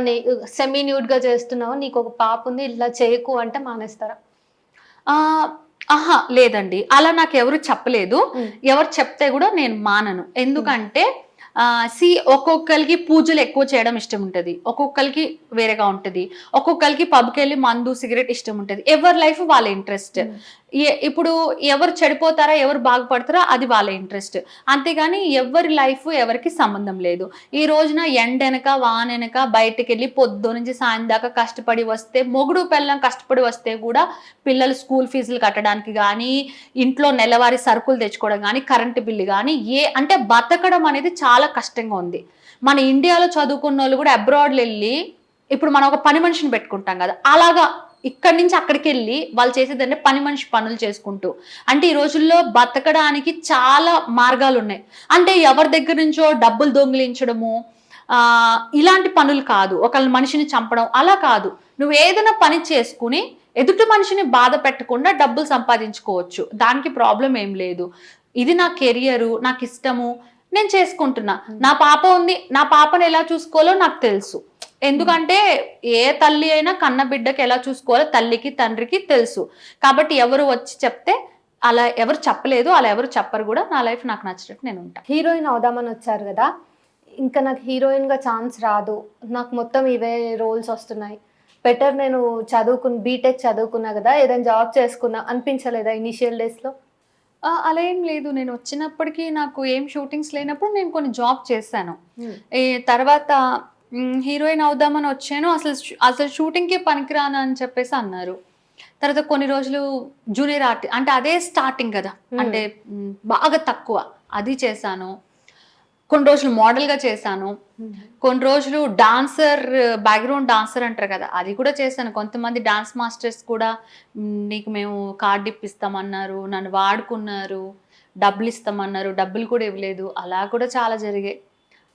సెమీ న్యూడ్గా చేస్తున్నావు, నీకు ఒక పాప ఉంది, ఇట్లా చేయకు అంటే మానేస్తారా? లేదండి, అలా నాకు ఎవరు చెప్పలేదు. ఎవరు చెప్తే కూడా నేను మానను. ఎందుకంటే ఒక్కొక్కరికి పూజలు ఎక్కువ చేయడం ఇష్టం ఉంటుంది, ఒక్కొక్కరికి వేరేగా ఉంటుంది, ఒక్కొక్కరికి పబ్కి వెళ్ళి మందు సిగరెట్ ఇష్టం ఉంటుంది. ఎవరి లైఫ్ వాళ్ళ ఇంట్రెస్ట్. ఇప్పుడు ఎవరు చెడిపోతారా, ఎవరు బాగుపడతారా అది వాళ్ళ ఇంట్రెస్ట్, అంతేగాని ఎవరి లైఫ్ ఎవరికి సంబంధం లేదు. ఈ రోజున ఎండెనక వానెనక బయటకు వెళ్ళి పొద్దు నుంచి సాయం దాకా కష్టపడి వస్తే, మొగుడు పిల్లలు కష్టపడి వస్తే కూడా పిల్లలు స్కూల్ ఫీజులు కట్టడానికి కానీ, ఇంట్లో నెలవారీ సరుకులు తెచ్చుకోవడం కానీ, కరెంటు బిల్లు కానీ, అంటే బతకడం అనేది చాలా కష్టంగా ఉంది. మన ఇండియాలో చదువుకున్న వాళ్ళు కూడా అబ్రాడ్లో వెళ్ళి, ఇప్పుడు మనం ఒక పని మనిషిని పెట్టుకుంటాం కదా, అలాగా ఇక్కడి నుంచి అక్కడికి వెళ్ళి వాళ్ళు చేసేదంటే పని మనిషి పనులు చేసుకుంటూ. అంటే ఈ రోజుల్లో బతకడానికి చాలా మార్గాలు ఉన్నాయి. అంటే ఎవరి దగ్గర నుంచో డబ్బులు దొంగిలించడము, ఇలాంటి పనులు కాదు, ఒకళ్ళ మనిషిని చంపడం అలా కాదు. నువ్వు ఏదైనా పని చేసుకుని ఎదుటి మనిషిని బాధ పెట్టకుండా డబ్బులు సంపాదించుకోవచ్చు, దానికి ప్రాబ్లం ఏం లేదు. ఇది నా కెరియరు, నాకు ఇష్టము, నేను చేసుకుంటున్నా. నా పాప ఉంది, నా పాపను ఎలా చూసుకోవాలో నాకు తెలుసు. ఎందుకంటే ఏ తల్లి అయినా కన్న బిడ్డకి ఎలా చూసుకోవాలో తల్లికి తండ్రికి తెలుసు. కాబట్టి ఎవరు వచ్చి చెప్తే అలా ఎవరు చెప్పలేదు, అలా ఎవరు చెప్పరు కూడా. నా లైఫ్ నాకు నచ్చినట్టు నేను ఉంటాను. హీరోయిన్ అవుదామని వచ్చారు కదా, ఇంకా నాకు హీరోయిన్గా ఛాన్స్ రాదు, నాకు మొత్తం ఇవే రోల్స్ వస్తున్నాయి, బెటర్ నేను బీటెక్ చదువుకున్నా కదా, ఏదైనా జాబ్ చేసుకున్నా అనిపించలేదా ఇనిషియల్ డేస్లో? అలా ఏం లేదు. నేను వచ్చినప్పటికీ నాకు ఏం షూటింగ్స్ లేనప్పుడు నేను కొన్ని జాబ్ చేశాను. ఈ తర్వాత హీరోయిన్ అవుదామని వచ్చాను. అసలు షూటింగ్‌కి పనికిరాను అని చెప్పేసి అన్నారు. తర్వాత కొన్ని రోజులు జూనియర్ అంటే అదే స్టార్టింగ్ కదా! అంటే బాగా తక్కువ. అది చేశాను. కొన్ని రోజులు మోడల్‌గా చేశాను. కొన్ని రోజులు డాన్సర్, బ్యాక్‌గ్రౌండ్ డాన్సర్ అంటారు కదా! అది కూడా చేశాను. కొంతమంది డాన్స్ మాస్టర్స్ కూడా నీకు మేము కార్డ్ ఇప్పిస్తామన్నారు, నన్ను వాడుకున్నారు, డబ్బులు ఇస్తామన్నారు, డబ్బులు కూడా ఇవ్వలేదు. అలా కూడా చాలా జరిగాయి.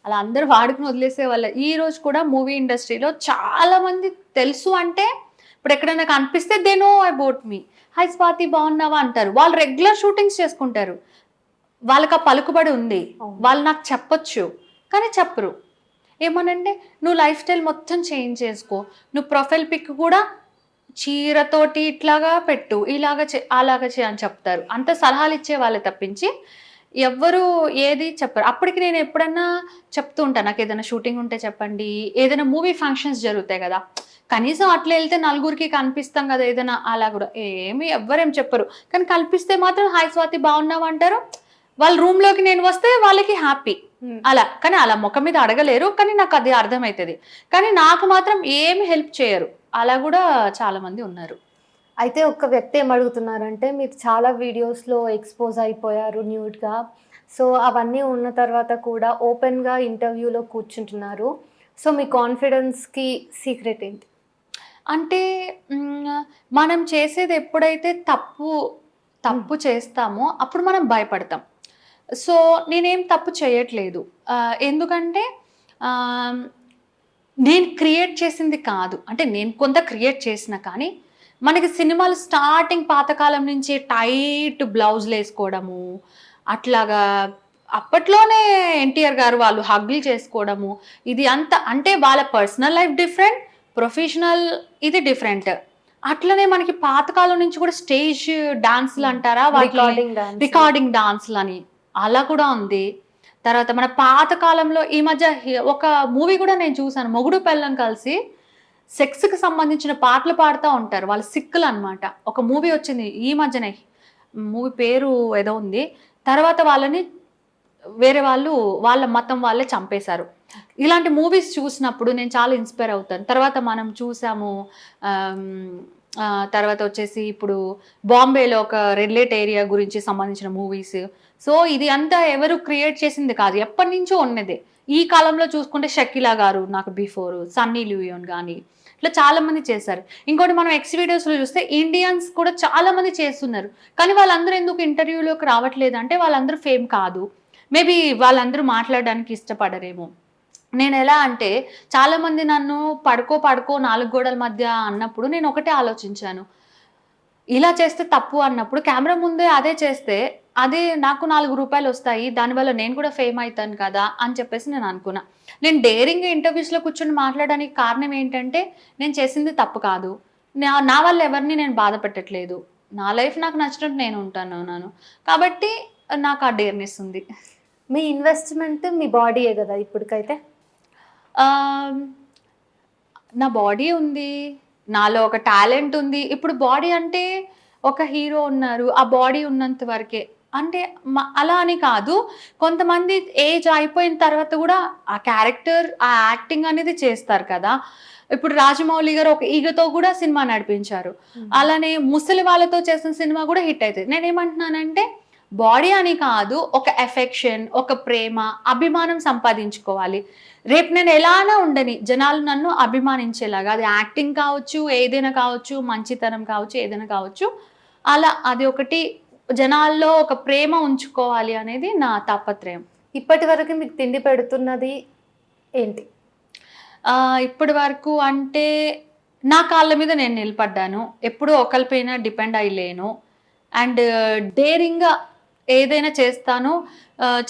అలా అందరూ వాడుకుని వదిలేసేవాళ్ళే. ఈ రోజు కూడా మూవీ ఇండస్ట్రీలో చాలా మంది తెలుసు అంటే ఇప్పుడు ఎక్కడైనా కనిపిస్తే they know about me. Hi Swathi బాగున్నావా అంటారు. వాళ్ళు రెగ్యులర్ షూటింగ్స్ చేసుకుంటారు. వాళ్ళకి ఆ పలుకుబడి ఉంది. వాళ్ళు నాకు చెప్పొచ్చు, కానీ చెప్పరు. ఏమనంటే నువ్వు లైఫ్ స్టైల్ మొత్తం చేంజ్ చేసుకో, నువ్వు ప్రొఫైల్ పిక్ కూడా చీరతోటి ఇట్లాగా పెట్టు, ఇలాగా అలాగా చే అని చెప్తారు. అంత సలహాలు ఇచ్చే వాళ్ళే తప్పించి ఎవ్వరు ఏది చెప్పరు. అప్పటికి నేను ఎప్పుడన్నా చెప్తూ ఉంటాను, నాకు ఏదైనా షూటింగ్ ఉంటే చెప్పండి, ఏదైనా మూవీ ఫంక్షన్స్ జరుగుతాయి కదా, కనీసం అట్లా వెళ్తే నలుగురికి కనిపిస్తాం కదా, ఏదైనా అలా కూడా ఎవ్వరేం చెప్పరు. కానీ కల్పిస్తే మాత్రం హాయ్ స్వాతి బాగున్నావు అంటారు. వాళ్ళ రూమ్లోకి నేను వస్తే వాళ్ళకి హ్యాపీ అలా. కానీ అలా ముఖం మీద అడగలేరు, కానీ నాకు అది అర్థమవుతుంది. కానీ నాకు మాత్రం ఏమి హెల్ప్ చేయరు. అలా కూడా చాలా మంది ఉన్నారు. అయితే ఒక వ్యక్తి ఏం అడుగుతున్నారంటే, మీరు చాలా వీడియోస్లో ఎక్స్పోజ్ అయిపోయారు న్యూడ్గా, సో అవన్నీ ఉన్న తర్వాత కూడా ఓపెన్గా ఇంటర్వ్యూలో కూర్చుంటున్నారు, సో మీ కాన్ఫిడెన్స్కి సీక్రెట్ ఏంటి? అంటే మనం చేసేది ఎప్పుడైతే తప్పు చేస్తామో అప్పుడు మనం భయపడతాం. సో నేనేం తప్పు చేయట్లేదు. ఎందుకంటే నేను క్రియేట్ చేసింది కాదు. అంటే నేను కొంత క్రియేట్ చేసిన, కానీ మనకి సినిమాలు స్టార్టింగ్ పాతకాలం నుంచి టైట్ బ్లౌజులు వేసుకోవడము, అట్లాగా అప్పట్లోనే ఎన్టీఆర్ గారు వాళ్ళు హగ్లు చేసుకోవడము, ఇది అంతా అంటే వాళ్ళ పర్సనల్ లైఫ్ డిఫరెంట్, ప్రొఫెషనల్ ఇది డిఫరెంట్. అట్లనే మనకి పాతకాలం నుంచి కూడా స్టేజ్ డాన్స్లు అంటారా, రికార్డింగ్ డాన్స్లు అని అలా కూడా ఉంది. తర్వాత మన పాత కాలంలో ఈ మధ్య ఒక మూవీ కూడా నేను చూసాను, మొగుడు పెళ్ళం కలిసి సెక్స్కి సంబంధించిన పాటలు పాడుతూ ఉంటారు. వాళ్ళు సిక్కులు అనమాట. ఒక మూవీ వచ్చింది ఈ మధ్యనే, మూవీ పేరు ఏదో ఉంది. తర్వాత వాళ్ళని వేరే వాళ్ళు వాళ్ళ మతం వాళ్ళే చంపేశారు. ఇలాంటి మూవీస్ చూసినప్పుడు నేను చాలా ఇన్స్పైర్ అవుతాను. తర్వాత మనం చూసాము, తర్వాత వచ్చేసి ఇప్పుడు బాంబేలో ఒక రెడ్లైట్ ఏరియా గురించి సంబంధించిన మూవీస్. సో ఇది అంతా ఎవరు క్రియేట్ చేసింది కాదు, ఎప్పటి నుంచో ఉన్నదే. ఈ కాలంలో చూసుకుంటే షకీలా గారు నాకు బిఫోర్, సన్నీ లియోన్ కానీ ఇట్లా చాలా మంది చేశారు. ఇంకోటి మనం ఎక్స్ వీడియోస్లో చూస్తే ఇండియన్స్ కూడా చాలా మంది చేస్తున్నారు, కానీ వాళ్ళందరూ ఎందుకు ఇంటర్వ్యూలోకి రావట్లేదు అంటే వాళ్ళందరూ ఫేమ్ కాదు, మేబీ వాళ్ళందరూ మాట్లాడడానికి ఇష్టపడరేమో. నేను ఎలా అంటే చాలామంది నన్ను పడుకో 4 గోడల మధ్య అన్నప్పుడు నేను ఒకటే ఆలోచించాను, ఇలా చేస్తే తప్పు అన్నప్పుడు కెమెరా ముందే అదే చేస్తే అదే నాకు 4 రూపాయలు వస్తాయి, దానివల్ల నేను కూడా ఫేమ్ అవుతాను కదా అని చెప్పేసి నేను అనుకున్నా. నేను డేరింగ్ ఇంటర్వ్యూస్లో కూర్చొని మాట్లాడడానికి కారణం ఏంటంటే నేను చేసింది తప్పు కాదు, నా వల్ల ఎవరిని నేను బాధ పెట్టట్లేదు, నా లైఫ్ నాకు నచ్చినట్టు నేను ఉంటాను కాబట్టి నాకు ఆ డేర్నెస్ ఉంది. మీ ఇన్వెస్ట్మెంట్ మీ బాడీయే కదా ఇప్పటికైతే? నా బాడీ ఉంది, నాలో ఒక టాలెంట్ ఉంది. ఇప్పుడు బాడీ అంటే ఒక హీరో ఉన్నారు, ఆ బాడీ ఉన్నంత వరకే. అంటే అలా అని కాదు, కొంతమంది ఏజ్ అయిపోయిన తర్వాత కూడా ఆ క్యారెక్టర్, ఆ యాక్టింగ్ అనేది చేస్తారు కదా. ఇప్పుడు రాజమౌళి గారు ఒక ఈగతో కూడా సినిమా నడిపించారు. అలానే ముసలి వాళ్ళతో చేసిన సినిమా కూడా హిట్ అవుతుంది. నేనేమంటున్నానంటే బాడీ అని కాదు, ఒక ఎఫెక్షన్, ఒక ప్రేమ, అభిమానం సంపాదించుకోవాలి. రేపు నేను ఎలానా ఉండని జనాలు నన్ను అభిమానించేలాగా, అది యాక్టింగ్ కావచ్చు, ఏదైనా కావచ్చు, మంచితనం కావచ్చు, ఏదైనా కావచ్చు, అలా అది ఒకటి జనాల్లో ఒక ప్రేమ ఉంచుకోవాలి అనేది నా తాపత్రయం. ఇప్పటి వరకు మీకు తిండి పెడుతున్నది ఏంటి? ఇప్పటి వరకు అంటే నా కాళ్ళ మీద నేను నిలబడ్డాను, ఎప్పుడూ ఒకరిపైన డిపెండ్ అయ్యలేను, అండ్ డేరింగ్గా ఏదైనా చేస్తాను.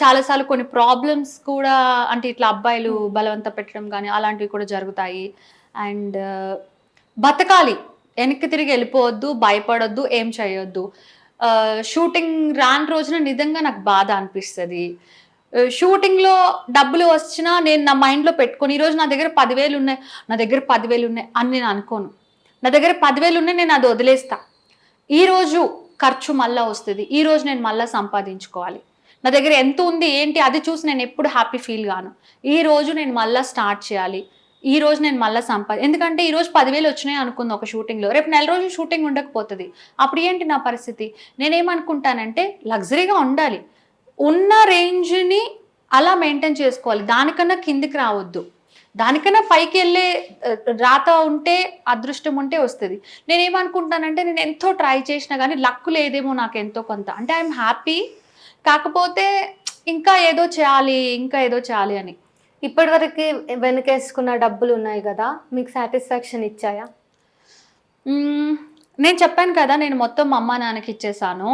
చాలాసార్లు కొన్ని ప్రాబ్లమ్స్ కూడా అంటే ఇట్లా అబ్బాయిలు బలవంత పెట్టడం కానీ అలాంటివి కూడా జరుగుతాయి. అండ్ బతకాలి. వెనక్కి తిరిగి వెళ్ళిపోవద్దు, భయపడొద్దు, ఏం చేయొద్దు. షూటింగ్ రాని రోజున నిజంగా నాకు బాధ అనిపిస్తది. షూటింగ్‌లో డబ్బులు వచ్చినా నేను నా మైండ్‌లో పెట్టుకొని ఈరోజు నా దగ్గర 10,000 ఉన్నాయి. నా దగ్గర 10,000 ఉన్నాయి అని నేను అనుకోను. నా దగ్గర 10,000 ఉన్నాయి నేను అది వదిలేస్తా. ఈరోజు ఖర్చు మళ్ళా వస్తది. ఈరోజు నేను మళ్ళా సంపాదించుకోవాలి. నా దగ్గర ఎంత ఉంది ఏంటి అది చూసి నేను ఎప్పుడు హ్యాపీ ఫీల్ గాను. ఈరోజు నేను మళ్ళా స్టార్ట్ చేయాలి. ఈరోజు నేను మళ్ళా ఎందుకంటే ఈరోజు 10,000 వచ్చినాయి అనుకుందాం ఒక షూటింగ్‌లో. రేపు నెల రోజులు షూటింగ్ ఉండకపోతది. అప్పుడు ఏంటి నా పరిస్థితి? నేనేమనుకుంటానంటే లగ్జరీగా ఉండాలి. ఉన్న రేంజ్‌ని అలా మెయింటైన్ చేసుకోవాలి. దానికన్నా కిందికి రావద్దు. దానికన్నా పైకెళ్ళే రాత ఉంటే, అదృష్టం ఉంటే వస్తది. నేనేమనుకుంటానంటే నేను ఎంతో ట్రై చేసినా గానీ లక్ లేదేమో నాకు ఎంతో కొంత. అంటే ఐయామ్ హ్యాపీ. కాకపోతే ఇంకా ఏదో చేయాలి, ఇంకా ఏదో చేయాలి అని. ఇప్పటివరకి వెనకేసుకున్న డబ్బులు ఉన్నాయి కదా, మీకు సాటిస్ఫాక్షన్ ఇచ్చాయా? నేను చెప్పాను కదా! నేను మొత్తం మా అమ్మా, నాన్నకి ఇచ్చేసాను.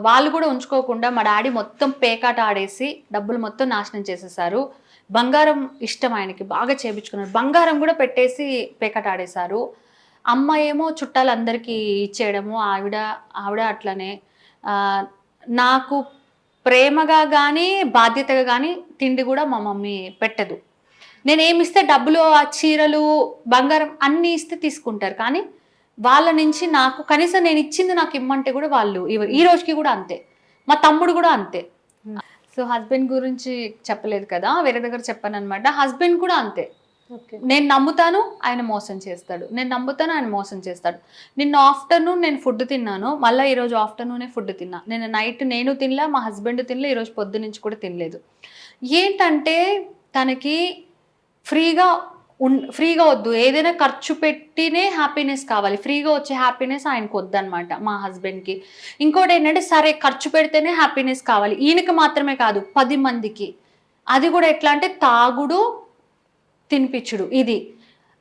వాళ్ళు కూడా ఉంచుకోకుండా మా డ్యాడీ మొత్తం పేకాట ఆడేసి డబ్బులు మొత్తం నాశనం చేసేసారు. బంగారం ఇష్టం ఆయనకి. బాగా చేపించుకున్నారు. బంగారం కూడా పెట్టేసి పేకాట ఆడేశారు. అమ్మ ఏమో చుట్టాలందరికీ ఇచ్చేయడము. ఆవిడ అట్లనే. నాకు ప్రేమగా గానీ, బాధ్యతగా గానీ తిండి కూడా మా మమ్మీ పెట్టదు. నేనేమిస్తే డబ్బులు, ఆ చీరలు, బంగారం అన్నీ ఇస్తే తీసుకుంటారు. కానీ వాళ్ళ నుంచి నాకు కనీసం నేనిచ్చింది నాకిమ్మంటే కూడా వాళ్ళు ఇవ్వరు. ఈ రోజుకి కూడా అంతే. మా తమ్ముడు కూడా అంతే. సో, హస్బెండ్ గురించి చెప్పలేదు కదా! వేరే దగ్గర చెప్పాననమాట. హస్బెండ్ కూడా అంతే. నేను నమ్ముతాను, ఆయన మోసం చేస్తాడు. నేను నమ్ముతాను, ఆయన మోసం చేస్తాడు. నిన్న ఆఫ్టర్‌నూన్ నేను ఫుడ్ తిన్నాను. మళ్ళా ఈరోజు ఆఫ్టర్‌నూనే ఫుడ్ తిన్నా. నిన్న నైట్ నేను తినలే, మా హస్బెండ్ తినలే, ఈరోజు పొద్దున్నుంచి కూడా తినలేదు. ఏంటంటే తనకి ఫ్రీగా వద్దు. ఏదైనా ఖర్చు పెట్టినే హ్యాపీనెస్ కావాలి. ఫ్రీగా వచ్చే హ్యాపీనెస్ ఆయనకు వద్దనమాట మా హస్బెండ్‌కి. ఇంకోటేంటంటే సరే ఖర్చు పెడితేనే హ్యాపీనెస్ కావాలి. ఈయనకి మాత్రమే కాదు 10 మందికి. అది కూడా ఎట్లా అంటే తాగుడు, తినిపిచ్చుడు ఇది.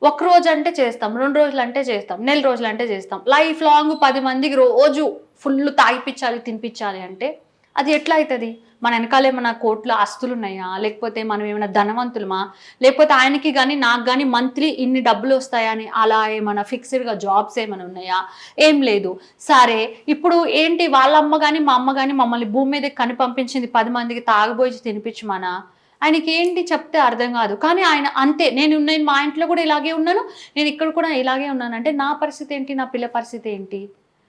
ఒక రోజంటే చేస్తాం, 2 రోజులంటే చేస్తాం, నెల రోజులంటే చేస్తాం. లైఫ్ లాంగ్ 10 మందికి రోజు ఫుల్లు తాగిపిచ్చాలి, తినిపిచ్చాలి అంటే అది ఎట్లా అయితది? మన వెనకాల ఏమన్నా కోట్ల ఆస్తులున్నాయా? లేకపోతే మనం ఏమైనా ధనవంతులమా? లేకపోతే ఆయనకి గానీ, నాకు గానీ మంత్లీ ఇన్ని డబ్బులొస్తాయా అని అలా ఏమన్నా ఫిక్స్‌డ్‌గా జాబ్స్ ఏమైనా ఉన్నాయా? ఏం లేదు. సరే ఇప్పుడు ఏంటి వాళ్ళ అమ్మ గానీ, మా అమ్మ గానీ మమ్మల్ని భూమి మీదకి కని పంపించింది 10 మందికి తాగబోయి తినిపిచ్చమనా? ఆయనకేంటి చెప్తే అర్థం కాదు. కానీ ఆయన అంతే. నేను మా ఇంట్లో కూడా ఇలాగే ఉన్నాను. నేను ఇక్కడ కూడా ఇలాగే ఉన్నాను. అంటే నా పరిస్థితి ఏంటి? నా పిల్ల పరిస్థితి ఏంటి?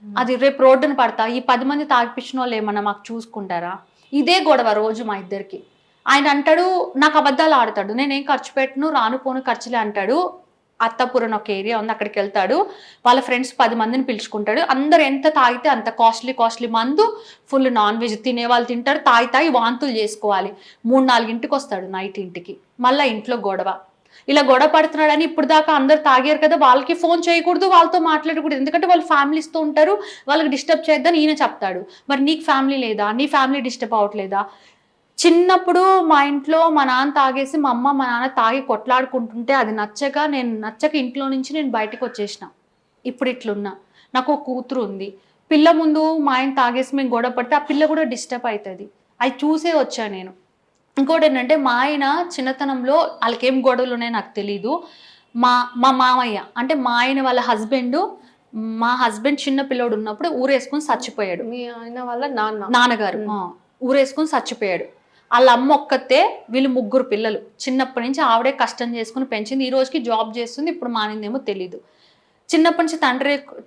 అది రేపు రోడ్డున పడతా. ఈ 10 మంది తాగిపిచ్చినోళ్ళు ఏమన్నా మాకు చూసుకుంటారా? ఇదే గొడవ రోజు మా ఇద్దరికి. ఆయన అంటాడు, నాకు అబద్ధాలు ఆడతాడు. నేనేం ఖర్చు పెట్టను, రాను పోను ఖర్చులే అంటాడు. అత్తాపురం ఒక ఏరియా ఉంది, అక్కడికెళ్తాడు. వాళ్ళ ఫ్రెండ్స్ 10 మందిని పిలుచుకుంటాడు. అందరూ ఎంత తాగితే అంత కాస్ట్లీ మందు, ఫుల్ నాన్ వెజ్ తినేవాళ్ళు తింటారు. తాగి వాంతులు చేసుకోవాలి. 3, 4 వస్తాడు నైట్ ఇంటికి. మళ్ళా ఇంట్లో గొడవ. ఇలా గొడవ పడుతున్నాడని ఇప్పుడు దాకా అందరు తాగారు కదా, వాళ్ళకి ఫోన్ చేయకూడదు, వాళ్ళతో మాట్లాడకూడదు. ఎందుకంటే వాళ్ళు ఫ్యామిలీస్‌తో ఉంటారు. వాళ్ళకి డిస్టర్బ్ చేయొద్దని ఈయన చెప్తాడు. మరి నీకు ఫ్యామిలీ లేదా? నీ ఫ్యామిలీ డిస్టర్బ్ అవ్వట్లేదా? చిన్నప్పుడు మా ఇంట్లో మా నాన్న తాగేసి మా అమ్మ, మా నాన్న తాగి కొట్లాడుకుంటుంటే అది నేను నచ్చక ఇంట్లో నుంచి నేను బయటకొచ్చేసిన. ఇప్పుడు ఇట్లున్నా. నాకు ఒక కూతురు ఉంది. పిల్ల ముందు మా ఆయన తాగేసి మేము గొడవ పడితే ఆ పిల్ల కూడా డిస్టర్బ్ అయితది. అయి చూసే వచ్చా నేను. ఇంకోటేంటంటే మా ఆయన చిన్నతనంలో ఆళ్ళకేం గొడవలున్నాయో నాకు తెలీదు. మా మా మామయ్య అంటే మా ఆయన వాళ్ళ మా హస్బెండ్ చిన్న పిల్లోడున్నప్పుడు ఊరేసుకొని సచ్చిపోయాడు. మీ ఆయన వాళ్ళ నాన్నగారు. ఊరేసుకొని సచ్చిపోయాడు. ఆళ్ళ అమ్మ ఒక్కతే, వీళ్ళు 3 పిల్లలు. చిన్నప్పటి నుంచి ఆవిడే కష్టం చేసుకొని పెంచింది. ఈ రోజుకి జాబ్ చేస్తుంది. ఇప్పుడు మానిందేమో తెలీదు. చిన్నప్పటి నుంచి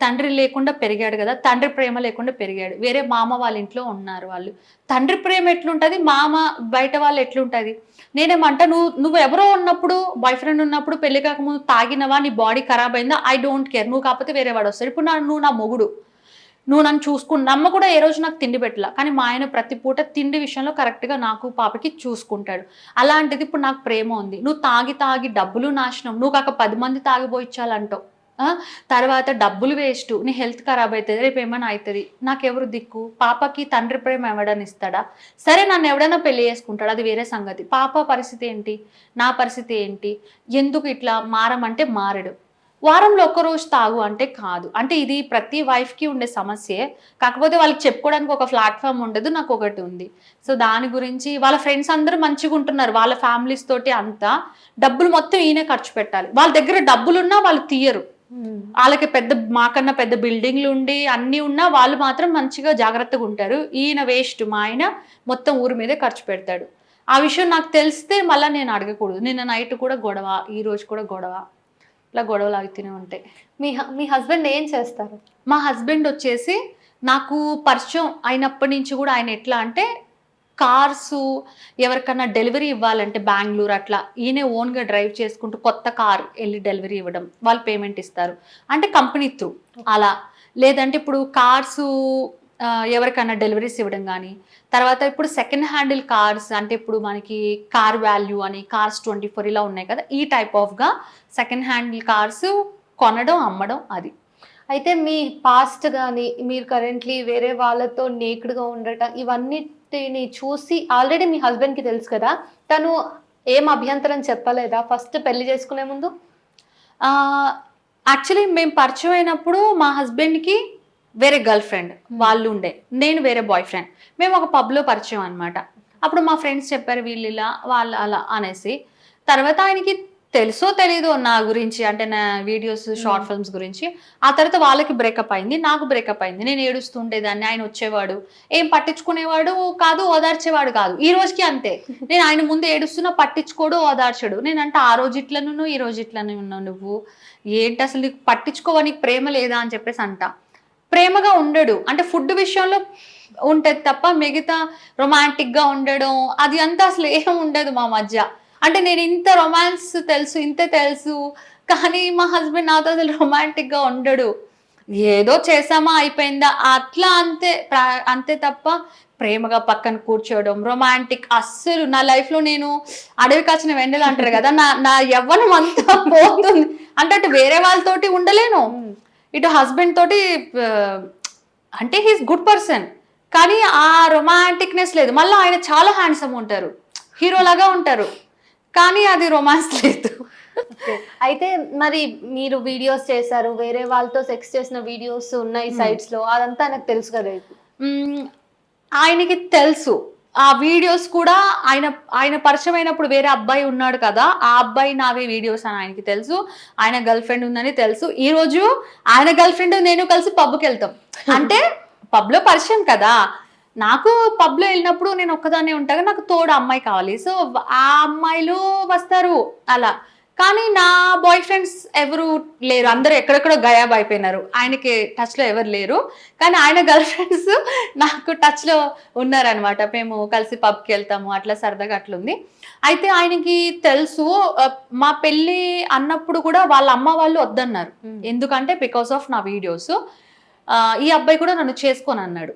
తండ్రి లేకుండా పెరిగాడు కదా, తండ్రి ప్రేమ లేకుండా పెరిగాడు. వేరే మామ వాళ్ళ ఇంట్లో ఉన్నారు వాళ్ళు. తండ్రి ప్రేమ ఎట్లుంటది, బయట వాళ్ళు ఎట్లుంటది? నేనేమంటా, నువ్వు ఎవరో ఉన్నప్పుడు, బాయ్ ఫ్రెండ్ ఉన్నప్పుడు, పెళ్లి కాకముందు తాగినవా, నీ బాడీ ఖరాబ్ అయిందా, ఐ డోంట్ కేర్. నువ్వు కాకపోతే వేరే వాడు వస్తాడు. ఇప్పుడు నువ్వు నా మొగుడు. నువ్వు నన్ను అమ్మ కూడా ఏ రోజు నాకు తిండి పెట్టలా. కానీ మా ఆయన ప్రతి పూట తిండి విషయంలో కరెక్ట్‌గా నాకు, పాపకి చూసుకుంటాడు. అలాంటిది ఇప్పుడు నాకు ప్రేమ ఉంది. నువ్వు తాగి డబ్బులు నాశనం. నువ్వు కాక 10 మంది తాగిపోయిచ్చాలంటావు. తర్వాత డబ్బులు వేస్టు. నీ హెల్త్ ఖరాబ్ అయితది. రేపు ఏమైనా అయితది. నాకెవరు దిక్కు? పాపకి తండ్రి ప్రేమ ఎవడన్నా ఇస్తాడా? సరే నన్ను ఎవడైనా పెళ్లి చేసుకుంటాడు, అది వేరే సంగతి. పాప పరిస్థితి ఏంటి? నా పరిస్థితి ఏంటి? ఎందుకు ఇట్లా మారమంటే మారడు. వారంలో ఒక్క రోజు తాగు అంటే కాదు. అంటే ఇది ప్రతి వైఫ్‌కి ఉండే సమస్యే. కాకపోతే వాళ్ళకి చెప్పుకోవడానికి ఒక ప్లాట్‌ఫార్మ్ ఉండదు. నాకొకటి ఉంది. సో, దాని గురించి వాళ్ళ ఫ్రెండ్స్ అందరూ మంచిగుంటున్నారు. వాళ్ళ ఫ్యామిలీస్ తోటి అంతా. డబ్బులు మొత్తం ఈయనే ఖర్చు పెట్టాలి. వాళ్ళ దగ్గర డబ్బులున్నా వాళ్ళు తీయరు. ఆళ్ళకి మాకన్నా పెద్ద బిల్డింగ్‌లుండి అన్నీ ఉన్నా వాళ్ళు మాత్రం మంచిగా జాగ్రత్తగుంటారు. ఈయన వేస్ట్. మా ఆయన మొత్తం ఊరి మీదే ఖర్చు పెడతాడు. ఆ విషయం నాకు తెలిస్తే మళ్ళా నేను అడగకూడదు. నిన్న నైట్ కూడా గొడవ, ఈరోజు కూడా గొడవ. ఇట్లా గొడవలు ఆగుతూనే ఉంటాయి. మీ హస్బెండ్ ఏం చేస్తారు? మా హస్బెండ్ వచ్చేసి నాకు పరిచయం అయినప్పటి నుంచి కూడా ఆయన ఎట్లా అంటే కార్సు ఎవరికన్నా డెలివరీ ఇవ్వాలంటే బెంగుళూరు అట్లా ఈయనే ఓన్‌గా డ్రైవ్ చేసుకుంటూ కొత్త కార్ ఎళ్లి డెలివరీ ఇవ్వడం. వాళ్ళు పేమెంట్ ఇస్తారు. అంటే కంపెనీ త్రూ అలా. లేదంటే ఇప్పుడు కార్సు ఎవరికన్నా డెలివరీస్ ఇవ్వడం గానీ, తర్వాత ఇప్పుడు సెకండ్ హ్యాండిల్ కార్స్ అంటే ఇప్పుడు మనకి కార్ వాల్యూ అని, కార్స్ 24 ఇలా ఉన్నాయి కదా! ఈ టైప్ ఆఫ్‌గా సెకండ్ హ్యాండిల్ కార్స్ కొనడం, అమ్మడం అది. అయితే మీ పాస్ట్ గాని, మీరు కరెంట్‌లీ వేరే వాళ్ళతో నేక్డ్‌గా ఉండటం ఇవన్నిటిని చూసి ఆల్రెడీ మీ హస్బెండ్‌కి తెలుసు కదా! తను ఏం అభ్యంతరం చెప్పలేదా ఫస్ట్ పెళ్లి చేసుకునే ముందు? ఆహ్, యాక్చువల్లీ మేము పరిచయం అయినప్పుడు మా హస్బెండ్‌కి వేరే గర్ల్ ఫ్రెండ్ వాళ్ళుండే. నేను వేరే బాయ్ ఫ్రెండ్. మేము ఒక పబ్‌లో పరిచయం అనమాట. అప్పుడు మా ఫ్రెండ్స్ చెప్పారు వీళ్ళిలా, వాళ్ళు అలా అనేసి. తర్వాత ఆయనకి తెలుసో తెలీదో నా గురించి అంటే నా వీడియోస్, షార్ట్ ఫిల్మ్స్ గురించి. ఆ తర్వాత వాళ్ళకి బ్రేకప్ అయింది. నాకు బ్రేకప్ అయింది. నేను ఏడుస్తూ ఉండేదాన్ని. ఆయన వచ్చేవాడు. ఏం పట్టించుకునేవాడు కాదు, ఓదార్చేవాడు కాదు. ఈ రోజుకి అంతే. నేను ఆయన ముందు ఏడుస్తున్నా పట్టించుకోడు, ఓదార్చడు. నేనంటే ఆ రోజు ఇట్లనున్నావు, ఈ రోజు ఇట్లనే ఉన్నావు నువ్వు. ఏంటి అసలు నీకు పట్టించుకోవా, నీకు ప్రేమ లేదా అని చెప్పేసి అంటా. ప్రేమగా ఉండడు. అంటే ఫుడ్ విషయంలో ఉంటది తప్ప మిగతా రొమాంటిక్‌గా ఉండడం అది అంతా అసలు ఏం ఉండదు మా మధ్య. అంటే నేను ఇంత రొమాన్స్ తెలుసు, ఇంత తెలుసు. కానీ మా హస్బెండ్ నాతో అసలు రొమాంటిక్‌గా ఉండడు. ఏదో చేసామా అయిపోయిందా అట్లా అంతే. అంతే తప్ప ప్రేమగా పక్కన కూర్చోవడం, రొమాంటిక్ అస్సలు నా లైఫ్‌లో నేను అడవి కాచిన వెన్నెల అంటారు కదా! నా నా యవ్వనం అంతా పోతుంది. అంటే అటు వేరే వాళ్ళతోటి ఉండలేను. ఇటు హస్బెండ్ తోటి అంటే హి ఈస్ గుడ్ పర్సన్. కానీ ఆ రొమాంటిక్‌నెస్ లేదు. మళ్ళా ఆయన చాలా హ్యాండ్సమ్ ఉంటారు. హీరోలాగా ఉంటారు. కానీ అది రొమాన్స్ లేదు. ఓకే. అయితే మరి మీరు వీడియోస్ చేశారు. వేరే వాళ్ళతో సెక్స్ చేసిన వీడియోస్ ఉన్నాయి సైట్స్‌లో. అదంతా నాకు తెలుసు కదా! హ్మ్. ఆయనకి తెలుసు. ఆ వీడియోస్ కూడా ఆయన పరిచయమైనప్పుడు వేరే అబ్బాయి ఉన్నాడు కదా! ఆ అబ్బాయి నావే వీడియోస్ అని ఆయనకి తెలుసు. ఆయన గర్ల్ ఫ్రెండ్ ఉందని తెలుసు. ఈరోజు ఆయన గర్ల్ ఫ్రెండ్ నేను కలిసి పబ్‌కెళ్తాం. అంటే పబ్‌లో పరిచయం కదా! నాకు పబ్‌లో ఎళ్ళినప్పుడు నేను ఒక్కదాన్నే ఉంటా. నాకు తోడు అమ్మాయి కావాలి. సో, ఆ అమ్మాయిలు వస్తారు అలా. కానీ నా బాయ్ ఫ్రెండ్స్ ఎవరు లేరు. అందరూ ఎక్కడెక్కడో గయాబ్ అయిపోయినారు. ఆయనకి టచ్‌లో ఎవరు లేరు. కానీ ఆయన గర్ల్ ఫ్రెండ్స్ నాకు టచ్‌లో ఉన్నారనమాట. మేము కలిసి పబ్‌కెళ్తాము. అట్లా సరదాగా అట్లుంది. అయితే ఆయనకి తెలుసు మా పెళ్లి అన్నప్పుడు కూడా వాళ్ళ అమ్మ వాళ్ళు వద్దన్నారు. ఎందుకంటే బికాస్ ఆఫ్ నా వీడియోస్. ఈ అబ్బాయి కూడా నన్ను చేసుకోనన్నాడు.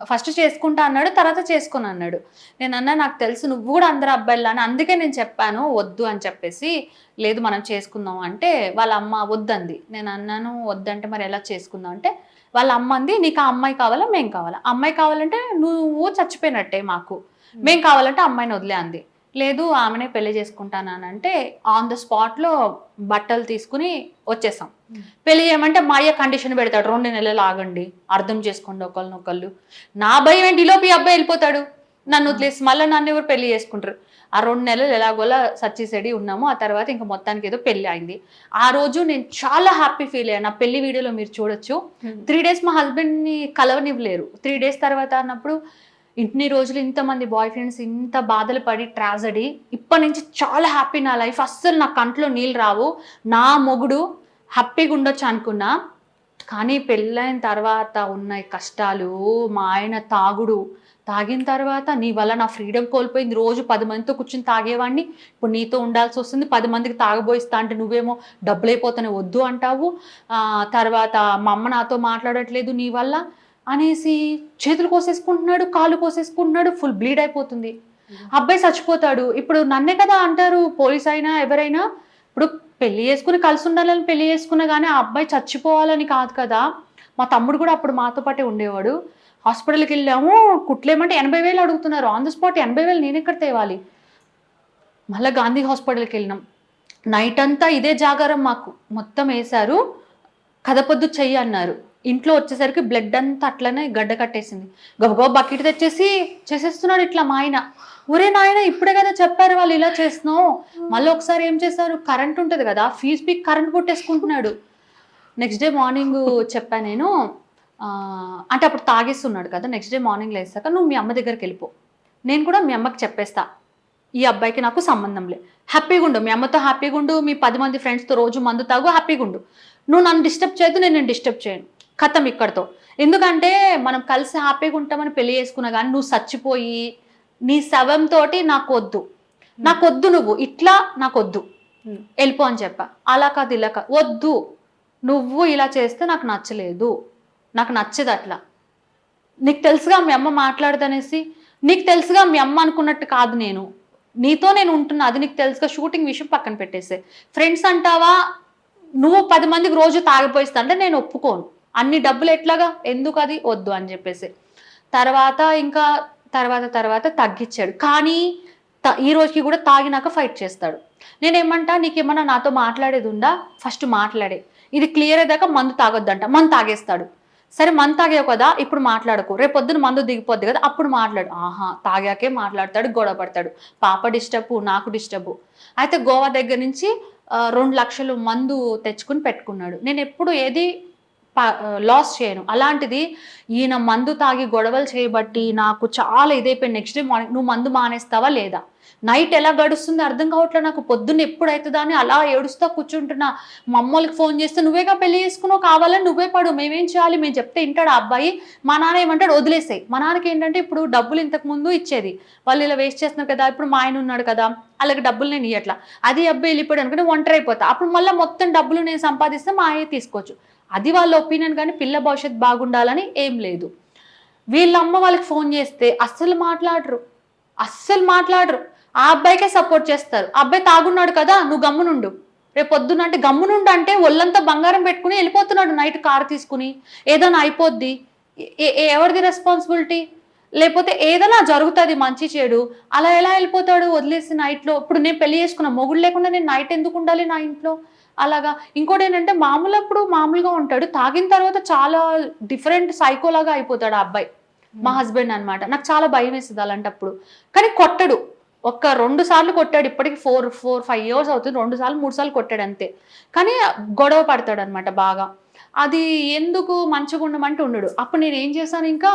ఫస్ట్ చేసుకుంటా అన్నాడు. తర్వాత చేసుకోనన్నాడు. నేనన్నా నాకు తెలుసు నువ్వు కూడా అందరు అబ్బాయిలానే అందుకే నేను చెప్పాను వద్దు అని చెప్పేసి. లేదు మనం చేసుకుందాం అంటే వాళ్ళ అమ్మ వద్దంది. నేనన్నాను వద్దంటే మరి ఎలా చేసుకుందాం అంటే వాళ్ళ అమ్మ అంది నీకు ఆ అమ్మాయి కావాలా? మేము కావాలా? అమ్మాయి కావాలంటే నువ్వు చచ్చిపోయినట్టే మాకు. మేము కావాలంటే అమ్మాయిని వదిలే అంది. లేదు ఆమెనే పెళ్లి చేసుకుంటానంటే ఆన్ ద స్పాట్‌లో బట్టలు తీసుకొని వచ్చేసాం. పెళ్లి చేయమంటే మా అయ్య కండిషన్ పెడతాడు. 2 నెలలు ఆగండి. అర్థం చేసుకోండి ఒకళ్ళనొకళ్ళు. నా భయం ఏంటి ఈలోపు ఈ అబ్బాయి వెళ్ళిపోతాడు. నన్ను వదిలేసి మళ్ళా నన్నెవరు పెళ్లి చేసుకుంటారు. ఆ 2 నెలలు ఎలాగోలా సచ్చి ఉన్నాము. ఆ తర్వాత ఇంక మొత్తానికి ఏదో పెళ్లి అయింది. ఆ రోజు నేను చాలా హ్యాపీ ఫీల్ అయ్యాను. నా పెళ్లి వీడియోలో మీరు చూడొచ్చు. 3 డేస్ మా హస్బెండ్‌ని కలవనివ్వలేరు. 3 డేస్ తర్వాత అన్నప్పుడు ఇన్ని రోజులు ఇంతమంది బాయ్ ఫ్రెండ్స్ ఇంత బాధలు పడి ట్రాజడీ. ఇప్పటి నుంచి చాలా హ్యాపీ నా లైఫ్. అస్సలు నా కంట్లో నీళ్ళు రావు. నా మొగుడు హ్యాపీగా ఉండొచ్చు అనుకున్నా. కానీ పెళ్ళైన తర్వాత ఉన్న ఈ కష్టాలు, మా ఆయన తాగుడు. తాగిన తర్వాత నీ వల్ల నా ఫ్రీడమ్ కోల్పోయింది. రోజు 10 మందితో కూర్చొని తాగేవాడిని. ఇప్పుడు నీతో ఉండాల్సొస్తుంది. 10 మందికి తాగబోయిస్తా అంటే నువ్వేమో డబ్బులైపోతున్నాయి వద్దు అంటావు. తర్వాత మా అమ్మ నాతో మాట్లాడట్లేదు నీ వల్ల అనేసి చేతులు కోసేసుకుంటున్నాడు, కాళ్ళు కోసేసుకుంటున్నాడు. ఫుల్ బ్లీడ్ అయిపోతుంది. అబ్బాయి చచ్చిపోతాడు. ఇప్పుడు నన్నే కదా అంటారు పోలీస్ అయినా ఎవరైనా. ఇప్పుడు పెళ్లి చేసుకుని కలిసి ఉండాలని పెళ్లి చేసుకున్నా గానీ ఆ అబ్బాయి చచ్చిపోవాలని కాదు కదా! మా తమ్ముడు కూడా అప్పుడు మాతో పాటే ఉండేవాడు. హాస్పిటల్‌కెళ్ళాము. కుట్లేయమంటే 80,000 అడుగుతున్నారు. ఆన్ ద స్పాట్ 80,000 నేనెక్కడ తేవాలి? మళ్ళా గాంధీ హాస్పిటల్‌కెళ్ళినాం. నైట్ అంతా ఇదే జాగారం మాకు మొత్తం వేశారు. కదపొద్దు చెయ్యి అన్నారు. ఇంట్లో వచ్చేసరికి బ్లడ్ అంతా అట్లనే గడ్డ కట్టేసింది. గబగబా బకెట్ తెచ్చేసి చేసేస్తున్నాడు ఇట్లా మా ఆయన. ఒరే నాయన ఇప్పుడే కదా చెప్పారు వాళ్ళు ఇలా చేస్తున్నావు. మళ్ళీ ఒకసారి ఏం చేశారు, కరెంట్ ఉంటుంది కదా, ఫీజ్ పీక్ కరెంట్ కొట్టేసుకుంటున్నాడు. నెక్స్ట్ డే మార్నింగ్ చెప్పాను నేను, అంటే అప్పుడు తాగేస్తున్నాడు కదా. నెక్స్ట్ డే మార్నింగ్ లేసాక నువ్వు మీ అమ్మ దగ్గరికి వెళ్ళిపో, నేను కూడా మీ అమ్మకి చెప్పేస్తా, ఈ అబ్బాయికి నాకు సంబంధం లే, హ్యాపీగా ఉండు, మీ అమ్మతో హ్యాపీగా ఉండు, మీ 10 మంది ఫ్రెండ్స్తో రోజు మందు తాగు, హ్యాపీగా ఉండు, నువ్వు నన్ను డిస్టర్బ్ చేయొద్దు, నేను డిస్టర్బ్ చేయను, కథం ఇక్కడతో. ఎందుకంటే మనం కలిసి హ్యాపీగా ఉంటామని పెళ్లి చేసుకున్నా కానీ నువ్వు చచ్చిపోయి నీ శవంతో నాకొద్దు, నాకొద్దు, నువ్వు ఇట్లా నాకొద్దు, వెళ్ళిపో అని చెప్పా. అలా కాదు ఇలా కాదు, వద్దు, నువ్వు ఇలా చేస్తే నాకు నచ్చలేదు, నాకు నచ్చదు అట్లా. నీకు తెలుసుగా మీ అమ్మ మాట్లాడదనేసి, నీకు తెలుసుగా మీ అమ్మ అనుకున్నట్టు కాదు, నేను నీతో నేను ఉంటున్నా, అది నీకు తెలుసుగా, షూటింగ్ విషయం పక్కన పెట్టేసే. ఫ్రెండ్స్ అంటావా, నువ్వు 10 మందికి రోజు తాగిపోయిస్తా అంటే నేను ఒప్పుకోను, అన్ని డబ్బులు ఎట్లాగా, ఎందుకు, అది వద్దు అని చెప్పేసి. తర్వాత ఇంకా తర్వాత తగ్గించాడు. కానీ ఈ రోజుకి కూడా తాగినాక ఫైట్ చేస్తాడు. నేనేమంటా, నీకేమన్నా నాతో మాట్లాడేది ఉందా, ఫస్ట్ మాట్లాడే, ఇది క్లియర్ అయ్యాక మందు తాగొద్దంట, మందు తాగేస్తాడు. సరే మందు తాగావు కదా, ఇప్పుడు మాట్లాడకు, రేపు పొద్దున మందు దిగిపోద్ది కదా అప్పుడు మాట్లాడు. ఆహా, తాగాకే మాట్లాడతాడు, గొడవ పడతాడు, పాప డిస్టర్బ్, నాకు డిస్టర్బ్. అయితే గోవా దగ్గర నుంచి 2 లక్షలు మందు తెచ్చుకుని పెట్టుకున్నాడు. నేను ఎప్పుడు ఏది లాస్ చేయను. అలాంటిది ఈయన మందు తాగి గొడవలు చేయబట్టి నాకు చాలా ఇదైపోయింది. నెక్స్ట్ డే మార్నింగ్ నువ్వు మందు మానేస్తావా లేదా, నైట్ ఎలా గడుస్తుంది అర్థం కావట్లేదు నాకు, పొద్దున్న ఎప్పుడైతుందా అని అలా ఏడుస్తా కూర్చుంటున్నా. మా అమ్మోళ్ళకి ఫోన్ చేస్తే, నువ్వేగా పెళ్లి చేసుకున్నావు, కావాలని నువ్వే పడు, మేమేం చేయాలి, మేము చెప్తే వింటాడు ఆ అబ్బాయి. మా నాన్న ఏమంటాడు, వదిలేసాయి. మా నాన్నకి ఏంటంటే ఇప్పుడు డబ్బులు ఇంతకు ముందు ఇచ్చేది, వాళ్ళు ఇలా వేస్ట్ చేస్తున్నారు కదా, ఇప్పుడు మా ఆయన ఉన్నాడు కదా, అలాగే డబ్బులు నేను ఇవ్వట్లా, అది అబ్బాయి వెళ్ళిపోయాడు అనుకుంటే ఒంటరి అయిపోతా, అప్పుడు మళ్ళీ మొత్తం డబ్బులు నేను సంపాదిస్తే మా అయ్యే తీసుకోవచ్చు, అది వాళ్ళ ఒపీనియన్. కానీ పిల్ల భవిష్యత్తు బాగుండాలని ఏం లేదు. వీళ్ళ అమ్మ వాళ్ళకి ఫోన్ చేస్తే అస్సలు మాట్లాడరు, ఆ అబ్బాయికే సపోర్ట్ చేస్తారు. ఆ అబ్బాయి తాగున్నాడు కదా, నువ్వు గమ్మునుండు, రేపు పొద్దున్న అంటే గమ్మునుండు అంటే ఒళ్ళంతా బంగారం పెట్టుకుని వెళ్ళిపోతున్నాడు నైట్ కారు తీసుకుని, ఏదైనా అయిపోద్ది, ఎవరిది రెస్పాన్సిబిలిటీ, లేకపోతే ఏదైనా జరుగుతుంది మంచి చెడు, అలా ఎలా వెళ్ళిపోతాడు వదిలేసి నైట్లో. ఇప్పుడు నేను పెళ్లి చేసుకున్నా, మొగుడు లేకుండా నేను నైట్ ఎందుకు ఉండాలి నా ఇంట్లో, అలాగా. ఇంకోటి ఏంటంటే మామూలప్పుడు మామూలుగా ఉంటాడు, తాగిన తర్వాత చాలా డిఫరెంట్ సైకోలాగా అయిపోతాడు ఆ అబ్బాయి, మా హస్బెండ్ అనమాట. నాకు చాలా భయం వేస్తుంది అలాంటప్పుడు. కానీ కొట్టడు, 1-2 సార్లు కొట్టాడు, ఇప్పటికి 4-5 years అవుతుంది, 2 సార్లు 3 సార్లు కొట్టాడు అంతే. కానీ గొడవ పడతాడు అనమాట బాగా. అది ఎందుకు మంచిగా ఉండమంటే ఉండడు. అప్పుడు నేను ఏం చేశాను, ఇంకా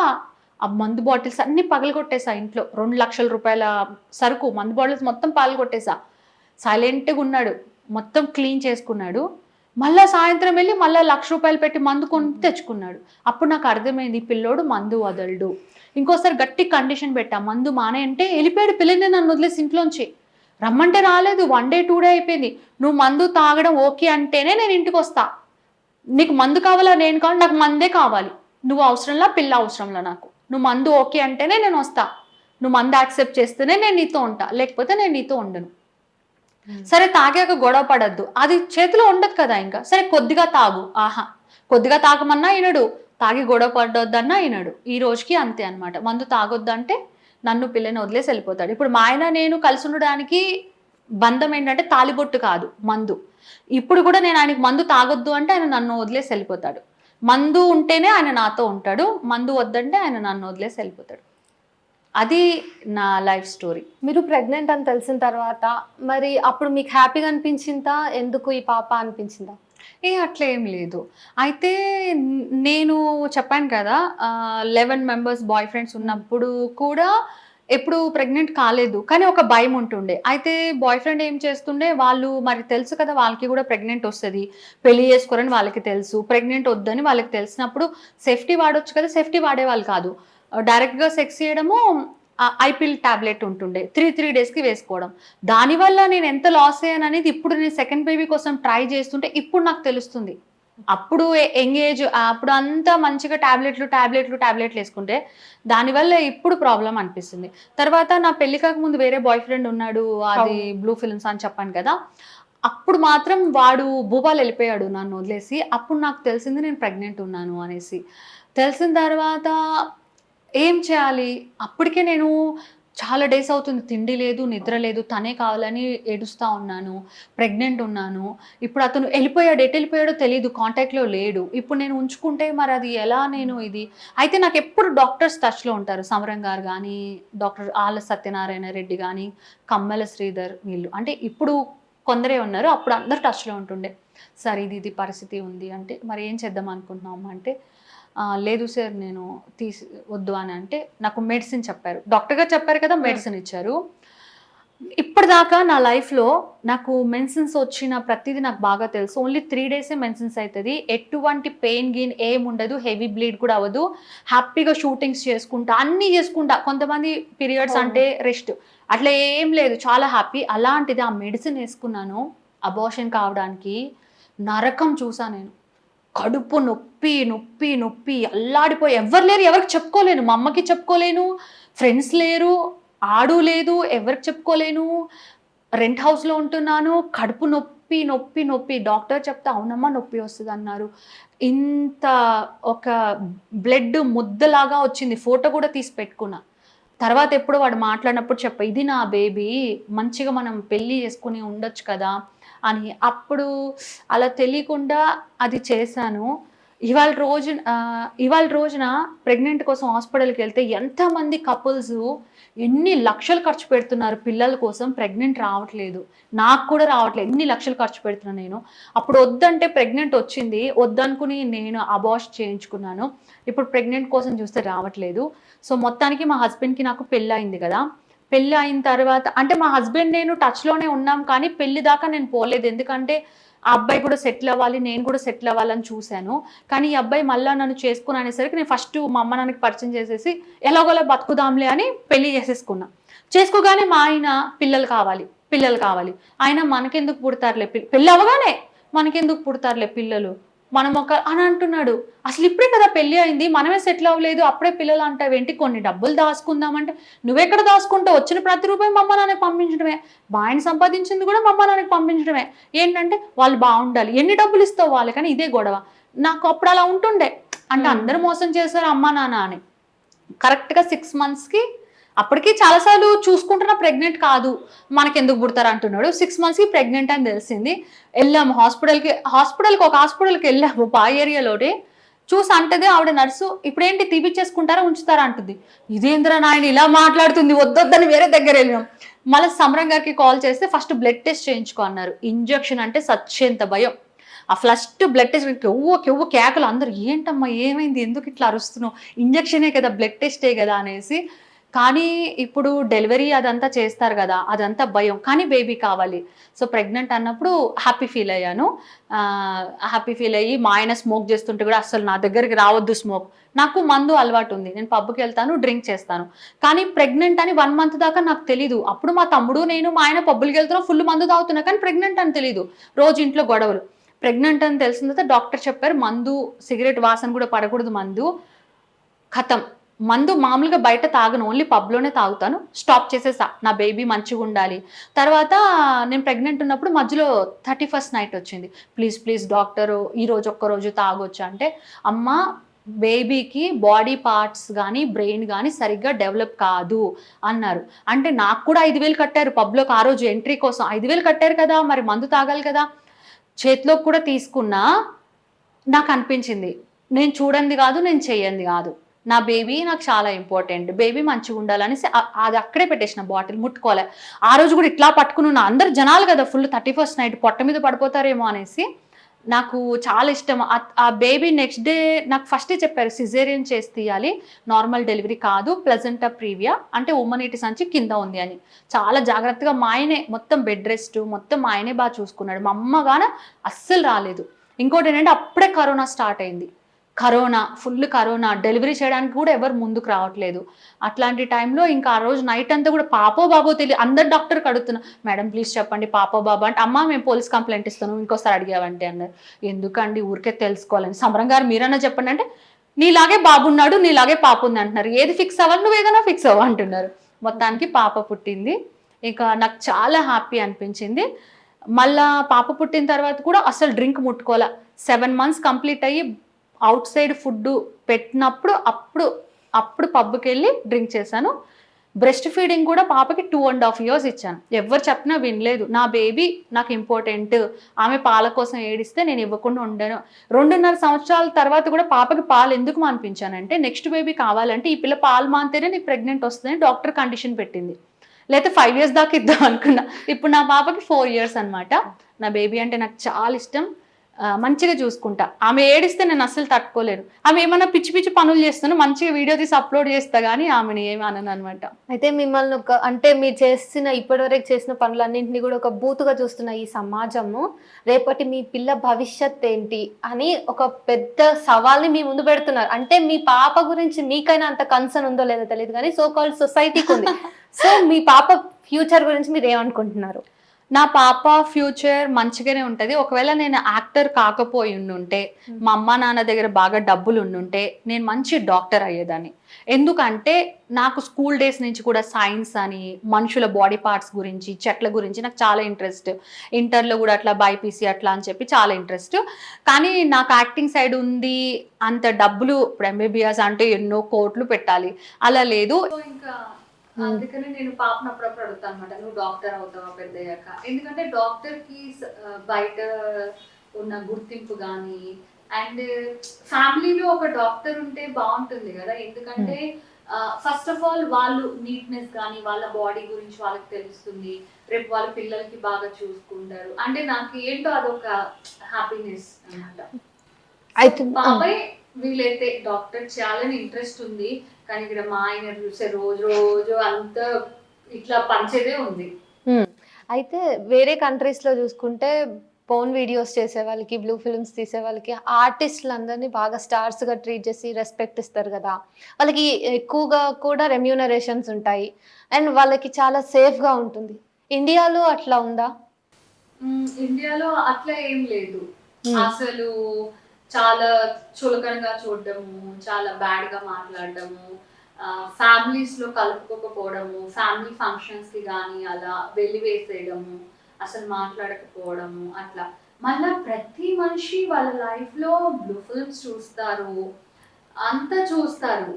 ఆ మందు బాటిల్స్ అన్ని పగలగొట్టేసా ఇంట్లో. 2 లక్షల రూపాయల సరుకు మందు బాటిల్స్ మొత్తం పగలగొట్టేసా. సైలెంట్గా ఉన్నాడు, మొత్తం క్లీన్ చేసుకున్నాడు. మళ్ళీ సాయంత్రం వెళ్ళి మళ్ళీ 1,00,000 రూపాయలు పెట్టి మందు కొని తెచ్చుకున్నాడు. అప్పుడు నాకు అర్థమైంది, ఈ పిల్లోడు మందు వదలడు. ఇంకోసారి గట్టి కండిషన్ పెట్టా, మందు మానే అంటే వెళ్ళిపోయాడు. పిల్లని నన్ను వదిలేసి ఇంట్లోంచి రమ్మంటే రాలేదు. 1 day 2 day అయిపోయింది. నువ్వు మందు తాగడం ఓకే అంటేనే నేను ఇంటికి వస్తా, నీకు మందు కావాలా, నేను కావాలి, నాకు మందే కావాలి, నువ్వు అవసరంలా, పిల్ల అవసరంలా, నాకు నువ్వు మందు ఓకే అంటేనే నేను వస్తా, నువ్వు మందు యాక్సెప్ట్ చేస్తేనే నేను నీతో ఉంటా, లేకపోతే నేను నీతో ఉండను. సరే తాగాక గొడవ పడద్దు, అది చేతిలో ఉండదు కదా. ఇంకా సరే కొద్దిగా తాగు, ఆహా కొద్దిగా తాగమన్నా వినడు, తాగి గొడవ పడొద్దన్నా వినడు. ఈ రోజుకి అంతే అనమాట. మందు తాగొద్దంటే నన్ను పిల్లని వదిలేసి వెళ్ళిపోతాడు. ఇప్పుడు మా ఆయన నేను కలిసి ఉండడానికి బంధం ఏంటంటే తాలిబొట్టు కాదు, మందు. ఇప్పుడు కూడా నేను ఆయనకి మందు తాగొద్దు అంటే ఆయన నన్ను వదిలేసి వెళ్ళిపోతాడు. మందు ఉంటేనే ఆయన నాతో ఉంటాడు, మందు వద్దంటే ఆయన నన్ను వదిలేసి వెళ్ళిపోతాడు. అది నా లైఫ్ స్టోరీ. మీరు ప్రెగ్నెంట్ అని తెలిసిన తర్వాత మరి అప్పుడు మీకు హ్యాపీగా అనిపించిందా, ఎందుకు ఈ పాప అనిపించిందా? అట్లా ఏం లేదు. అయితే నేను చెప్పాను కదా, 11 members బాయ్ ఫ్రెండ్స్ ఉన్నప్పుడు కూడా ఎప్పుడు ప్రెగ్నెంట్ కాలేదు. కానీ ఒక భయం ఉంటుండే. అయితే బాయ్ ఫ్రెండ్ ఏం చేస్తుండే, వాళ్ళు మరి తెలుసు కదా వాళ్ళకి కూడా ప్రెగ్నెంట్ వస్తుంది, పెళ్లి చేసుకోరని వాళ్ళకి తెలుసు, ప్రెగ్నెంట్ వద్దని వాళ్ళకి తెలిసినప్పుడు సేఫ్టీ వాడొచ్చు కదా, సేఫ్టీ వాడేవాళ్ళు కాదు. డైరెక్ట్గా సెక్స్ చేయడము, ఐపిల్ టాబ్లెట్ ఉంటుండే, 3 daysకి వేసుకోవడం. దానివల్ల నేను ఎంత లాస్ అయ్యాను అనేది ఇప్పుడు నేను సెకండ్ బేబీ కోసం ట్రై చేస్తుంటే ఇప్పుడు నాకు తెలుస్తుంది. అప్పుడు ఎంగేజ్, అప్పుడు అంతా మంచిగా టాబ్లెట్లు వేసుకుంటే దానివల్ల ఇప్పుడు ప్రాబ్లం అనిపిస్తుంది. తర్వాత నా పెళ్లి కాకముందు వేరే బాయ్ ఫ్రెండ్ ఉన్నాడు, అది బ్లూ ఫిల్మ్స్ అని చెప్పాను కదా, అప్పుడు మాత్రం వాడు భూపాల్ వెళ్ళిపోయాడు నన్ను వదిలేసి. అప్పుడు నాకు తెలిసింది నేను ప్రెగ్నెంట్ ఉన్నాను అనేసి. తెలిసిన తర్వాత ఏం చేయాలి, అప్పటికే నేను చాలా డేస్ అవుతుంది, తిండి లేదు, నిద్ర లేదు, తనే కావాలని ఏడుస్తూ ఉన్నాను, ప్రెగ్నెంట్ ఉన్నాను. ఇప్పుడు అతను వెళ్ళిపోయాడు, ఎటు వెళ్ళిపోయాడో తెలియదు, కాంటాక్ట్లో లేడు. ఇప్పుడు నేను ఉంచుకుంటే మరి అది ఎలా నేను ఇది. అయితే నాకు ఎప్పుడు డాక్టర్స్ టచ్లో ఉంటారు, సమరం గారు కానీ, డాక్టర్ ఆళ్ళ సత్యనారాయణ రెడ్డి కానీ, కమ్మల శ్రీధర్, వీళ్ళు. అంటే ఇప్పుడు కొందరే ఉన్నారు, అప్పుడు అందరు టచ్లో ఉంటుండే. సార్ ఇది పరిస్థితి ఉంది అంటే, మరి ఏం చేద్దాం అనుకుంటున్నాము అంటే, లేదు సార్ నేను వద్దు అని అంటే నాకు మెడిసిన్ చెప్పారు. డాక్టర్ గారు చెప్పారు కదా, మెడిసిన్ ఇచ్చారు. ఇప్పటిదాకా నా లైఫ్లో నాకు మెన్సెన్స్ వచ్చిన ప్రతిదీ నాకు బాగా తెలుసు. ఓన్లీ 3 డేసే మెన్సెన్స్ అవుతుంది. ఎటువంటి పెయిన్ గీన్ ఏముండదు, హెవీ బ్లీడ్ కూడా అవ్వదు. హ్యాపీగా షూటింగ్స్ చేసుకుంటా, అన్నీ చేసుకుంటా. కొంతమంది పీరియడ్స్ అంటే రెస్ట్, అట్లా ఏం లేదు, చాలా హ్యాపీ. అలాంటిది ఆ మెడిసిన్ వేసుకున్నాను, అబార్షన్ కావడానికి నరకం చూసా నేను. కడుపు నొప్పి నొప్పి నొప్పి అల్లాడిపోయి, ఎవరు లేరు, ఎవరికి చెప్పుకోలేను. మా అమ్మకి చెప్పుకోలేను, ఫ్రెండ్స్ లేరు, ఆడు లేదు, ఎవరికి చెప్పుకోలేను. రెంట్ హౌస్లో ఉంటున్నాను, కడుపు నొప్పి నొప్పి నొప్పి. డాక్టర్ చెప్తే అవునమ్మా నొప్పి వస్తుంది అన్నారు. ఇంత ఒక బ్లడ్ ముద్దలాగా వచ్చింది, ఫోటో కూడా తీసి పెట్టుకున్నా. తర్వాత ఎప్పుడు వాడు మాట్లాడినప్పుడు చెప్ప, ఇది నా బేబీ, మంచిగా మనం పెళ్ళి చేసుకుని ఉండొచ్చు కదా అని. అప్పుడు అలా తెలియకుండా అది చేశాను. ఇవాళ రోజున ప్రెగ్నెంట్ కోసం హాస్పిటల్కి వెళ్తే ఎంతమంది కపుల్స్ ఎన్ని లక్షలు ఖర్చు పెడుతున్నారు పిల్లల కోసం, ప్రెగ్నెంట్ రావట్లేదు. నాకు కూడా రావట్లేదు, ఎన్ని లక్షలు ఖర్చు పెడుతున్నాను నేను. అప్పుడు వద్దంటే ప్రెగ్నెంట్ వచ్చింది, వద్దనుకుని నేను అబార్ట్ చేయించుకున్నాను. ఇప్పుడు ప్రెగ్నెంట్ కోసం చూస్తే రావట్లేదు. సో మొత్తానికి మా హస్బెండ్కి నాకు పెళ్ళి అయింది కదా. పెళ్ళి అయిన తర్వాత అంటే మా హస్బెండ్ నేను టచ్లోనే ఉన్నాం, కానీ పెళ్ళి దాకా నేను పోలేదు. ఎందుకంటే ఆ అబ్బాయి కూడా సెటిల్ అవ్వాలి, నేను కూడా సెటిల్ అవ్వాలని చూశాను. కానీ ఈ అబ్బాయి మళ్ళీ నన్ను చేసుకుని అనేసరికి నేను ఫస్ట్ మా అమ్మ నాన్నకి పరిచయం చేసేసి ఎలాగోలా బతుకుదాంలే అని పెళ్లి చేసేసుకున్నా. చేసుకోగానే మా ఆయన పిల్లలు కావాలి. ఆయన మనకెందుకు పుడతారులే, పెళ్ళి అవ్వగానే మనకెందుకు పుడతారులే పిల్లలు, మనం అని అంటున్నాడు. అసలు ఇప్పుడే కదా పెళ్ళి అయింది, మనమే సెటిల్ అవ్వలేదు, అప్పుడే పిల్లలు అంటావేంటి, కొన్ని డబ్బులు దాచుకుందామంటే నువ్వెక్కడ దాచుకుంటావు, వచ్చిన ప్రతి రూపాయి మా అమ్మ నాన్నకి పంపించడమే, మా ఆయన సంపాదించింది కూడా మా అమ్మ నాన్నకి పంపించడమే. ఏంటంటే వాళ్ళు బాగుండాలి, ఎన్ని డబ్బులు ఇస్తావు వాళ్ళకని, ఇదే గొడవ. నాకు అప్పుడు అలా ఉంటుండే, అంటే అందరూ మోసం చేశారు అమ్మ నాన్న అని. కరెక్ట్గా 6 monthsకి అప్పటికి చాలాసార్లు చూసుకుంటున్నా, ప్రెగ్నెంట్ కాదు, మనకెందుకు పుడతారు అంటున్నాడు. 6 monthsకి ప్రెగ్నెంట్ అని తెలిసింది. వెళ్ళాము హాస్పిటల్కి ఒక హాస్పిటల్కి వెళ్ళాము పా ఏరియాలోనే. చూసి అంటది ఆవిడ నర్సు, ఇప్పుడేంటి తీపిచ్చేసుకుంటారా ఉంచుతారా అంటుంది. ఇదేంద్రా నాయన ఇలా మాట్లాడుతుంది, వద్దొద్దని వేరే దగ్గర వెళ్ళాం. మళ్ళీ సమరం గారికి కాల్ చేస్తే ఫస్ట్ బ్లడ్ టెస్ట్ చేయించుకో అన్నారు. ఇంజక్షన్ అంటే సచ్చేంత భయం. ఆ ఫస్ట్ బ్లడ్ టెస్ట్ కెవ్వు కేకలు, అందరు ఏంటమ్మా ఏమైంది, ఎందుకు ఇట్లా అరుస్తున్నావు, ఇంజక్షనే కదా, బ్లడ్ టెస్టే కదా అనేసి. కానీ ఇప్పుడు డెలివరీ అదంతా చేస్తారు కదా, అదంతా భయం, కానీ బేబీ కావాలి. సో ప్రెగ్నెంట్ అన్నప్పుడు హ్యాపీ ఫీల్ అయ్యాను. హ్యాపీ ఫీల్ అయ్యి మా ఆయన స్మోక్ చేస్తుంటే కూడా అసలు నా దగ్గరికి రావద్దు స్మోక్. నాకు మందు అలవాటు ఉంది, నేను పబ్కి వెళ్తాను, డ్రింక్ చేస్తాను. కానీ ప్రెగ్నెంట్ అని 1 month దాకా నాకు తెలీదు. అప్పుడు మా తమ్ముడు నేను మా ఆయన పబ్బులకి వెళ్తున్నాం, ఫుల్ మందు తాగుతున్నా, కానీ ప్రెగ్నెంట్ అని తెలీదు. రోజు ఇంట్లో గొడవలు. ప్రెగ్నెంట్ అని తెలిసిన తర్వాత డాక్టర్ చెప్పారు మందు, సిగరెట్ వాసన కూడా పడకూడదు, మందు ఖతం. మందు మామూలుగా బయట తాగను, ఓన్లీ పబ్లోనే తాగుతాను, స్టాప్ చేసేసా, నా బేబీ మంచిగా ఉండాలి. తర్వాత నేను ప్రెగ్నెంట్ ఉన్నప్పుడు మధ్యలో 31st నైట్ వచ్చింది. ప్లీజ్ డాక్టరు ఈరోజు ఒక్కరోజు తాగొచ్చు అంటే, అమ్మ బేబీకి బాడీ పార్ట్స్ కానీ బ్రెయిన్ కానీ సరిగ్గా డెవలప్ కాదు అన్నారు. అంటే నాకు కూడా 5,000 కట్టారు పబ్లోకి ఆ రోజు ఎంట్రీ కోసం. 5,000 కట్టారు కదా, మరి మందు తాగాలి కదా. చేతిలోకి కూడా తీసుకున్నా, నాకు అనిపించింది నేను చూడండి కాదు, నేను చెయ్యండి కాదు, నా బేబీ నాకు చాలా ఇంపార్టెంట్, బేబీ మంచిగా ఉండాలనేసి అది అక్కడే పెట్టేసిన, బాటిల్ ముట్టుకోలే. ఆ రోజు కూడా ఇట్లా పట్టుకున్నా, అందరు జనాలు కదా ఫుల్, 31st నైట్ పొట్ట మీద పడిపోతారేమో అనేసి. నాకు చాలా ఇష్టం ఆ బేబీ. నెక్స్ట్ డే నాకు ఫస్టే చెప్పారు సిజేరియన్ చేసి తీయాలి, నార్మల్ డెలివరీ కాదు, ప్లజెంటా ప్రీవియా అంటే ఉమ్మనీటి సంచి కింద ఉంది అని. చాలా జాగ్రత్తగా మా ఆయనే మొత్తం బెడ్ రెస్ట్ మొత్తం మా ఆయనే బాగా చూసుకున్నాడు. మా అమ్మ గాన అస్సలు రాలేదు. ఇంకోటి ఏంటంటే అప్పుడే కరోనా స్టార్ట్ అయింది, ఫుల్ కరోనా, డెలివరీ చేయడానికి కూడా ఎవరు ముందుకు రావట్లేదు. అట్లాంటి టైంలో ఇంకా ఆ రోజు నైట్ అంతా కూడా పాపో బాబో తెలియదు, అందరు డాక్టర్కి అడుగుతున్నా, మేడం ప్లీజ్ చెప్పండి పాపో బాబో అంటే, అమ్మ మేము పోలీస్ కంప్లైంట్ ఇస్తాను ఇంకోసారి అడిగావంటే అన్నారు. ఎందుకండి ఊరికే తెలుసుకోవాలని, సమరం గారు మీరన్నా చెప్పండి అంటే, నీలాగే బాబున్నాడు నీలాగే పాప ఉంది అంటున్నారు, ఏది ఫిక్స్ అవ్వాలి, నువ్వు ఏదైనా ఫిక్స్ అవ్వ అంటున్నారు. మొత్తానికి పాప పుట్టింది. ఇక నాకు చాలా హ్యాపీ అనిపించింది. మళ్ళా పాప పుట్టిన తర్వాత కూడా అసలు డ్రింక్ ముట్టుకోలే. 7 months కంప్లీట్ అయ్యి అవుట్ సైడ్ ఫుడ్ పెట్టినప్పుడు అప్పుడు పబ్కి వెళ్ళి డ్రింక్ చేశాను. బ్రెస్ట్ ఫీడింగ్ కూడా పాపకి 2.5 years ఇచ్చాను. ఎవరు చెప్పినా వినలేదు. నా బేబీ నాకు ఇంపార్టెంట్, ఆమె పాల కోసం ఏడిస్తే నేను ఇవ్వకుండా ఉండను. 2.5 సంవత్సరాల తర్వాత కూడా పాపకి పాలు ఎందుకు మానిపించానంటే, నెక్స్ట్ బేబీ కావాలంటే ఈ పిల్ల పాలు మానితేనే నీకు ప్రెగ్నెంట్ వస్తుందని డాక్టర్ కండిషన్ పెట్టింది. లేకపోతే 5 years దాకా ఇద్దాం అనుకున్నా. ఇప్పుడు నా పాపకి 4 years అనమాట. నా బేబీ అంటే నాకు చాలా ఇష్టం. మంచిగా చూసుకుంటా. ఆమె ఏడిస్తే నేను అస్సలు తట్టుకోలేను. ఆమె ఏమన్నా పిచ్చి పిచ్చి పనులు చేస్తాను, మంచిగా వీడియో తీసి అప్లోడ్ చేస్తా కానీ ఆమెను ఏమి అనను అనమాట. అయితే మిమ్మల్ని అంటే మీరు చేసిన ఇప్పటివరకు చేసిన పనులన్నింటినీ కూడా ఒక బూతుగా చూస్తున్న ఈ సమాజము రేపటి మీ పిల్ల భవిష్యత్ ఏంటి అని ఒక పెద్ద సవాల్ని మీ ముందు పెడుతున్నారు. అంటే మీ పాప గురించి మీకైనా అంత కన్సర్న్ ఉందో లేదో తెలియదు కానీ సో కాల్డ్ సొసైటీకి ఉంది. సో మీ పాప ఫ్యూచర్ గురించి మీరు ఏమనుకుంటున్నారు? నా పాప ఫ్యూచర్ మంచిగానే ఉంటుంది. ఒకవేళ నేను యాక్టర్ కాకపోయి ఉండుంటే, మా అమ్మ నాన్న దగ్గర బాగా డబ్బులు ఉండుంటే నేను మంచి డాక్టర్ అయ్యేదాన్ని. ఎందుకంటే నాకు స్కూల్ డేస్ నుంచి కూడా సైన్స్ అని, మనుషుల బాడీ పార్ట్స్ గురించి, చెట్ల గురించి నాకు చాలా ఇంట్రెస్ట్. ఇంటర్లో కూడా అట్లా బైపీసీ అట్లా అని చెప్పి చాలా ఇంట్రెస్ట్. కానీ నాకు యాక్టింగ్ సైడ్ ఉంది, అంత డబ్బులు ఇప్పుడు ఎంబీబీఎస్ అంటే ఎన్నో కోట్లు పెట్టాలి, అలా లేదు. ఇంకా అందుకనే నేను పాపను అప్పుడప్పుడు అడుగుతాను అనమాట, నువ్వు డాక్టర్ అవుతావా పెద్దయ్యాక? ఎందుకంటే డాక్టర్ కి బయట ఉన్న గుర్తింపు కానీ, అండ్ ఫ్యామిలీలో ఒక డాక్టర్ ఉంటే బాగుంటుంది కదా. ఎందుకంటే ఫస్ట్ ఆఫ్ ఆల్ వాళ్ళు నీట్నెస్ కానీ వాళ్ళ బాడీ గురించి వాళ్ళకి తెలుస్తుంది. రేపు వాళ్ళ పిల్లలకి బాగా చూసుకుంటారు. అంటే నాకు ఏంటో అదొక హ్యాపీనెస్ అనమాట. అయితే బాబాయ్ వీలైతే డాక్టర్ చేయాలని ఇంట్రెస్ట్ ఉంది, కానీ ఇక్కడ మా ఆయన చూసే రోజు రోజు అంతా ఇట్లా పంచేదే ఉంది. అయితే వేరే కంట్రీస్లో చూసుకుంటే పోన్ వీడియోస్ చేసే వాళ్ళకి, బ్లూ ఫిల్మ్స్ తీసే వాళ్ళకి ఆర్టిస్టులందరినీ బాగా స్టార్స్గా ట్రీట్ చేసి రెస్పెక్ట్ ఇస్తారు కదా. వాళ్ళకి ఎక్కువగా కూడా రెమ్యూనరేషన్స్ ఉంటాయి అండ్ వాళ్ళకి చాలా సేఫ్గా ఉంటుంది. ఇండియాలో అట్లా ఉందా? ఇండియాలో అట్లా ఏం లేదు. అసలు చాలా చులకనగా చూడడము, చాలా బ్యాడ్గా మాట్లాడడము, ఫ్యామిలీస్లో కలుపుకోకపోవడము, ఫ్యామిలీ ఫంక్షన్స్కి కానీ అలా వెలివేసేయడము, అసలు మాట్లాడకపోవడము అట్లా. మళ్ళీ ప్రతి మనిషి వాళ్ళ లైఫ్లో బ్లూ ఫిల్మ్స్ చూస్తారు, అంతా చూస్తారు,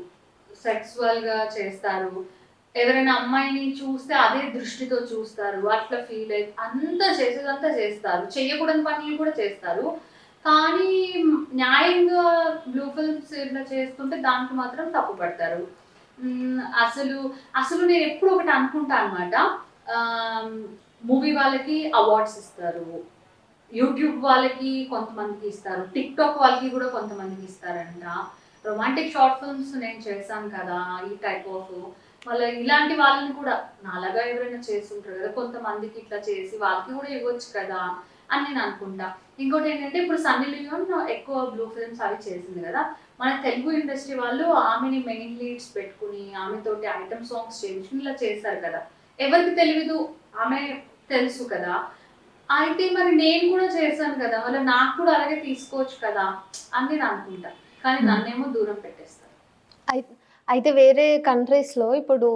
సెక్సువల్గా చేస్తారు. ఎవరైనా అమ్మాయిని చూస్తే అదే దృష్టితో చూస్తారు, అట్లా ఫీల్ అయ్యి అంతా చేసేదంతా చేస్తారు, చెయ్యకూడని పనులు కూడా చేస్తారు. కానీ న్యాయంగా బ్లూ ఫిల్మ్స్ ఇట్లా చేస్తుంటే దానికి మాత్రం తప్పు పడతారు. అసలు అసలు నేను ఎప్పుడు ఒకటి అనుకుంటా అనమాట, మూవీ వాళ్ళకి అవార్డ్స్ ఇస్తారు, యూట్యూబ్ వాళ్ళకి కొంతమందికి ఇస్తారు, టిక్ టాక్ వాళ్ళకి కూడా కొంతమందికి ఇస్తారంట. రొమాంటిక్ షార్ట్ ఫిల్మ్స్ నేను చేశాను కదా ఈ టైప్ ఆఫ్, మళ్ళీ ఇలాంటి వాళ్ళని కూడా నాలాగా ఎవరైనా చేస్తుంటారు కదా, కొంతమందికి ఇట్లా చేసి వాళ్ళకి కూడా ఇవ్వచ్చు కదా అని నేను అనుకుంటా. ఇంకోటి ఏంటంటే ఇప్పుడు సన్నీ లియోన్ ఎక్కువ బ్లూ ఫిల్మ్స్ అవి చేసింది కదా, మన తెలుగు ఇండస్ట్రీ వాళ్ళు ఆమెని మెయిన్ లీడ్స్ పెట్టుకుని ఆమెతోటి ఐటమ్ సాంగ్స్ చేయించుకుని ఇలా చేస్తారు కదా. ఎవరికి తెలియదు, ఆమె తెలుసు కదా. అయితే మరి నేను కూడా చేశాను కదా, మళ్ళీ నాకు కూడా అలాగే తీసుకోవచ్చు కదా అని నేను అనుకుంటా. కానీ నన్నేమో దూరం పెట్టేస్తారు. అయితే వేరే కంట్రీస్లో ఇప్పుడు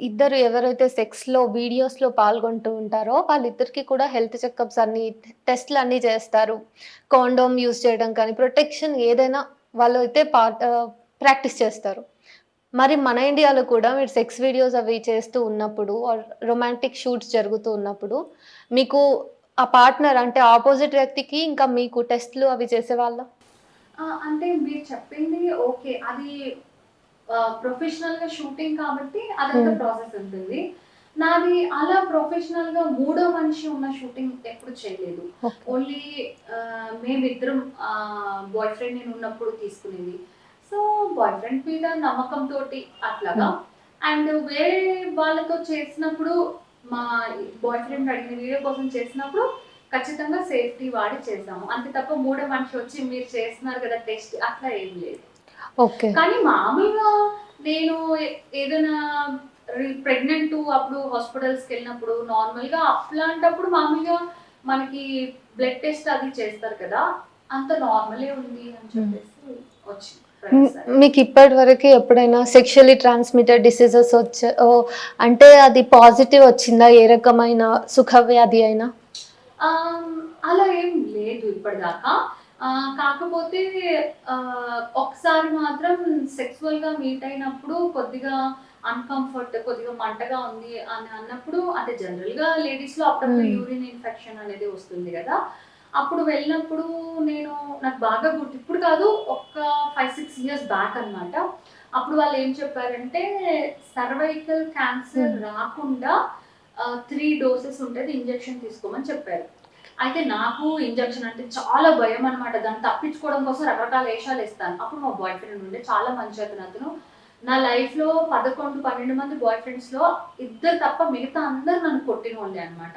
ఇద్దరు ఎవరైతే సెక్స్లో వీడియోస్లో పాల్గొంటూ ఉంటారో వాళ్ళిద్దరికి కూడా హెల్త్ చెకప్స్ అన్ని టెస్ట్లు అన్నీ చేస్తారు. కాండోమ్ యూజ్ చేయడం కానీ ప్రొటెక్షన్ ఏదైనా వాళ్ళు అయితే ప్రాక్టీస్ చేస్తారు. మరి మన ఇండియాలో కూడా మీరు సెక్స్ వీడియోస్ అవి చేస్తూ ఉన్నప్పుడు రొమాంటిక్ షూట్స్ జరుగుతూ ఉన్నప్పుడు మీకు ఆ పార్ట్నర్ అంటే ఆపోజిట్ వ్యక్తికి ఇంకా మీకు టెస్ట్లు అవి చేసేవాళ్ళ? అంటే మీరు చెప్పింది ఓకే, అది ప్రొఫెషనల్ గా షూటింగ్ కాబట్టి అదంతా ప్రాసెస్ ఉంటుంది. నాది అలా ప్రొఫెషనల్ గా మూడో మనిషి ఉన్న షూటింగ్ ఎప్పుడు చేయలేదు. ఓన్లీ మేమిద్దరం బాయ్ ఫ్రెండ్ నేను ఉన్నప్పుడు తీసుకునేది. సో బాయ్ ఫ్రెండ్ మీద నమ్మకం తోటి అట్లాగా. అండ్ వేరే వాళ్ళతో చేసినప్పుడు మా బాయ్ ఫ్రెండ్ అడిగిన వీడియో కోసం చేసినప్పుడు ఖచ్చితంగా సేఫ్టీ వాడి చేసాము. అంతే తప్ప మూడో మనిషి వచ్చి మీరు చేస్తున్నారు కదా టెస్ట్ అట్లా ఏం లేదు. కానీ మామూలుగా నేను ఏదైనా ప్రెగ్నెంట్ అప్పుడు హాస్పిటల్స్కి వెళ్ళినప్పుడు నార్మల్గా అట్లాంటప్పుడు మామూలుగా మనకి బ్లడ్ టెస్ట్ అది చేస్తారు కదా, అంత నార్మలే ఉంది అని చెప్పేసి వచ్చింది. మీకు ఇప్పటి వరకు ఎప్పుడైనా సెక్షువల్లీ ట్రాన్స్మిటెడ్ డిసీజెస్ అంటే అది పాజిటివ్ వచ్చిందా? ఏ రకమైన సుఖవ్యాధి అయినా? అలా ఏం లేదు ఇప్పటిదాకా. కాకపోతే ఒకసారి మాత్రం సెక్సువల్గా మీట్ అయినప్పుడు కొద్దిగా అన్కంఫర్ట్, కొద్దిగా మంటగా ఉంది అని అన్నప్పుడు, అంటే జనరల్గా లేడీస్లో అప్పుడప్పుడు యూరిన్ ఇన్ఫెక్షన్ అనేది వస్తుంది కదా, అప్పుడు వెళ్ళినప్పుడు నేను, నాకు బాగా గుర్తు, ఇప్పుడు కాదు ఒక 5-6 ఇయర్స్ బ్యాక్ అన్నమాట. అప్పుడు వాళ్ళు ఏం చెప్పారంటే సర్వైకల్ క్యాన్సర్ రాకుండా 3 డోసెస్ ఉంటుంది, ఇంజెక్షన్ తీసుకోమని చెప్పారు. అయితే నాకు ఇంజెక్షన్ అంటే చాలా భయం అనమాట. దాన్ని తప్పించుకోవడం కోసం రకరకాల వేషాలు వేస్తాను. అప్పుడు మా బాయ్ ఫ్రెండ్ ఉండే, చాలా మంచి అతను. నా లైఫ్లో 11-12 మంది బాయ్ ఫ్రెండ్స్లో 2 తప్ప మిగతా అందరు నన్ను కొట్టిన వాళ్ళే అనమాట.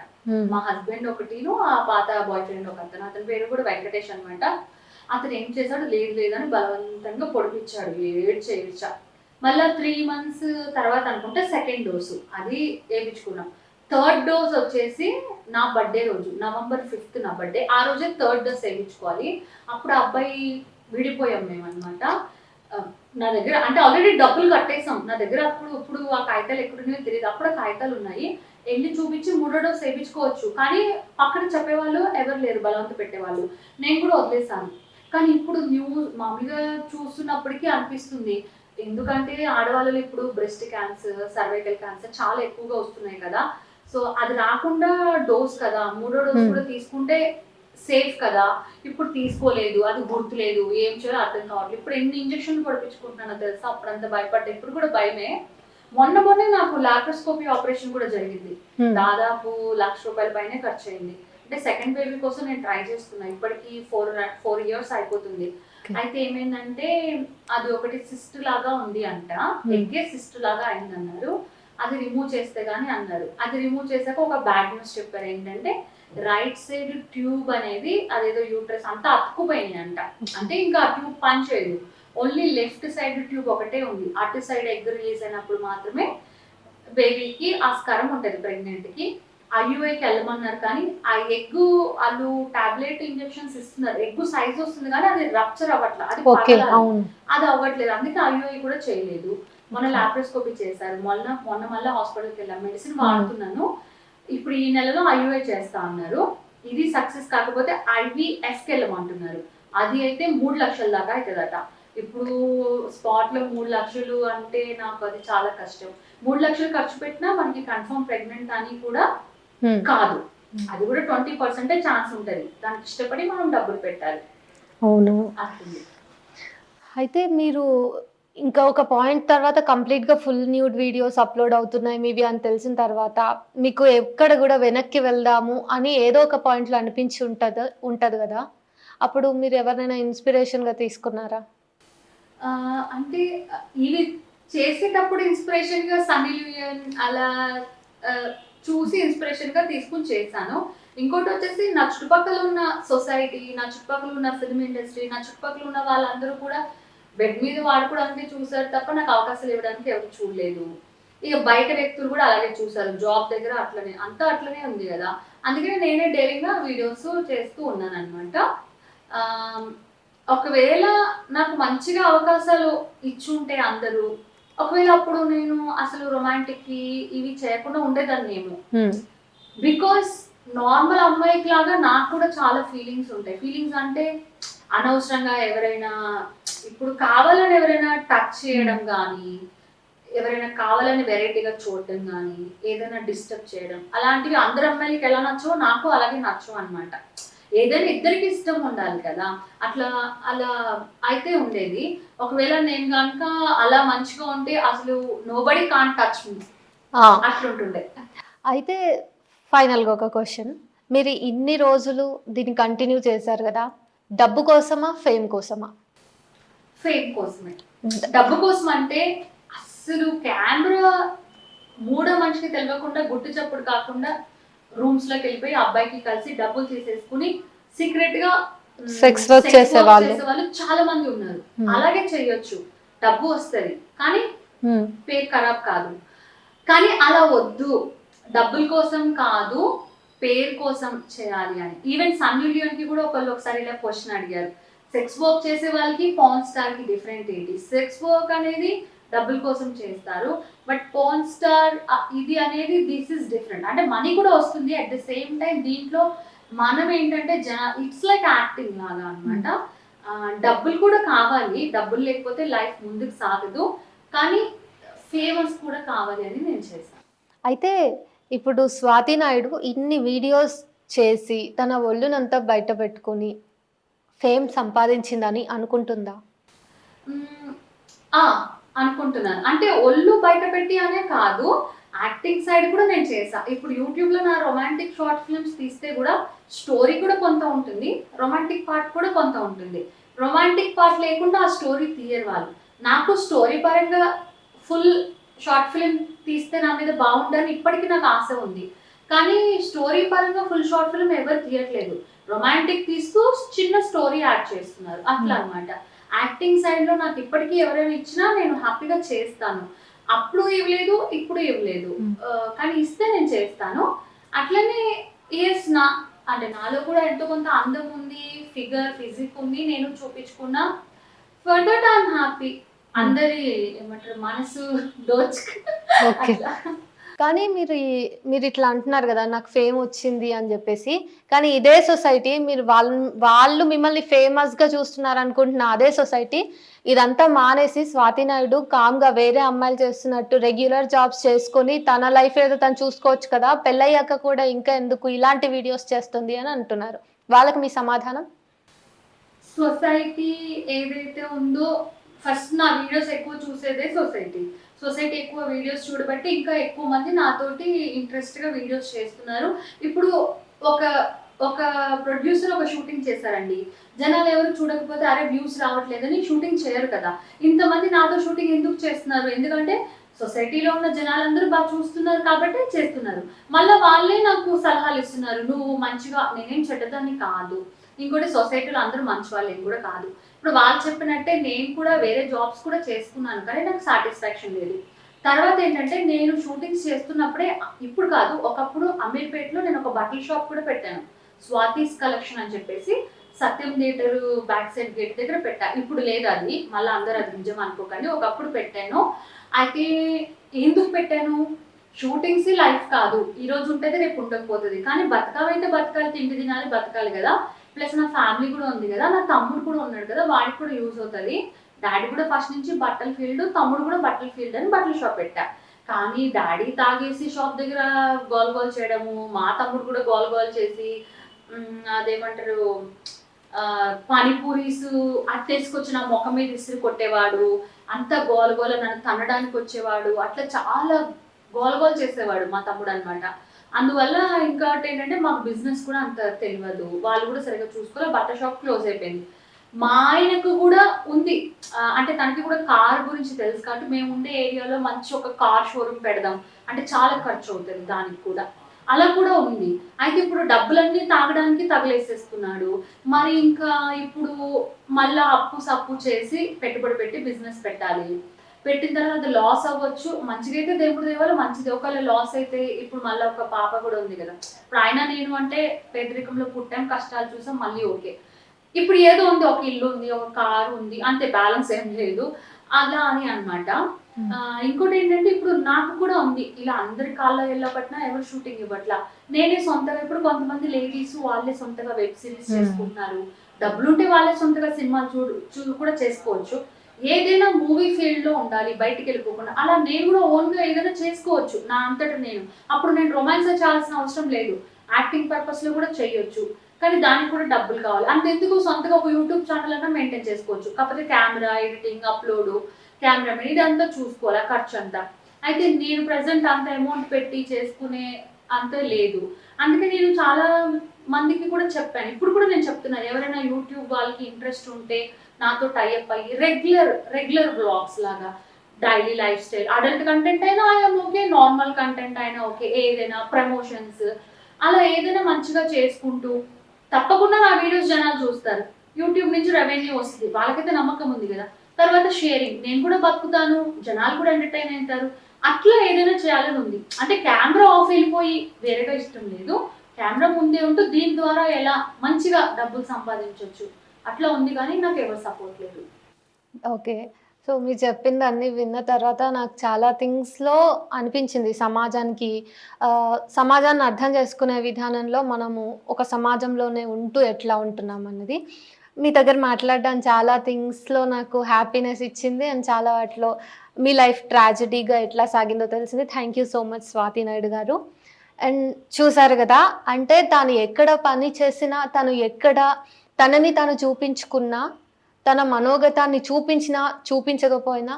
మా హస్బెండ్ ఒకటిను, ఆ పాత బాయ్ ఫ్రెండ్ ఒక అతని పేరు కూడా వెంకటేష్ అనమాట. అతను ఏం చేశాడు, లేదు లేదని బలవంతంగా పొడిపించాడు, ఏడ్చా. మళ్ళీ 3 months తర్వాత అనుకుంటే సెకండ్ డోసు అది వేయించుకున్నాం. థర్డ్ డోస్ వచ్చేసి నా బర్త్డే రోజు, November 5th నా బర్త్డే, ఆ రోజే థర్డ్ డోస్ వేయించుకోవాలి. అప్పుడు అబ్బాయి విడిపోయాం మేము అనమాట. నా దగ్గర అంటే ఆల్రెడీ డబ్బులు కట్టేసాం, నా దగ్గర ఇప్పుడు ఆ కాగితాలు ఎక్కడున్నాయో తెలియదు. అప్పుడు ఆ కాగితాలు ఉన్నాయి, వెళ్ళి చూపించి 3వ డోస్ వేయించుకోవచ్చు, కానీ పక్కన చెప్పేవాళ్ళు ఎవరు లేరు, బలవంత పెట్టేవాళ్ళు. నేను కూడా వదిలేసాను. కానీ ఇప్పుడు మామూలుగా చూస్తున్నప్పటికీ అనిపిస్తుంది, ఎందుకంటే ఆడవాళ్ళలో ఇప్పుడు బ్రెస్ట్ క్యాన్సర్, సర్వైకల్ క్యాన్సర్ చాలా ఎక్కువగా వస్తున్నాయి కదా. సో అది రాకుండా డోస్ కదా, 3వ డోస్ కూడా తీసుకుంటే సేఫ్ కదా. ఇప్పుడు తీసుకోలేదు, అది గుర్తులేదు, ఏం చేయాలో అర్థం కావట్లేదు. ఇప్పుడు ఎన్ని ఇంజక్షన్లు పడిపించుకుంటున్నానో తెలుసా, అప్పుడంతా భయపడ్డా, ఇప్పుడు కూడా భయమే. మొన్నే నాకు లాప్రోస్కోపీ ఆపరేషన్ కూడా జరిగింది. దాదాపు ₹1,00,000 పైనే ఖర్చు అయింది. అంటే సెకండ్ బేబీ కోసం నేను ట్రై చేస్తున్నా, ఇప్పటికి 4 years అయిపోతుంది. అయితే ఏమైందంటే అది ఒకటి సిస్ట్ లాగా ఉంది అంట, ఎగ్గే సిస్ట్ లాగా అయిందన్నారు. అది రిమూవ్ చేస్తే గానీ అన్నారు. అది రిమూవ్ చేశాక ఒక బ్యాడ్ న్యూస్ చెప్పారు, ఏంటంటే రైట్ సైడ్ ట్యూబ్ అనేది అదేదో యూట్రస్ అంతా అతుక్కుపోయింది అంట. అంటే ఇంకా ఆ ట్యూబ్ పనిచేయదు, ఓన్లీ లెఫ్ట్ సైడ్ ట్యూబ్ ఒకటే ఉంది. అటు సైడ్ ఎగ్ రిలీజ్ అయినప్పుడు మాత్రమే బేబీకి ఆస్కారం ఉంటుంది, ప్రెగ్నెంట్కి. IUIకి వెళ్ళమన్నారు, కానీ ఆ ఎగ్ వాళ్ళు టాబ్లెట్ ఇంజెక్షన్స్ ఇస్తున్నారు, ఎగ్ సైజ్ వస్తుంది కానీ అది రప్చర్ అవ్వట్లేదు, అది అవ్వట్లేదు. అందుకే IUI కూడా చేయలేదు. మొన్న లాప్రోస్కోపీ చేశారు, మొన్న మళ్ళీ హాస్పిటల్కి వెళ్ళాను, మెడిసిన్ వాడుతున్నాను. ఇప్పుడు ఈ నెలలో IUI చేస్తా అన్నారు. ఇది సక్సెస్ కాకపోతే IVFకి వెళ్ళమంటున్నారు. అది అయితే 3 లక్షల దాకా అవుతుందట. ఇప్పుడు స్పాట్ లో 3 లక్షలు అంటే నాకు అది చాలా కష్టం. 3 లక్షలు ఖర్చు పెట్టినా మనకి కన్ఫర్మ్ ప్రెగ్నెంట్ అని కూడా కాదు, అది కూడా 20% ఛాన్స్ ఉంటది. దానికి ఇష్టపడి మనం డబ్బులు పెట్టాలి. అవును. అట్లుంది. అయితే మీరు ఇంకా ఒక పాయింట్ తర్వాత కంప్లీట్‌గా ఫుల్ న్యూడ్ వీడియోస్ అప్‌లోడ్ అవుతున్నాయి మీవి అని తెలిసిన తర్వాత, మీకు ఎక్కడ గూడా వెనక్కి వెళ్దాము అని ఏదో ఒక పాయింట్‌లో అనిపించి ఉంటది గదా! అప్పుడు మీరు ఎవరినైనా ఇన్‌స్పిరేషన్‌గా తీసుకున్నారా? అంటే ఇవి చేసేటప్పుడు ఇన్స్పిరేషన్‌గా సన్నీ లియోన్ అలా చూసి ఇన్స్పిరేషన్‌గా తీసుకొని చేశాను. ఇంకోటొచ్చేసి నా చుట్టుపక్కల ఉన్న సొసైటీ, నా చుట్టుపక్కల ఉన్న ఫిల్మ్ ఇండస్ట్రీ, నా చుట్టుపక్కల ఉన్న వాళ్ళందరూ కూడా బెడ్ మీద వాడుకోవడానికి చూసారు తప్ప నాకు అవకాశాలు ఇవ్వడానికి ఎవరు చూడలేదు. ఇక బయట వ్యక్తులు కూడా అలాగే చూసారు, జాబ్ దగ్గర అట్లనే, అంతా అట్లనే ఉంది కదా. అందుకని నేనే డైరీగా వీడియోస్ చేస్తూ ఉన్నానన్నమాట. ఒకవేళ నాకు మంచిగా అవకాశాలు ఇచ్చుంటే అందరూ, ఒకవేళ అప్పుడు నేను అసలు రొమాంటిక్‌కి ఇవి చేయకుండా ఉండేదాన్నేమో. బికాస్ నార్మల్ అమ్మాయికి లాగా నాకు కూడా చాలా ఫీలింగ్స్ ఉంటాయి. ఫీలింగ్స్ అంటే అనవసరంగా ఎవరైనా ఇప్పుడు కావాలని ఎవరైనా టచ్ చేయడం కానీ, ఎవరైనా కావాలని వెరైటీగా చూడడం కానీ, ఏదైనా డిస్టర్బ్ చేయడం, అలాంటివి అందరు అమ్మాయిలకి ఎలా నచ్చో నాకు అలాగే నచ్చవు అనమాట. ఏదైనా ఇద్దరికి ఇష్టం ఉండాలి కదా, అలా అయితే ఉండేది. ఒకవేళ నేను కనుక అలా మంచిగా ఉంటే అసలు నోబడీ కాంట్ టచ్ మీ, అట్లుంటుండే. అయితే ఫైనల్‌గా ఒక క్వశ్చన్, మీరు ఇన్ని రోజులు దీన్ని కంటిన్యూ చేశారు కదా, డబ్బు కోసమా, ఫేమ్ కోసమా? ఫేమ్ కోసమే. డబ్బు కోసం అంటే అస్సలు కెమెరా మూడో మనిషికి తెలియకుండా గుట్టు చప్పుడు కాకుండా రూమ్స్ లోకి వెళ్ళిపోయి అబ్బాయికి కలిసి డబ్బులు తీసేసుకుని సీక్రెట్ గా సెక్స్ వర్క్ చేసే వాళ్ళు చాలా మంది ఉన్నారు. అలాగే చేయొచ్చు, డబ్బు వస్తుంది, కానీ పేరు ఖరాబ్ కాదు. కానీ అలా వద్దు, డబ్బుల కోసం కాదు, పేరు కోసం చేయాలి అని. ఈవెన్ సన్నీ లియోన్ కి కూడా ఒకసారి ఇలా క్వశ్చన్ అడిగారు, సెక్స్ వర్క్ చేసే వాళ్ళకి పాన్ స్టార్ కి డిఫరెంట్ ఏంటి? సెక్స్ వర్క్ అనేది డబ్బుల కోసం చేస్తారు, బట్ పాన్ స్టార్ ఇది అనేది దిస్ ఇస్ డిఫరెంట్. అంటే మనీ కూడా వస్తుంది, అట్ ద సేమ్ టైం దీంట్లో మనం ఏంటంటే ఇట్స్ లైక్ యాక్టింగ్ లాగా అనమాట. డబ్బులు కూడా కావాలి, డబ్బులు లేకపోతే లైఫ్ ముందుకు సాగదు. కానీ ఫేమస్ కూడా కావాలి అని నేను చేశాను. అయితే ఇప్పుడు స్వాతి నాయుడు ఇన్ని వీడియోస్ చేసి తన ఒళ్ళునంతా బయట పెట్టుకొని ఫేమ్ సంపాదించిందని అనుకుంటుందా? హ్మ్. ఆ! అనుకుంటున్నాను. అంటే ఒళ్ళు బయట పెట్టి అనే కాదు, యాక్టింగ్ సైడ్ కూడా నేను చేశా. ఇప్పుడు యూట్యూబ్‌లో నా రొమాంటిక్ షార్ట్ ఫిల్మ్స్ తీస్తే గూడా స్టోరీ కూడా కొంత ఉంటుంది. రొమాంటిక్ పార్ట్ కూడా కొంత ఉంటుంది. రొమాంటిక్ పార్ట్ లేకుండా ఆ స్టోరీ తీయరు వాళ్ళు. నాకు స్టోరీ పరంగా ఫుల్ షార్ట్ ఫిల్మ్ తీస్తే నా మీద బావుండని ఇప్పటికి నాకు ఆశ ఉంది. కానీ స్టోరీ పరంగా ఫుల్ షార్ట్ ఫిల్మ్ ఎవరు తీయట్లేదు. రొమాంటిక్ తీస్తూ చిన్న స్టోరీ యాడ్ చేస్తున్నారు. అట్లా అన్నమాట. యాక్టింగ్ సైడ్‌లో నాకు ఇప్పటికి ఎవరైనా ఇచ్చినా నేను హ్యాపీగా చేస్తాను. అప్పుడు ఇవ్వలేదు, ఇప్పుడు ఇవ్వలేదు. కానీ ఇస్తే నేను చేస్తాను. అట్లనే యెస్ అంటే నాలో కూడా ఎంతో కొంత అందం ఉంది, ఫిజిక్ ఉంది. నేను చూపించుకున్నా. For that I am happy. అందరి ఏమంటారు మనసు దోచుకు ఓకే. అట్లా. కానీ మీరు ఇట్లా అంటున్నారు గదా! నాకు ఫేమ్ వచ్చింది అని జెప్పేసి. కానీ ఇదే సొసైటీ మీరు వాళ్ళు మిమ్మల్ని ఫేమస్‌గా చూస్తున్నారనుకుంటున్న అదే సొసైటీ ఇదంతా మానేసి స్వాతి నాయుడు కామ్‌గా వేరే అమ్మాయిలు చేస్తున్నట్టు రెగ్యులర్ జాబ్స్ చేసుకొని తన లైఫ్ ఏదో తను చూసుకోవచ్చు కదా! పెళ్ళయ్యాక కూడా ఇంకా ఎందుకు ఇలాంటి వీడియోస్ చేస్తుంది అని అంటున్నారు. వాళ్ళకి మీ సమాధానం? సొసైటీ ఏదైతే ఉందో ఫస్ట్ నా వీడియోస్ ఎక్కువ చూసేదే సొసైటీ. సొసైటీ ఎక్కువ వీడియోస్ చూడబట్టి ఇంకా ఎక్కువ మంది నాతోటి ఇంట్రెస్ట్‌గా వీడియోస్ చేస్తున్నారు. ఇప్పుడు ఒక ఒక ప్రొడ్యూసర్ ఒక షూటింగ్ చేశారండి. జనాలు ఎవరు చూడకపోతే అరే వ్యూస్ రావట్లేదని షూటింగ్ చేయరు కదా! ఇంతమంది నాతో షూటింగ్ ఎందుకు చేస్తున్నారు? ఎందుకంటే సొసైటీలో ఉన్న జనాలందరూ చూస్తున్నారు కాబట్టే చేస్తున్నారు. మళ్ళా వాళ్ళే నాకు సలహాలు ఇస్తున్నారు. నువ్వు మంచిగా నేనేం చెడ్డదాన్ని కాదు. ఇంకోటి సొసైటీలో అందరూ మంచివాళ్ళేం కూడా కాదు. ఇప్పుడు వాళ్ళు చెప్పినట్టే నేను కూడా వేరే జాబ్స్ కూడా చేసుకున్నాను. కానీ నాకు సాటిస్ఫాక్షన్ లేదు. తర్వాత ఏంటంటే నేను షూటింగ్స్ చేస్తున్నప్పుడే ఇప్పుడు కాదు ఒకప్పుడు అమీర్పేటలో నేను ఒక బట్టల షాప్ కూడా పెట్టాను. స్వాతీస్ కలెక్షన్ అని చెప్పేసి సత్యం థియేటర్ బ్యాక్ సైడ్ గేట్ దగ్గర పెట్టా. ఇప్పుడు లేదు అది. మళ్ళీ అందరూ అది నిజం అనుకోకండి. ఒకప్పుడు పెట్టాను. అయితే ఎందుకు పెట్టాను? షూటింగ్స్ లైఫ్ కాదు. ఈరోజు ఉంటది రేపు ఉండకపోతది. కానీ బతకాలైతే బతకాలి, తిండి తినాలి, బతకాలి గదా! ప్లస్ నా ఫ్యామిలీ కూడా ఉంది గదా! నా తమ్ముడు కూడా ఉన్నాడు కదా! వాడికి కూడా యూజ్ అవుతది. డాడీ కూడా ఫస్ట్ నుంచి బట్టల ఫీల్డ్, తమ్ముడు కూడా బట్టల ఫీల్డ్ అని బట్టల షాప్ పెట్టా. కానీ డాడీ తాగేసి షాప్ దగ్గర గోల గోల చేయడము, మా తమ్ముడు కూడా గోల గోల చేసి అదేమంటారు పానీపూరీస్ అట్టేసుకొచ్చి నా మొఖం మీద ఇసిరి కొట్టేవాడు. అంతా గోల గోల నన్ను తన్నడానికి వచ్చేవాడు. అట్లా చాలా గోల గోల చేసేవాడు మా తమ్ముడు అన్నమాట. అందువల్ల ఇంకోటేంటంటే మాకు బిజినెస్ కూడా అంత తెలవదు. వాళ్ళు కూడా సరిగ్గా చూసుకోలే. బట్టల షాప్ క్లోజ్ అయిపోయింది. మా ఆయనకు కూడా ఉంది. అంటే తనకి కూడా కార్ గురించి తెలుసు కాబట్టి మేము ఉండే ఏరియాలో మంచి ఒక కార్ షోరూమ్ పెడదాం. అంటే చాలా ఖర్చు అవుతది దానికి కూడా. అలా కూడా ఉంది. అయితే ఇప్పుడు డబ్బులన్నీ తాగడానికి తగిలేసేస్తున్నాడు. మరి ఇంకా ఇప్పుడు మళ్ళా అప్పు సప్పు చేసి పెట్టుబడి పెట్టి బిజినెస్ పెట్టాలి. పెట్టిన తర్వాత అది లాస్ అవ్వచ్చు. మంచిగైతే దేవుడి దయ వల్ల మంచిది. ఒకవేళ లాస్ అయితే ఇప్పుడు మళ్ళా ఒక పాప కూడా ఉంది గదా! ఇప్పుడు ఆయన నేను అంటే పేదరికంలో పుట్టాం, కష్టాలు చూసాం మళ్ళీ ఓకే. ఇప్పుడు ఏదో ఉంది. ఒక ఇల్లు ఉంది, ఒక కారు ఉంది. అంతే బ్యాలెన్స్ ఏం లేదు. అలా అని అన్నమాట. ఇంకోటేంటంటే ఇప్పుడు నాకు కూడా ఉంది. ఇలా అందరి కాళ్ళ ఎల్లబట్టినా ఎవరు షూటింగ్ ఇవ్వట్లా. నేనే సొంతగా ఇప్పుడు కొంతమంది లేడీస్ వాళ్ళే సొంతగా వెబ్ సిరీస్ చేసుకుంటున్నారు. డబ్బులుంటే వాళ్ళే సొంతగా సినిమాలు కూడా చేసుకోవచ్చు. ఏదైనా మూవీ ఫీల్డ్‌లో ఉండాలి. బయటికెళ్ళిపోకుండా. అలా నేను కూడా ఓన్‌గా ఏదైనా చేసుకోవచ్చు. నా అంతట నేను. అప్పుడు నేను రొమాన్సే చేయాల్సిన అవసరం లేదు. యాక్టింగ్ పర్పస్‌లో కూడా చేయొచ్చు. కానీ దానికి కూడా డబ్బులు కావాలి. అంతెందుకు సొంతగా ఒక యూట్యూబ్ ఛానెల్ అన్నా మెయింటైన్ చేసుకోవచ్చు. కాకపోతే కెమెరా, ఎడిటింగ్, అప్‌లోడు, కెమెరామెన్ ఇదంతా చూసుకోవాలి ఆ ఖర్చంతా. అయితే నేను ప్రెజెంట్ అంత అమౌంట్ పెట్టి చేసుకునే అంత లేదు. అందుకే నేను చాలా మందికి కూడా చెప్పాను. ఇప్పుడు కూడా నేను చెప్తున్నా. ఎవరైనా యూట్యూబ్ వాళ్ళకి ఇంట్రెస్ట్ ఉంటే నాతో టై అప్ అయ్యి రెగ్యులర్ వ్లాగ్స్ లాగా daily life style adult content అయినా ఐఎమ్ ఓకే. నార్మల్ కంటెంట్ అయినా ఓకే. ఏదైనా ప్రమోషన్స్ అలా ఏదైనా మంచిగా చేసుకుంటూ తప్పకుండా నా వీడియోస్ జనాలు చూస్తారు. యూట్యూబ్ నుంచి రెవెన్యూ వస్తది. వాళ్ళకైతే నమ్మకం ఉంది గదా! తర్వాత షేరింగ్. నేను కూడా బతుకుతాను. జనాలు కూడా ఎంటర్‌టైన్ అయితారు. అట్లా ఏదైనా చేయాలని ఉంది. అంటే కెమెరా ఆఫ్ వెళ్ళిపోయి వేరేగా ఇష్టం లేదు. కెమెరా ముందే ఉంటూ దీని ద్వారా ఎలా మంచిగా డబ్బులు సంపాదించొచ్చు. అట్లా ఉంది గానీ నాకెవరు సపోర్ట్ లేదు. ఓకే. సో, మీరు చెప్పిందన్నీ విన్న తర్వాత నాకు చాలా థింగ్స్‌లో అనిపించింది. సమాజాన్ని అర్థం చేసుకునే విధానంలో మనము ఒక సమాజంలోనే ఉంటూ ఎట్లా ఉంటున్నామన్నది. మీ దగ్గర మాట్లాడడం చాలా థింగ్స్‌లో నాకు హ్యాపీనెస్ ఇచ్చింది. అండ్ చాలా వాటిలో మీ లైఫ్ ట్రాజెడీగా ఎట్లా సాగిందో తెలిసింది. Thank you so much Swathi Naidu గారు. అండ్ చూసారు గదా! అంటే తాను ఎక్కడ పని చేసినా, తను ఎక్కడ తనని తాను చూపించుకున్నా, తన మనోగతాన్ని చూపించినా, చూపించకపోయినా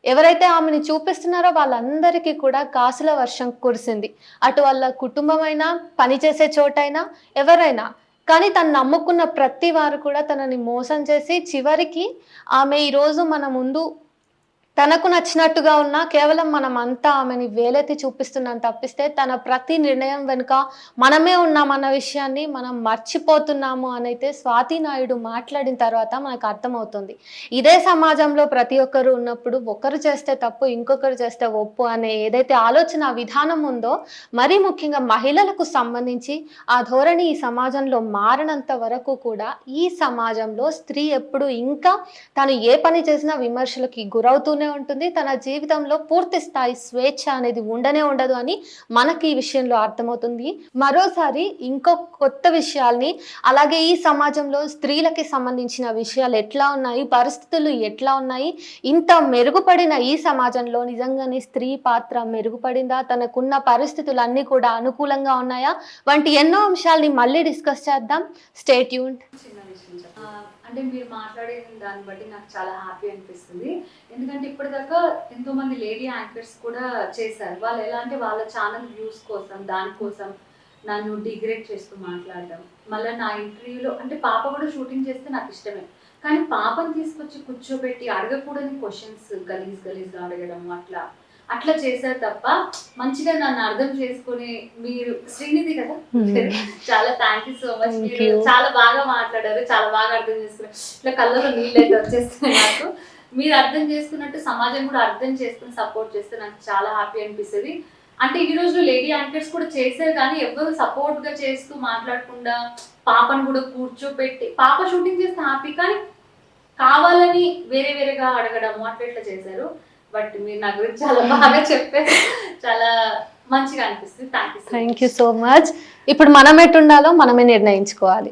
ఎవరైతే ఆమెని చూపిస్తున్నారో వాళ్ళందరికీ కూడా కాసుల వర్షం కురిసింది. అటు వాళ్ళ కుటుంబమైనా, పనిచేసే చోటైనా, ఎవరైనా. కానీ తను నమ్ముకున్న ప్రతి వారు కూడా తనని మోసం చేసి చివరికి ఆమె ఈరోజు మన ముందు తనకు నచ్చినట్టుగా ఉన్నా కేవలం మనమంతా ఆమెని వేలెత్తి చూపిస్తున్నాం తప్పిస్తే తన ప్రతి నిర్ణయం వెనుక మనమే ఉన్నామన్న విషయాన్ని మనం మర్చిపోతున్నాము అనైతే స్వాతి నాయుడు మాట్లాడిన తర్వాత మనకు అర్థమవుతుంది. ఇదే సమాజంలో ప్రతి ఒక్కరు ఉన్నప్పుడు ఒకరు చేస్తే తప్పు ఇంకొకరు చేస్తే ఒప్పు అనే ఏదైతే ఆలోచన విధానం ఉందో మరీ ముఖ్యంగా మహిళలకు సంబంధించి ఆ ధోరణి ఈ సమాజంలో మారనంత వరకు కూడా ఈ సమాజంలో స్త్రీ ఎప్పుడు ఇంకా తను ఏ పని చేసినా విమర్శలకి గురవుతూనే ఉంటుంది. తన జీవితంలో పూర్తి స్థాయి స్వేచ్ఛ అనేది ఉండదు అని మనకి ఈ విషయంలో అర్థమవుతుంది. మరోసారి ఇంకో కొత్త విషయాల్ని అలాగే ఈ సమాజంలో స్త్రీలకి సంబంధించిన విషయాలు ఎట్లా ఉన్నాయి, పరిస్థితులు ఎట్లా ఉన్నాయి, ఇంత మెరుగుపడిన ఈ సమాజంలో నిజంగానే స్త్రీ పాత్ర మెరుగుపడిందా, తనకున్న పరిస్థితులన్నీ కూడా అనుకూలంగా ఉన్నాయా వంటి ఎన్నో అంశాలని మళ్ళీ డిస్కస్ చేద్దాం. Stay tuned. చిన్న విషయం అంటే మీరు మాట్లాడిన దాన్ని బట్టి నాకు చాలా హ్యాపీ అనిపిస్తుంది. ఎందుకంటే ఇప్పటిదాకా ఎంతో మంది లేడీ యాంకర్స్ కూడా చేశారు. వాళ్ళు ఎలా అంటే వాళ్ళ ఛానల్ వ్యూస్ కోసం దానికోసం నన్ను డిగ్రేడ్ చేస్తూ మాట్లాడడం. మళ్ళీ నా ఇంటర్వ్యూలో అంటే పాప కూడా షూటింగ్ చేస్తే నాకు ఇష్టమే, కానీ పాపని తీసుకొచ్చి కూర్చోబెట్టి అడగకూడని క్వశ్చన్స్ గలీజ్గా అడగడం అట్లా చేశారు తప్ప మంచిగా నన్ను అర్థం చేసుకుని మీరు శ్రీనిధి కదా చాలా థ్యాంక్ యూ సో మచ్. మీరు చాలా బాగా మాట్లాడారు, చాలా బాగా అర్థం చేసుకున్నారు. ఇట్లా కళ్ళలో నీళ్ళు అయితే వచ్చేస్తున్నాయి నాకు. మీరు అర్థం చేసుకున్నట్టు సమాజం కూడా అర్థం చేసుకుని సపోర్ట్ చేస్తే నాకు చాలా హ్యాపీ అనిపిస్తుంది. అంటే ఈ రోజు లేడీ యాంకర్స్ కూడా చేశారు కానీ ఎవరు సపోర్ట్ గా చేస్తూ మాట్లాడకుండా పాపను కూడా కూర్చోపెట్టి పాప షూటింగ్ చేస్తే హ్యాపీ, కానీ కావాలని వేరేగా అడగడము అట్లా చేశారు. బట్ మీరు నా గురించి చాలా బాగా చెప్పారు, చాలా మంచిగా అనిపిస్తుంది. Thank you so much. ఇప్పుడు మనం ఎట్టుండాలో మనమే నిర్ణయించుకోవాలి.